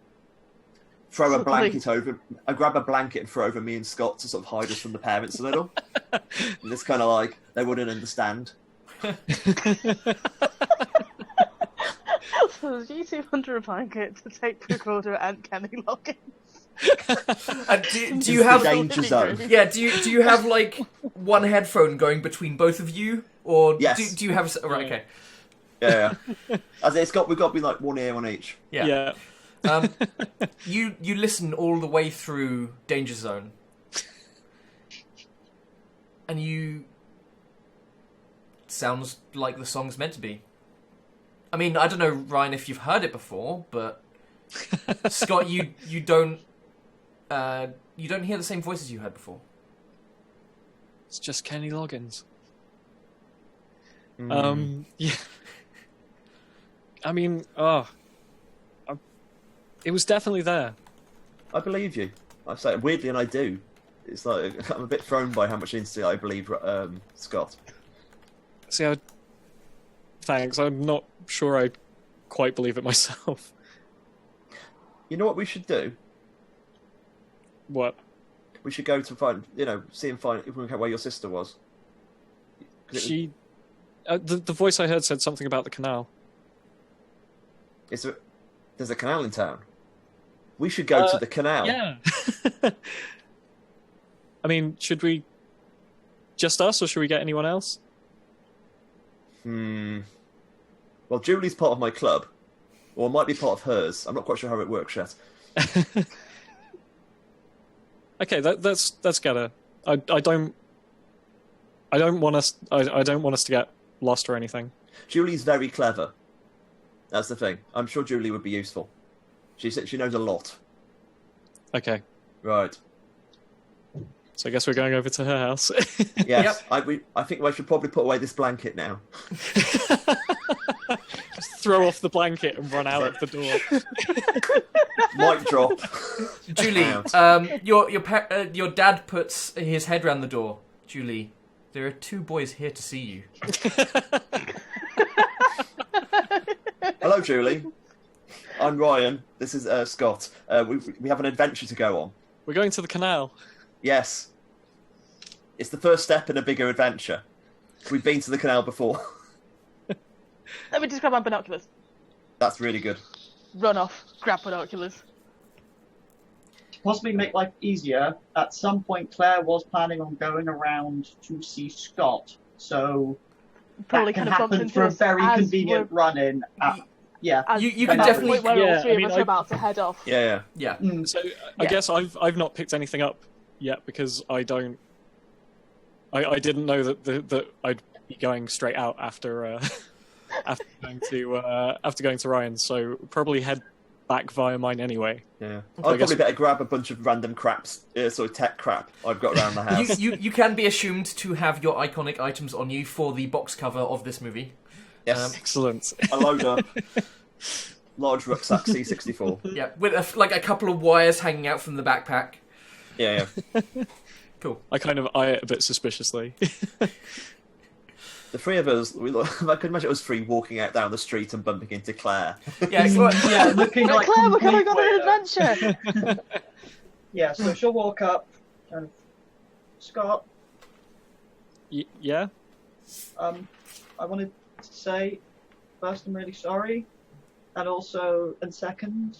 throw a blanket over. I grab a blanket and throw over me and Scott to sort of hide us from the parents a little. And it's kind of like they wouldn't understand. So you two under a blanket to take recorder and Kenny Loggins. Do you have danger zone? Yeah. Do you have like one headphone going between both of you, or Yes. do you have right? Okay. Yeah. As we've got to be like one ear on each. Yeah. You listen all the way through Danger Zone, and sounds like the song's meant to be. I mean, I don't know, Ryan, if you've heard it before, but Scott, you don't hear the same voices you heard before. It's just Kenny Loggins. Yeah. I mean, it was definitely there. I believe you. I say it weirdly, and I do. It's like I'm a bit thrown by how much instinct I believe Scott. See, thanks. I'm not sure I quite believe it myself. You know what we should do? What? We should go to find, see and find if we can get where your sister was. She, the voice I heard said something about the canal. There's a canal in town. We should go to the canal. Yeah. I mean, should we just us, or should we get anyone else? Well, Julie's part of my club, or might be part of hers. I'm not quite sure how it works yet. Okay, that's get her. I don't want us. I don't want us to get lost or anything. Julie's very clever. That's the thing. I'm sure Julie would be useful. She knows a lot. Okay, Right. so I guess we're going over to her house. Yes. I think I should probably put away this blanket now. Just throw off the blanket and run out of the door. Mic drop. Julie, Out. your dad puts his head round the door. Julie, there are 2 boys here to see you. Hello, Julie. I'm Ryan. This is Scott. We have an adventure to go on. We're going to the canal. Yes. It's the first step in a bigger adventure. We've been to the canal before. Let me describe my binoculars. That's really good. Run off, grab binoculars. To possibly make life easier, at some point Claire was planning on going around to see Scott, so Probably that can kind of bumped happen into for a us very as convenient run-in. Yeah. As You at can that definitely- point where Yeah, all 3 I of mean, us are about to head off. Yeah. Yeah. Mm. So I Yeah. guess I've not picked anything up yet because I didn't know that I'd be going straight out after after going to Ryan. So probably head back via mine anyway. Yeah. I I'd guess- probably better grab a bunch of random tech crap I've got around the house. You can be assumed to have your iconic items on you for the box cover of this movie. Yes. Excellent. A loader. Large rucksack C64. Yeah, with a couple of wires hanging out from the backpack. Yeah. Cool. I kind of eye it a bit suspiciously. The 3 of us, I could imagine us 3 walking out down the street and bumping into Claire. Yeah, well, Yeah, looking like Claire, we're going on complete an weirdos. adventure! Yeah, so she'll walk up, kind of, Scott, Yeah. I wanted to say, first, I'm really sorry, and second,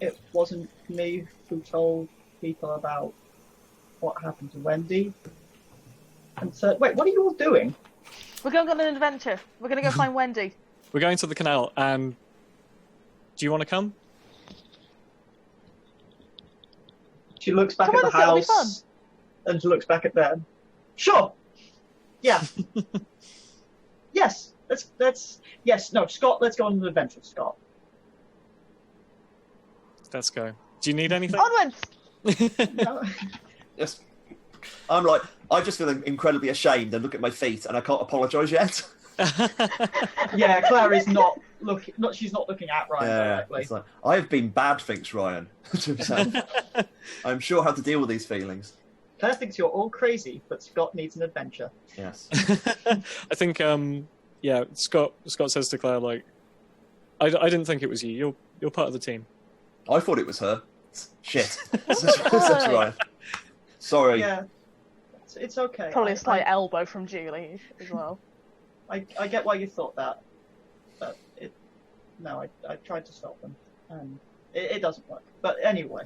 it wasn't me who told people about what happened to Wendy. And third, wait, what are you all doing? We're going on an adventure. We're going to go find Wendy. We're going to the canal, and do you want to come? She looks back Come at on, the it'll be house, and she looks back at Ben. Sure. Yeah. Yes. Yes. No, Scott. Let's go on an adventure, Scott. Let's go. Do you need anything? Onwards! No. Yes. I just feel incredibly ashamed and look at my feet and I can't apologise yet. Yeah, Claire is not looking. She's not looking at Ryan directly. It's like, I have been bad, thinks Ryan to himself. I'm sure how to deal with these feelings. Claire thinks you're all crazy, but Scott needs an adventure. Yes. I think, Scott says to Claire, like, I didn't think it was you. You're part of the team. I thought it was her. Shit. Says Ryan. Sorry. Yeah, it's okay. Probably a slight elbow from Julie as well. I get why you thought that, but I tried to stop them, and it doesn't work. But anyway,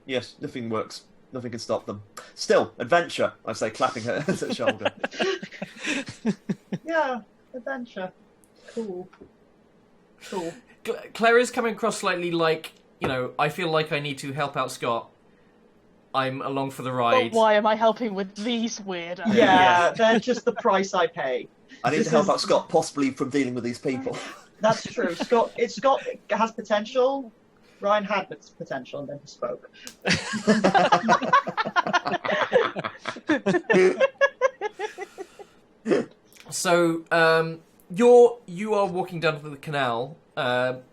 Yes, nothing works. Nothing can stop them. Still, adventure, I say, clapping her at the shoulder. yeah, adventure, cool. Claire is coming across slightly like, I feel like I need to help out Scott. I'm along for the But ride. why am I helping with these weirdos? Yeah, they're just the price I pay. I need This to help is- out Scott, possibly from dealing with these people. That's true. Scott has potential. Ryan had potential, and then he spoke. So, you are walking down the canal.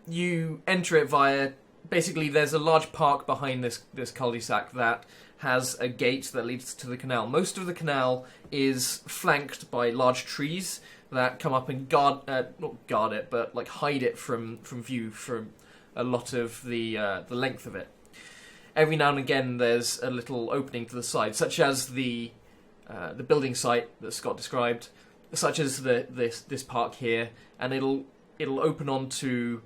You enter it via. Basically, there's a large park behind this cul-de-sac that has a gate that leads to the canal. Most of the canal is flanked by large trees that come up and not guard it, but like hide it from view from a lot of the length of it. Every now and again, there's a little opening to the side, such as the building site that Scott described, such as this park here, and it'll open onto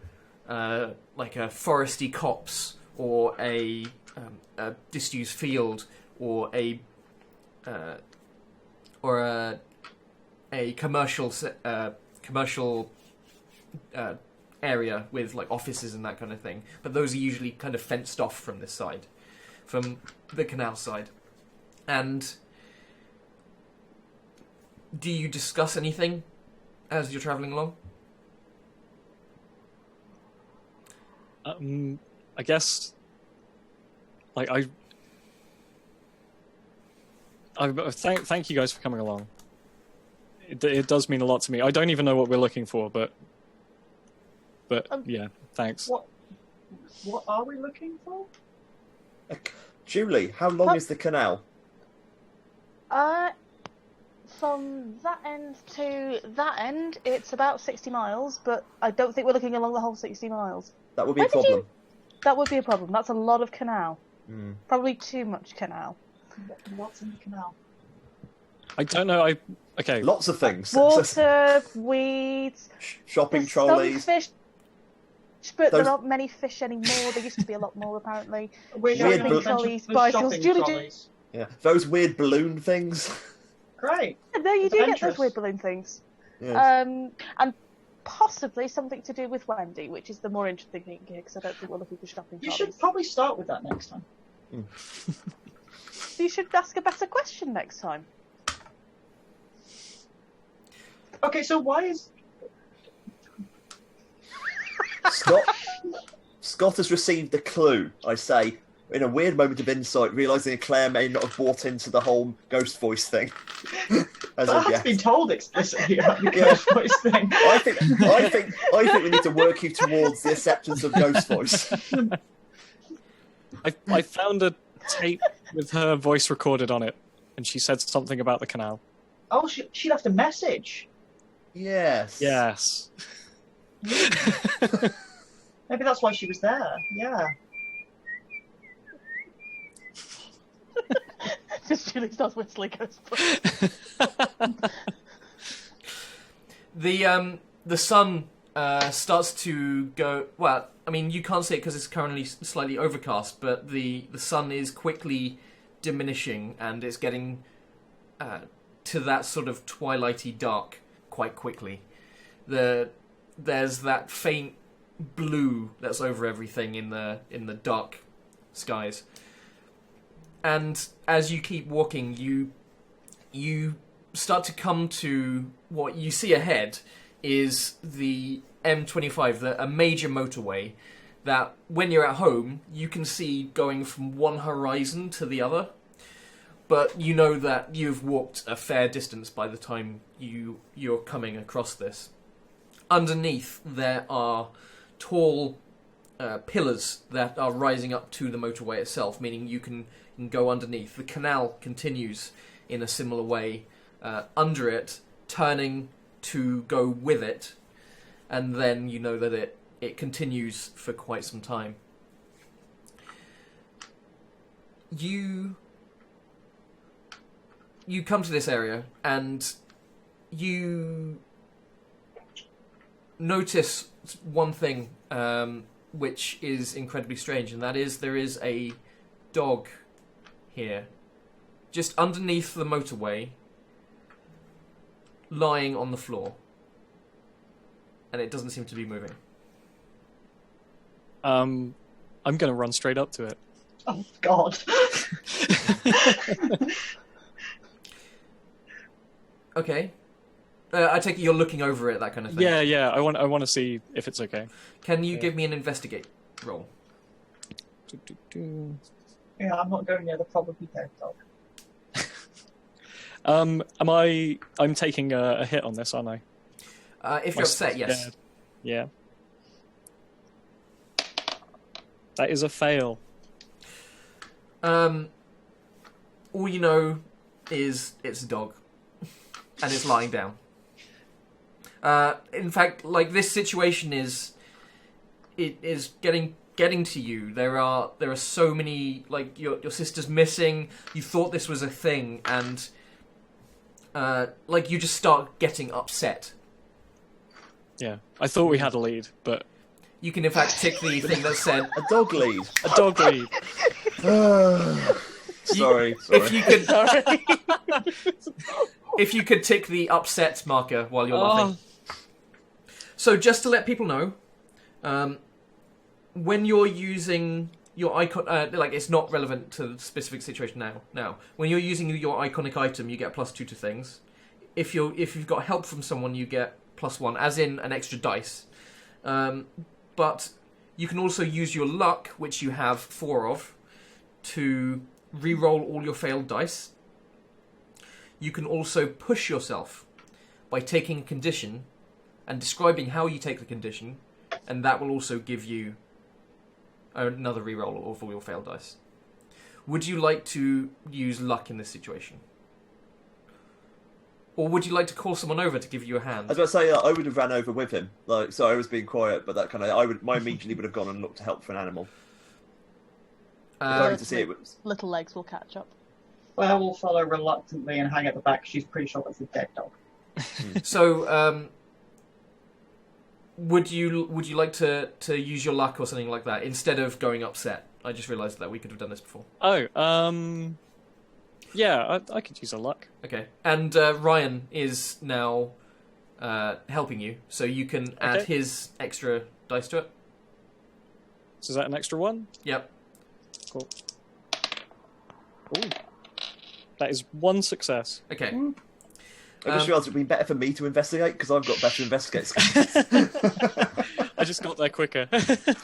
like a foresty copse or a disused field or a commercial area with like offices and that kind of thing. But those are usually kind of fenced off from this side, from the canal side. And do you discuss anything as you're travelling along? I guess, like thank you guys for coming along. It does mean a lot to me. I don't even know what we're looking for, but yeah, thanks. What are we looking for? Julie, how long is the canal? From that end to that end, it's about 60 miles, but I don't think we're looking along the whole 60 miles. That would be a problem. That would be a problem. That's a lot of canal. Mm. Probably too much canal. What's in the canal? I don't know. Okay. Lots of things. Water, weeds, Shopping there's trolleys. some fish, but Those- there aren't many fish anymore. There used to be a lot more, apparently. We're Weird going blue- to trolleys, those bicycles. shopping Julie, trolleys. Yeah, those weird balloon things. Great. No, you do get Adventurous. those weird balloon things. Yeah. And possibly something to do with Wendy, which is the more interesting thing here, because I don't think we're looking for shopping You trolleys. should probably start with that next time. You should ask a better question next time. Okay, so why is... Scott has received a clue, I say, in a weird moment of insight, realising that Claire may not have bought into the whole ghost voice thing. As That of has yet. been told explicitly about the Yeah. ghost voice thing. I think we need to work you towards the acceptance of ghost voice. I found a tape with her voice recorded on it, and she said something about the canal. Oh, she left a message. Yes. Yes. Maybe that's why she was there. Yeah. Just Julie starts whistling goes. The sun starts to go. Well, I mean, you can't see it because it's currently slightly overcast, but the sun is quickly diminishing, and it's getting to that sort of twilighty dark quite quickly. There's that faint blue that's over everything in the dark skies. And as you keep walking, you start to come to what you see ahead is the M25, a major motorway that when you're at home, you can see going from one horizon to the other. But you know that you've walked a fair distance by the time you're coming across this. Underneath, there are tall pillars that are rising up to the motorway itself, meaning you can go underneath. The canal continues in a similar way under it, turning to go with it, and then you know that it continues for quite some time. You come to this area and you notice one thing which is incredibly strange, and that is there is a dog here, just underneath the motorway, lying on the floor, and it doesn't seem to be moving. I'm going to run straight up to it. Oh, God. Okay. I take it you're looking over it, that kind of thing. Yeah. I want to see if it's okay. Can you give me an investigate roll? Yeah, I'm not going near the probably dead dog. I'm taking a hit on this, aren't I? If you're upset, yes. Yeah. That is a fail. All you know is it's a dog, and it's lying down. In fact, like this situation is getting to you. There are so many, like your sister's missing. You thought this was a thing, and like you just start getting upset. Yeah, I thought we had a lead, but You can in fact tick the thing that said A dog lead. a dog lead. Sorry. If you could, Sorry. if you could tick the upset marker while you're laughing. So just to let people know, when you're using your icon, like it's not relevant to the specific situation now. Now, when you're using your iconic item, you get +2 to things. If you've got help from someone, you get +1, as in an extra dice. But you can also use your luck, which you have 4 of, to re-roll all your failed dice. You can also push yourself by taking a condition and describing how you take the condition, and that will also give you another re-roll of all your failed dice. Would you like to use luck in this situation? Or would you like to call someone over to give you a hand? I was about to say, I would have ran over with him. Like, so I was being quiet, but that kind of, my immediately would have gone and looked to help for an animal. To see it was... Little legs will catch up. Claire will follow reluctantly and hang at the back. She's pretty sure that's a dead dog. So, would you like to use your luck or something like that instead of going upset? I just realised that we could have done this before. Oh, yeah, I could use a luck. Okay, and Ryan is now helping you, so you can add his extra dice to it. So is that an extra 1? Yep. Cool. Ooh. That is 1 success. Okay. I just realised it would be better for me to investigate, because I've got better investigate skills. I just got there quicker.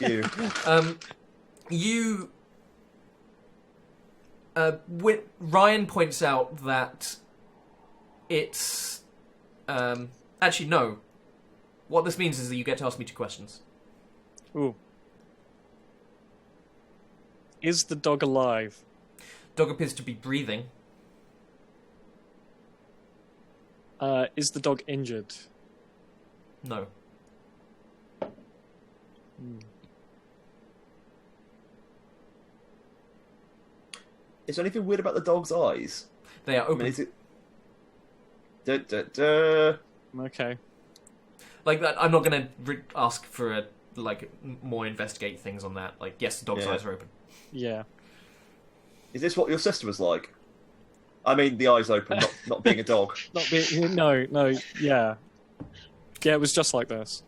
You. Ryan points out that it's... actually, no. What this means is that you get to ask me 2 questions. Ooh. Is the dog alive? Dog appears to be breathing. Is the dog injured? No. Is there anything weird about the dog's eyes? They are I open. mean, is it... Okay. Like that, I'm not going to ask for more investigate things on that. Like, yes, the dog's eyes are open. Yeah. Is this what your sister was like? I mean, the eyes open, not being a dog. No, yeah. Yeah, it was just like this.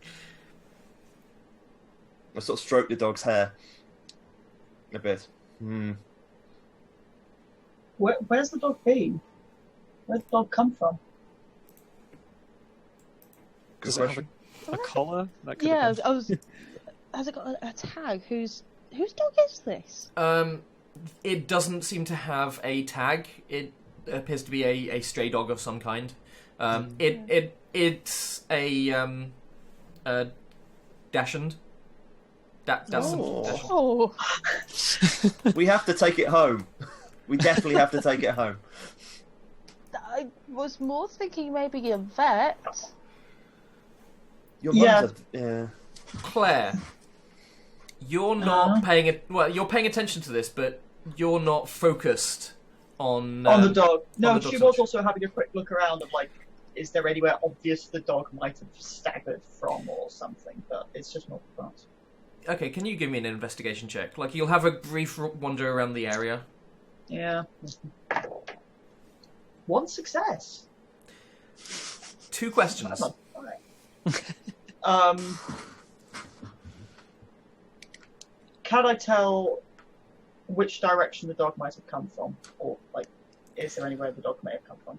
I sort of stroked the dog's hair a bit. Where's the dog been? Where'd the dog come from? Good Does it question. have a collar? That could Yeah, have been... I was. Has it got a tag? Whose dog is this? It doesn't seem to have a tag. It appears to be a stray dog of some kind. It's a Dachshund. Dachshund. Oh, We have to take it home. We definitely have to take it home. I was more thinking maybe a vet. Your Yeah. mum's yeah. Claire, you're not paying it. Well, you're paying attention to this, but you're not focused on On the dog. No, the dog she search. was also having a quick look around of, like, is there anywhere obvious the dog might have staggered from or something, but it's just not fast. Okay, can you give me an investigation check? Like, you'll have a brief wander around the area. Yeah. 1 success. 2 questions. Can I tell which direction the dog might have come from? Or, like, is there anywhere the dog may have come from?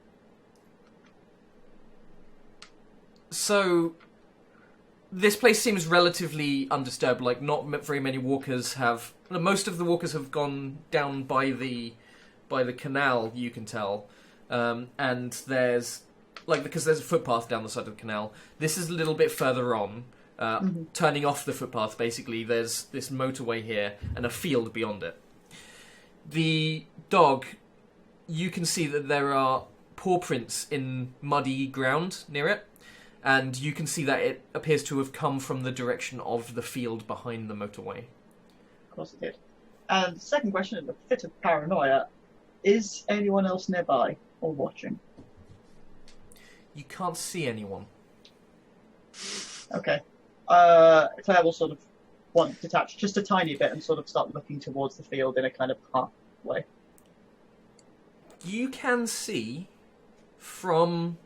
So, this place seems relatively undisturbed. Like, not very many walkers have... Most of the walkers have gone down by the canal, you can tell. And there's... Like, because there's a footpath down the side of the canal. This is a little bit further on. Turning off the footpath, basically, there's this motorway here and a field beyond it. The dog, you can see that there are paw prints in muddy ground near it. And you can see that it appears to have come from the direction of the field behind the motorway. Of course it did. And second question, in a fit of paranoia, is anyone else nearby or watching? You can't see anyone. Okay. Claire will sort of want to detach just a tiny bit and sort of start looking towards the field in a kind of half way. you can see from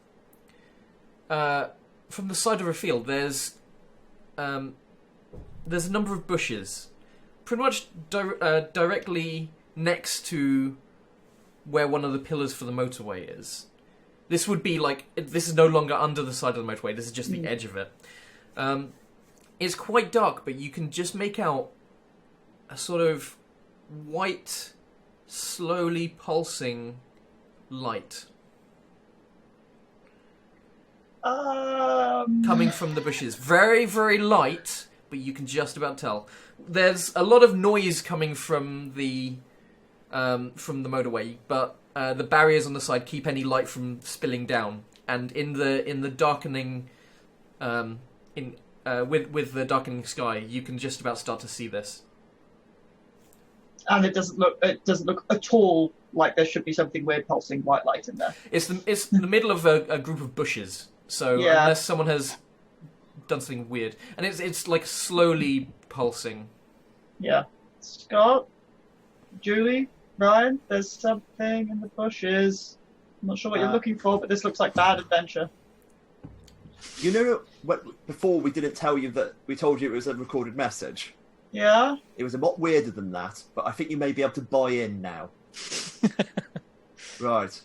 the side of a field. There's a number of bushes, pretty much directly next to where one of the pillars for the motorway is. This would be this is no longer under the side of the motorway. This is just the edge of it. It's quite dark, but you can just make out a sort of white, slowly pulsing light coming from the bushes. Very, very light, but you can just about tell. There's a lot of noise coming from the motorway, but the barriers on the side keep any light from spilling down. And in the darkening, with the darkening sky, you can just about start to see this. And it doesn't look at all like there should be something weird pulsing white light in there. It's the middle of a group of bushes, so Yeah. unless someone has done something weird, and it's like slowly pulsing. Yeah. Scott, Julie, Ryan, there's something in the bushes. I'm not sure what you're looking for, but this looks like bad adventure. You know, before we didn't tell you that we told you it was a recorded message. Yeah? It was a lot weirder than that, but I think you may be able to buy in now. Right.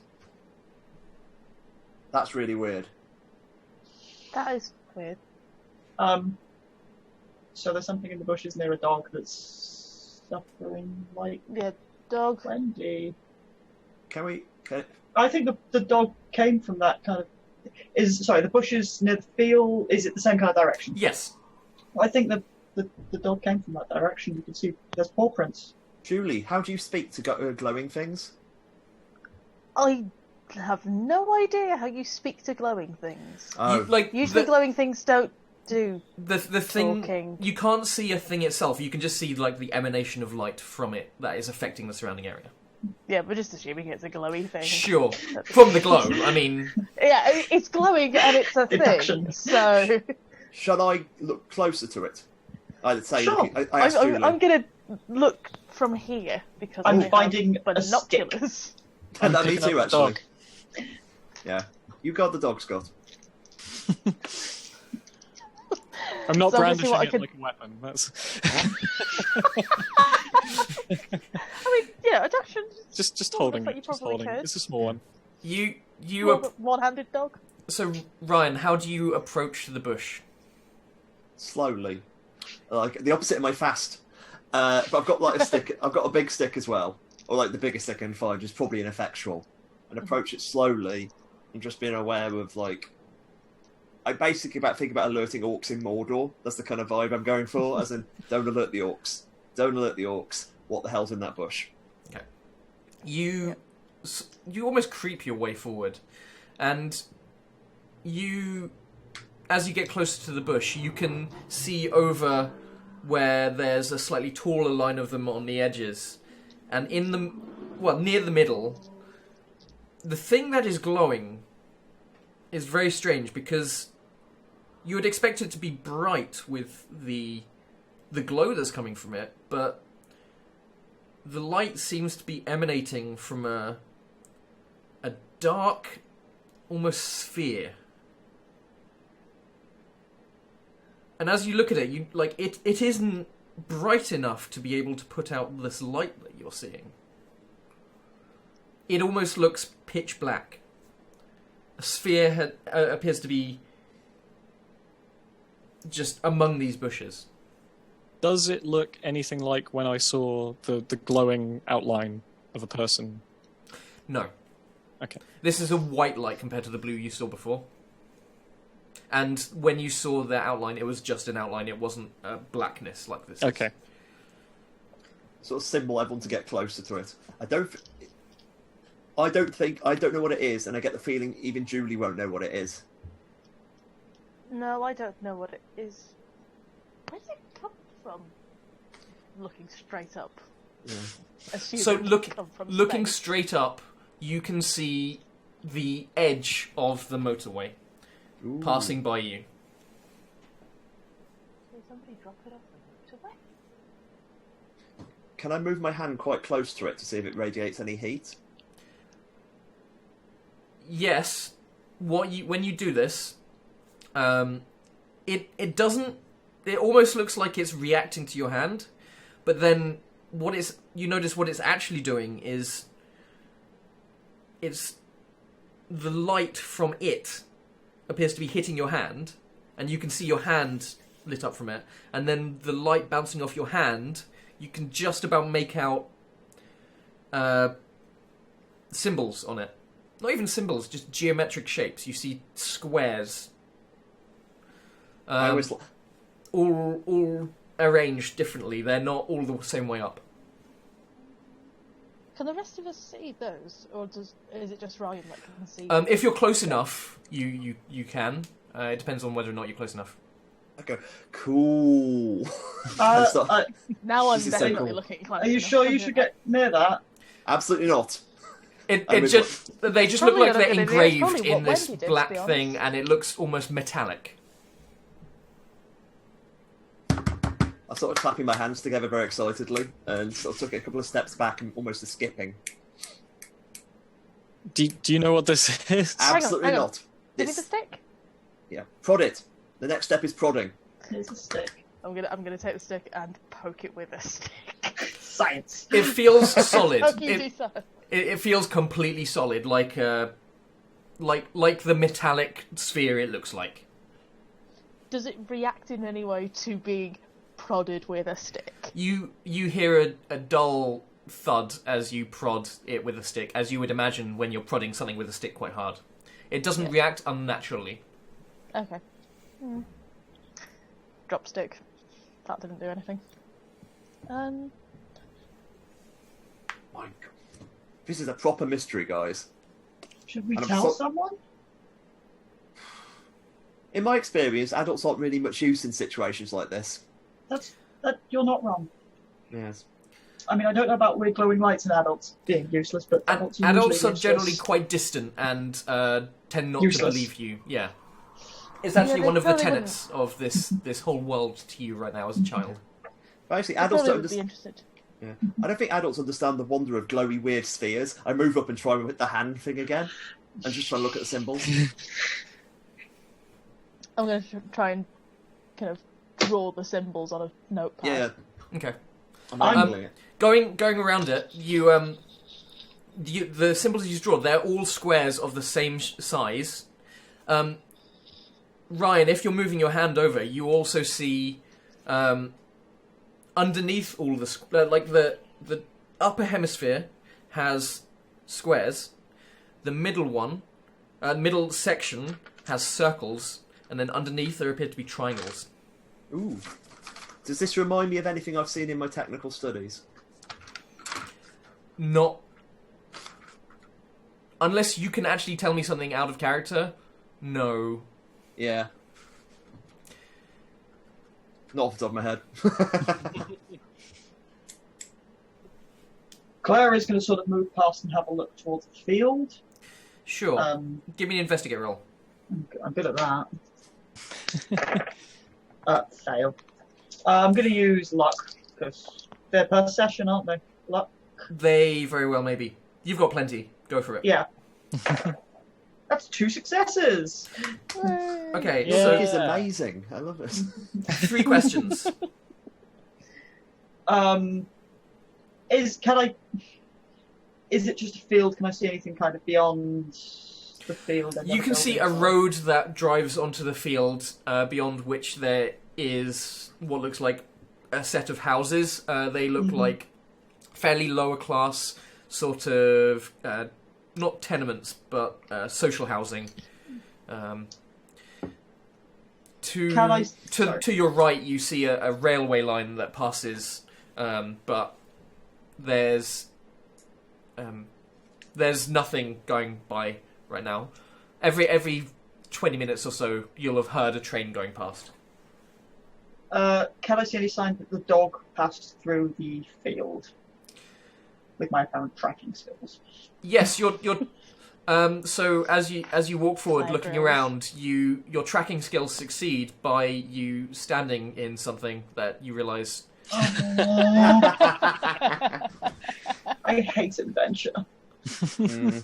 That's really weird. That is weird. So there's something in the bushes near a dog that's suffering like Yeah, dog. Wendy. I I think the dog came from that kind of... the bushes near the field, is it the same kind of direction? Yes. I think the dog came from that direction. You can see there's paw prints. Julie, how do you speak to glowing things? I have no idea how you speak to glowing things. Oh, Usually glowing things don't do the thing. talking. You can't see a thing itself. You can just see the emanation of light from it that is affecting the surrounding area. Yeah, we're just assuming it's a glowy thing. Sure. From the glow, I mean... Yeah, it's glowing and it's a thing, Deduction. so... shall I look closer to it? I'd say. Sure. I asked Julie. I'm gonna look from here because I'm I finding have a stick. binoculars. And that me picking too, up the actually. Yeah. You guard the dog, Scott. I'm not So obviously brandishing what I it could- like a weapon. That's I mean, yeah, Adaption. just Well, holding but you it. Just probably holding it. could. It's a small one. One-handed dog. So, Ryan, how do you approach the bush? Slowly. Like the opposite of my fast. But I've got a stick. I've got a big stick as well. Or the biggest stick I can find, which is probably ineffectual. And approach it slowly and just being aware of I basically think about alerting orcs in Mordor. That's the kind of vibe I'm going for, as in, don't alert the orcs. Don't alert the orcs. What the hell's in that bush? Okay. You almost creep your way forward, and as you get closer to the bush, you can see over where there's a slightly taller line of them on the edges, and near the middle, the thing that is glowing is very strange because you would expect it to be bright with the glow that's coming from it, but the light seems to be emanating from a dark, almost sphere. And as you look at it, it isn't bright enough to be able to put out this light that you're seeing. It almost looks pitch black. A sphere appears to be just among these bushes. Does it look anything like when I saw the glowing outline of a person? No. Okay. This is a white light compared to the blue you saw before. And when you saw the outline, it was just an outline. It wasn't a blackness like this. Okay. Sort of symbol everyone to get closer to it. I don't know what it is, and I get the feeling even Julie won't know what it is. No, I don't know what it is. Where did it come from? Looking straight up. Yeah. Assuming So it come from looking space. straight up, you can see the edge of the motorway Ooh. passing by you. Did somebody drop it off the motorway? Can I move my hand quite close to it to see if it radiates any heat? yes, when you do this, it doesn't. It almost looks like it's reacting to your hand, but then you notice what it's actually doing is it's the light from it appears to be hitting your hand, and you can see your hand lit up from it, and then the light bouncing off your hand, you can just about make out symbols on it. Not even symbols, just geometric shapes. You see squares. I always All arranged differently. They're not all the same way up. Can the rest of us see those, or is it just Ryan that can see? If you're close enough, you can. It depends on whether or not you're close enough. I go, cool. Now I'm This is so definitely cool. looking. Close Are you enough. sure you should get near that? Absolutely not. They I mean, just look Probably like not they're a good idea. It's engraved probably in what this Wendy did, to black be honest. thing, and it looks almost metallic. I started clapping my hands together very excitedly, and sort of took a couple of steps back and almost a skipping. Do you know what this is? Absolutely hang on. not. Give me the stick. Yeah, prod it. The next step is prodding. Here's a stick. I'm gonna take the stick and poke it with a stick. Science. It feels solid. How can you do so? It feels completely solid, like the metallic sphere it looks like. Does it react in any way to being prodded with a stick? You hear a dull thud as you prod it with a stick, as you would imagine when you're prodding something with a stick quite hard. It doesn't Yeah. react unnaturally. Okay. Drop stick. That didn't do anything. My God. This is a proper mystery, guys. Should we And I'm tell so- someone? In my experience, adults aren't really much use in situations like this. You're not wrong. Yes. I mean, I don't know about weird glowing lights and adults being useless, but And adults, adults are useless. generally quite distant and tend not Useless. to believe you. Yeah. It's actually they one of the probably tenets of this whole world to you right now as a child. Basically, I adults probably don't would be understand. interested. Yeah. I don't think adults understand the wonder of glowy, weird spheres. I move up and try with the hand thing again, and just try to look at the symbols. I'm gonna try and kind of draw the symbols on a notepad. Yeah, Okay. I'm I'm- angling it. Going around it, the symbols you draw, they're all squares of the same size. Ryan, if you're moving your hand over, you also see underneath all the the upper hemisphere has squares. The middle section has circles, and then underneath there appear to be triangles. Ooh. Does this remind me of anything I've seen in my technical studies? Not unless you can actually tell me something out of character. No. Yeah. Not off the top of my head. Claire is going to sort of move past and have a look towards the field. Sure. Give me an investigate roll. I'm good at that. Fail. I'm going to use luck, because they're per session, aren't they? Luck? They very well may be. You've got plenty. Go for it. Yeah. That's 2 successes! Okay, Yeah. Luck is amazing. I love it. so 3 questions. Is it just a field? Can I see anything kind of beyond the field? and You the can see a buildings? road that drives onto the field, beyond which there is what looks like a set of houses. They look like fairly lower class, sort of not tenements, but social housing. Can I- sorry. To your right, you see a railway line that passes, but there's nothing going by right now. Every 20 minutes or so, you'll have heard a train going past. Can I see any sign that the dog passed through the field? With my apparent tracking skills. Yes, you're. So as you walk forward, Fire looking drills. around, your tracking skills succeed by you standing in something that you realise. I hate adventure. Mm.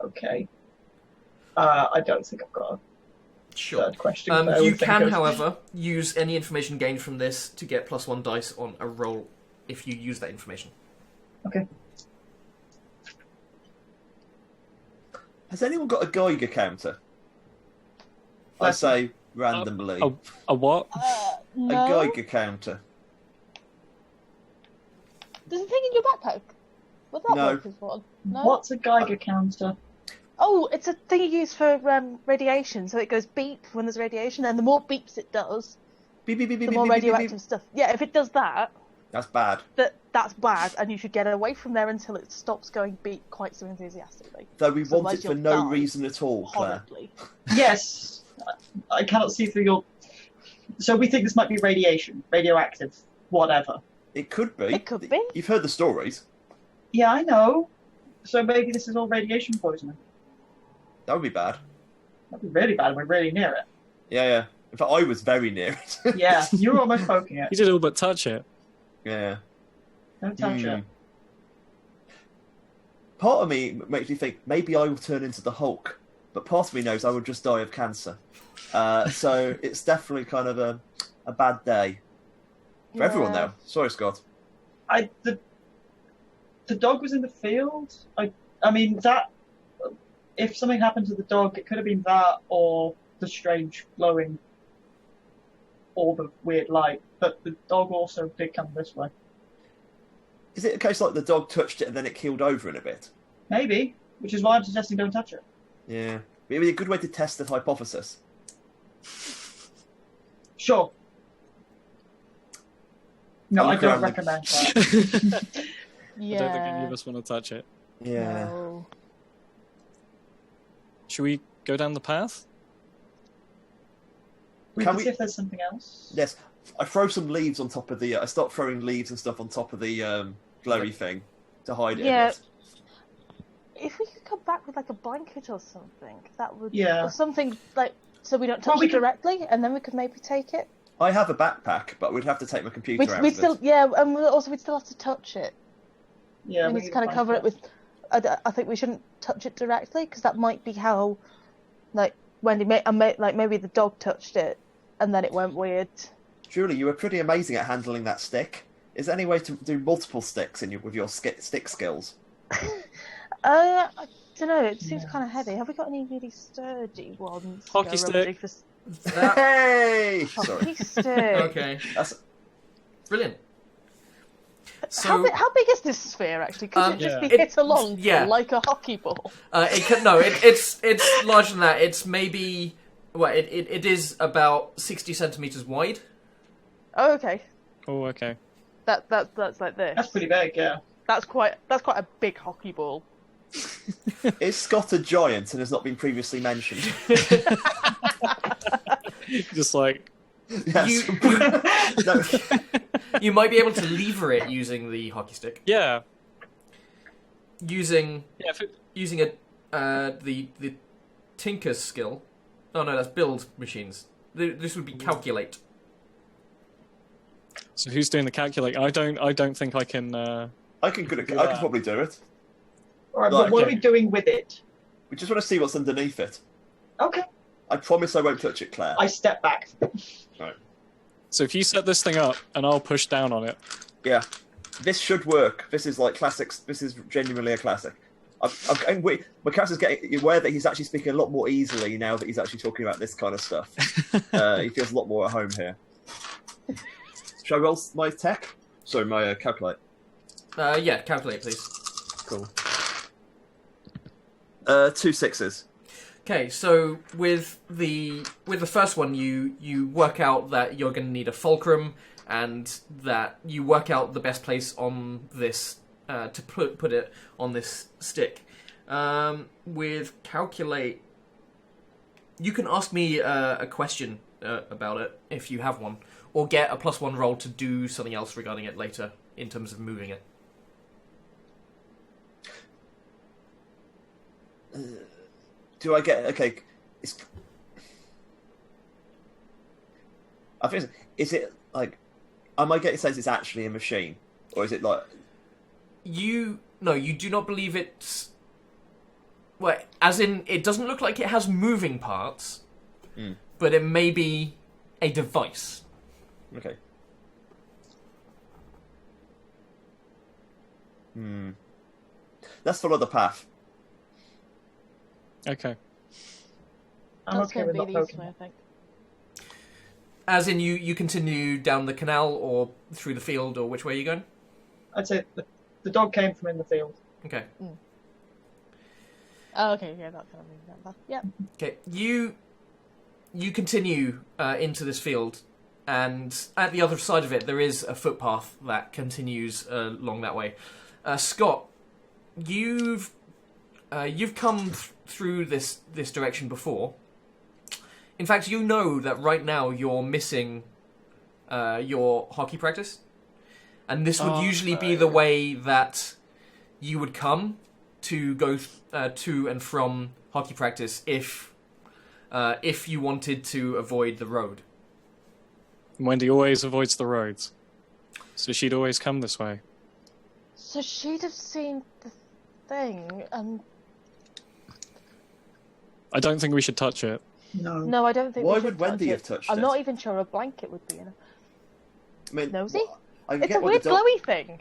Okay. I don't think I've got a Sure. third question. Claire, You with can, thinkers. however, use any information gained from this to get +1 dice on a roll if you use that information. Okay. Has anyone got a Geiger counter? I say randomly. A what? A No. Geiger counter. There's a thing in your backpack. Would that No. work as one? No. What's a Geiger counter? Oh, it's a thing you use for radiation. So it goes beep when there's radiation, and the more beeps it does, Beep, beep, beep, the beep, more beep, beep, beep, radioactive stuff. Yeah, if it does that, That's bad. that's bad, and you should get away from there until it stops going beep quite so enthusiastically. Though we want Otherwise it for you'll no die reason at all, Claire. Horribly. Yes. I cannot see through your... So we think this might be radiation, radioactive, whatever. It could be. It could be. You've heard the stories. Yeah, I know. So maybe this is all radiation poisoning. That would be bad. That'd be really bad. We're really near it. Yeah. In fact, I was very near it. Yeah, you were almost poking it. You did all but touch it. Yeah. Don't touch Hmm. it. Part of me makes me think maybe I will turn into the Hulk, but part of me knows I would just die of cancer. So it's definitely kind of a bad day for everyone Yeah. now. Sorry, Scott. The dog was in the field. I mean that. If something happened to the dog, it could have been that or the strange glowing orb of weird light. But the dog also did come this way. Is it a case like the dog touched it and then it keeled over in a bit? Maybe, which is why I'm suggesting don't touch it. Yeah. Maybe a good way to test the hypothesis. Sure. No, I'll I look don't around the- recommend that. Yeah. I don't think any of us want to touch it. Yeah. No. Should we go down the path? We Can can we- see if there's something else. Yes. I throw some leaves on top of the. I start throwing leaves and stuff on top of the glowy thing to hide it. Yeah. A bit. If we could come back with like a blanket or something, that would. Yeah. Or something like so we don't Well, touch we it could- directly, and then we could maybe take it. I have a backpack, but we'd have to take my computer We'd, out we'd of still, it. yeah, and also we'd still have to touch it. Yeah, we need to kind of cover it with. I think we shouldn't touch it directly because that might be how, like Wendy, like maybe the dog touched it, and then it went weird. Julie, you were pretty amazing at handling that stick. Is there any way to do multiple sticks with your stick skills? I don't know. It seems kind of heavy. Have we got any really sturdy ones? to Hockey go stick. rummaging for That- Hey! Sorry. Hockey stick. okay, That's, brilliant. So How big is this sphere actually? Could it just be Yeah. hit along yeah. like a hockey ball? it's larger than that. It's maybe it is about 60 centimeters wide. Oh, okay. Oh, okay. That's like this. That's pretty big, yeah. That's quite a big hockey ball. is Scott a giant and has not been previously mentioned? Just like Yes. You- No. You might be able to lever it using the hockey stick. yeah. Using If it, the Tinker's skill. Oh no, that's build machines. This would be calculate. so who's doing the calculate? I don't think I can. I can probably do it. Alright, Right, but what are okay. we doing with it? We just want to see what's underneath it. Okay. I promise I won't touch it, Claire. I step back. So if you set this thing up and I'll push down on it. Yeah. This should work. This is like classics. This is genuinely a classic. My character's getting aware that he's actually speaking a lot more easily now that he's actually talking about this kind of stuff. He feels a lot more at home here. Shall I roll my tech? Sorry, my calculate. Yeah, calculate please. Cool. 2 6s. Okay, so with the first one, you work out that you're going to need a fulcrum, and that you work out the best place on this to put it on this stick. With calculate, you can ask me a question about it if you have one, or get a +1 roll to do something else regarding it later in terms of moving it. Do I get okay? I think is it like? Am I getting sense it's actually a machine, or is it like? You do not believe it's Well, as in, it doesn't look like it has moving parts, but it may be a device. Okay. Let's follow the path. Okay. I'm That's okay going with to not be the easy poking way, I her. think. As in, you continue down the canal or through the field, or which way are you going? I'd say the dog came from in the field. Okay. Oh, okay, yeah, that kind of means that. Yeah. Okay, you continue into this field, and at the other side of it, there is a footpath that continues along that way. Scott, you've come through this direction before. In fact, you know that right now you're missing your hockey practice, and this would usually be the way that you would come to go to and from hockey practice if you wanted to avoid the road. Wendy always avoids the roads, so she'd always come this way. So she'd have seen the thing, and I don't think we should touch it. no, I don't think. Why we should would Wendy touch have it. touched I'm it? not even sure a blanket would be in it. I mean, Nosy? I can It's get a what weird the dog... glowy thing.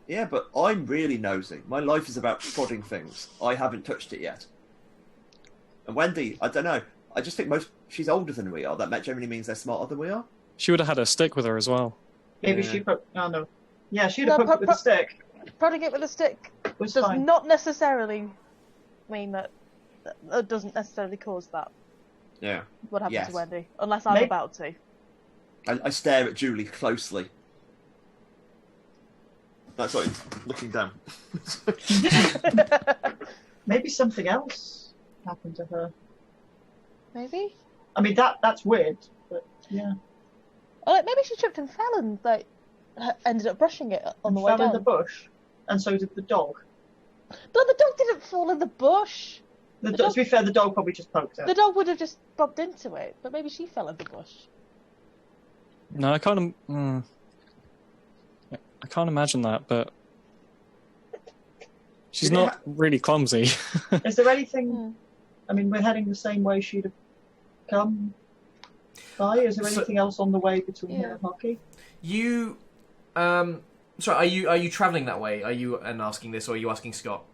Yeah, but I'm really nosy. My life is about prodding things. I haven't touched it yet. And Wendy, I don't know. I just think she's older than we are. That generally means they're smarter than we are. She would have had her stick with her as well. Maybe Yeah. she poked. Oh no. Yeah, she'd No, have poked it with a stick. Prodding it with a stick Was does fine. not necessarily mean that it doesn't necessarily cause that. Yeah. What happened Yes. to Wendy? Unless I'm Maybe- about to. I stare at Julie closely. That's like looking down. Maybe something else happened to her. Maybe? I mean, that's weird, but yeah. Or like, maybe she tripped and fell and like ended up brushing it on the way Fell down. in the bush, and so did the dog. But the dog didn't fall in the bush. To dog- be fair, the dog probably just poked her. The dog would have just bumped into it, but maybe she fell in the bush. No, I can't. I can't imagine that, but she's Did it not really clumsy. Is there anything? Hmm. I mean, we're heading the same way she'd have come by. Is there So- anything else on the way between Yeah. here and hockey? You, sorry, are you travelling that way? Are you asking this, or are you asking Scott?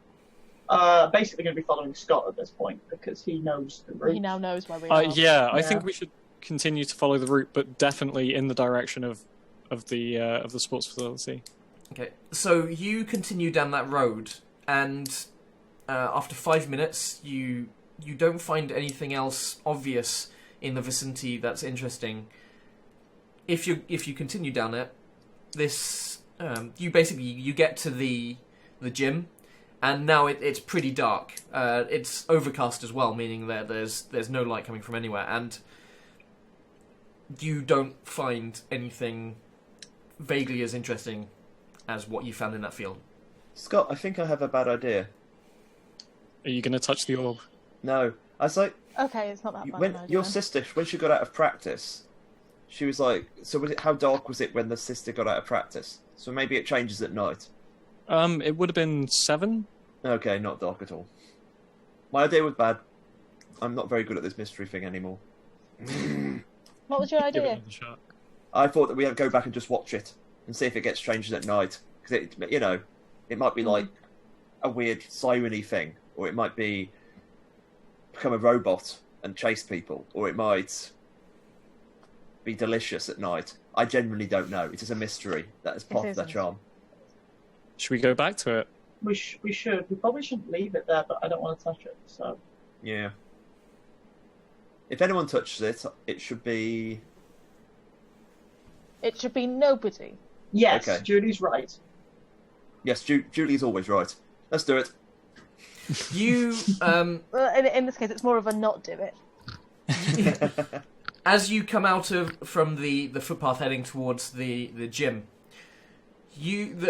Basically going to be following Scott at this point because he knows the route. He now knows where we are. Yeah, I Yeah. think we should continue to follow the route, but definitely in the direction of the sports facility. Okay, so you continue down that road, and after 5 minutes, you don't find anything else obvious in the vicinity that's interesting. If you continue down it, this you get to the gym, and now it's pretty dark. It's overcast as well, meaning that there's no light coming from anywhere, and you don't find anything vaguely as interesting as what you found in that field. Scott, I think I have a bad idea. Are you going to touch the orb? No, I was like, Okay, it's not that bad. when an idea your then. sister, when she got out of practice, she was like, so was it? How dark was it when the sister got out of practice? So maybe it changes at night. It would have been 7. Okay, not dark at all. My idea was bad. I'm not very good at this mystery thing anymore. What was your Give it idea? another shot. I thought that we had to go back and just watch it and see if it gets changes at night. Because it might be like a weird siren-y thing, or it might be become a robot and chase people, or it might be delicious at night. I genuinely don't know. It is a mystery. That is part of their isn't. charm. Should we go back to it? We should. We probably shouldn't leave it there, but I don't want to touch it. So Yeah. If anyone touches it, it should be... It should be nobody. yes, Okay. Julie's right. Yes, Julie's always right. Let's do it. You In this case, it's more of a not do it. as you come out from the footpath heading towards the gym,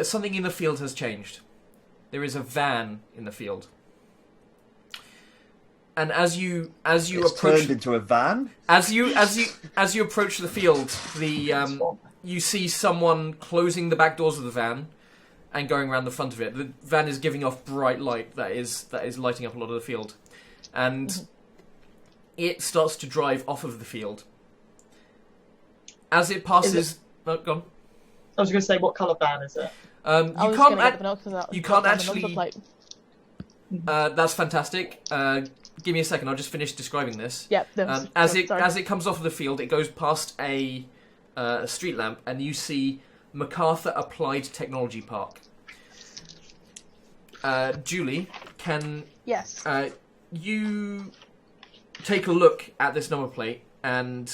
something in the field has changed. There is a van in the field, and as you It's approach, turned into a van? as you approach the field, you see someone closing the back doors of the van, and going around the front of it. The van is giving off bright light that is lighting up a lot of the field, and it starts to drive off of the field. As it passes, oh, go on. I was going to say, what colour van is it? You can't actually. That's fantastic. Give me a second. I'll just finish describing this. Yep. As it comes off of the field, it goes past a street lamp, and you see MacArthur Applied Technology Park. Julie, can you take a look at this number plate? And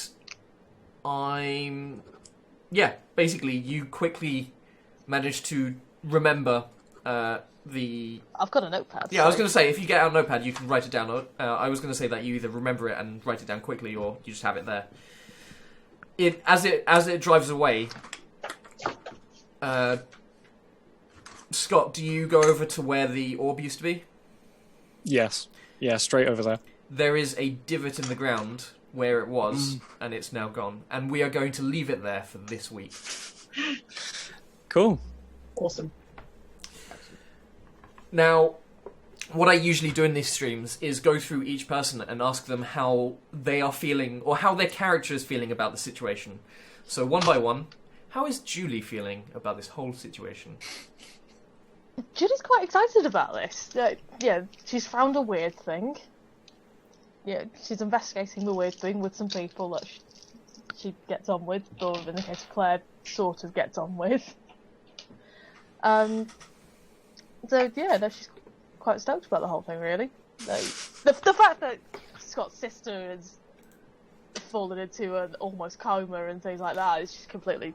basically, you quickly manage to remember I've got a notepad. Yeah, I was going to say, if you get out a notepad, you can write it down. I was going to say that you either remember it and write it down quickly, or you just have it there. As it drives away, Scott, do you go over to where the orb used to be? Yes. Yeah, straight over there. There is a divot in the ground where it was, and it's now gone. And we are going to leave it there for this week. Cool. Awesome. Now, what I usually do in these streams is go through each person and ask them how they are feeling, or how their character is feeling about the situation. So, one by one, how is Julie feeling about this whole situation? Julie's quite excited about this. Yeah, she's found a weird thing. Yeah, she's investigating the weird thing with some people that she gets on with, or in the case of Claire, sort of gets on with. So yeah, no, she's quite stoked about the whole thing, really. The fact that Scott's sister has fallen into an almost coma and things like that is just completely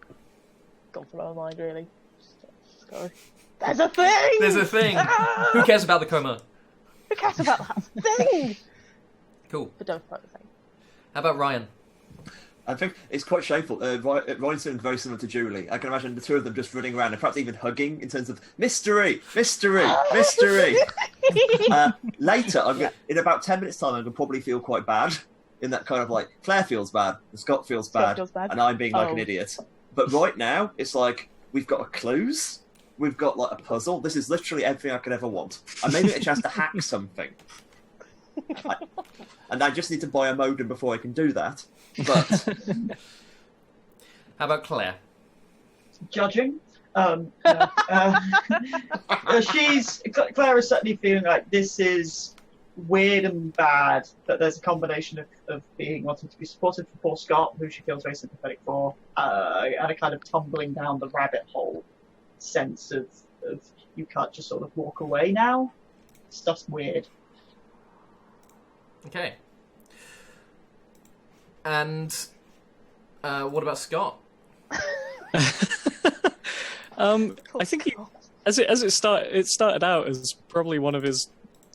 gone from her mind, really. Just go, there's a thing! There's a thing! Ah! Who cares about the coma? Who cares about that thing? Cool. But don't fuck the thing. How about Ryan? I think it's quite shameful. Ryan's feeling very similar to Julie. I can imagine the two of them just running around and perhaps even hugging in terms of mystery, mystery, mystery. Later, in about 10 minutes' time, I'm going to probably feel quite bad. In that kind of like, Claire feels bad, and Scott feels bad, and I'm being like an idiot. But right now, it's like, we've got clues, we've got like a puzzle. This is literally everything I could ever want. I maybe get a chance to hack something. And I just need to buy a modem before I can do that. But how about Claire? Judging. Claire is certainly feeling like this is weird and bad, that there's a combination of wanting to be supportive for poor Scott, who she feels very sympathetic for, and a kind of tumbling down the rabbit hole sense of you can't just sort of walk away now. It's just weird. Okay. And what about Scott? I think it started out as probably one of his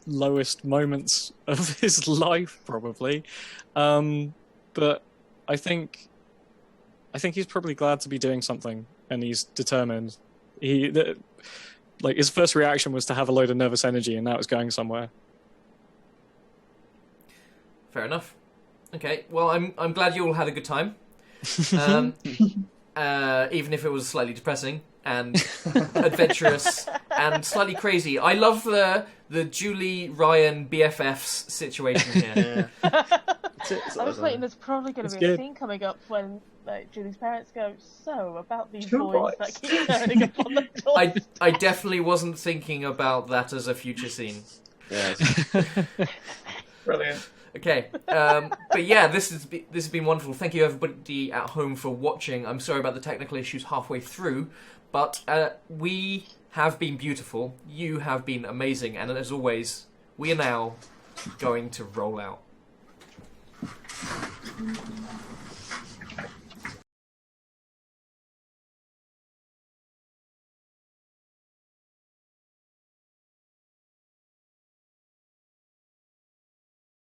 lowest moments of his life, probably. But I think he's probably glad to be doing something, and he's determined. His first reaction was to have a load of nervous energy, and that was going somewhere. Fair enough. Okay, well, I'm glad you all had a good time. Even if it was slightly depressing and adventurous and slightly crazy. I love the Julie Ryan BFFs situation here. I was waiting. There's probably going to be a scene coming up when Julie's parents go, "So about these boys that keep turning up on the door." I definitely wasn't thinking about that as a future scene. yes. Brilliant. Okay, but yeah, this has been wonderful. Thank you everybody at home for watching. I'm sorry about the technical issues halfway through, but we have been beautiful. You have been amazing, and as always, we are now going to roll out.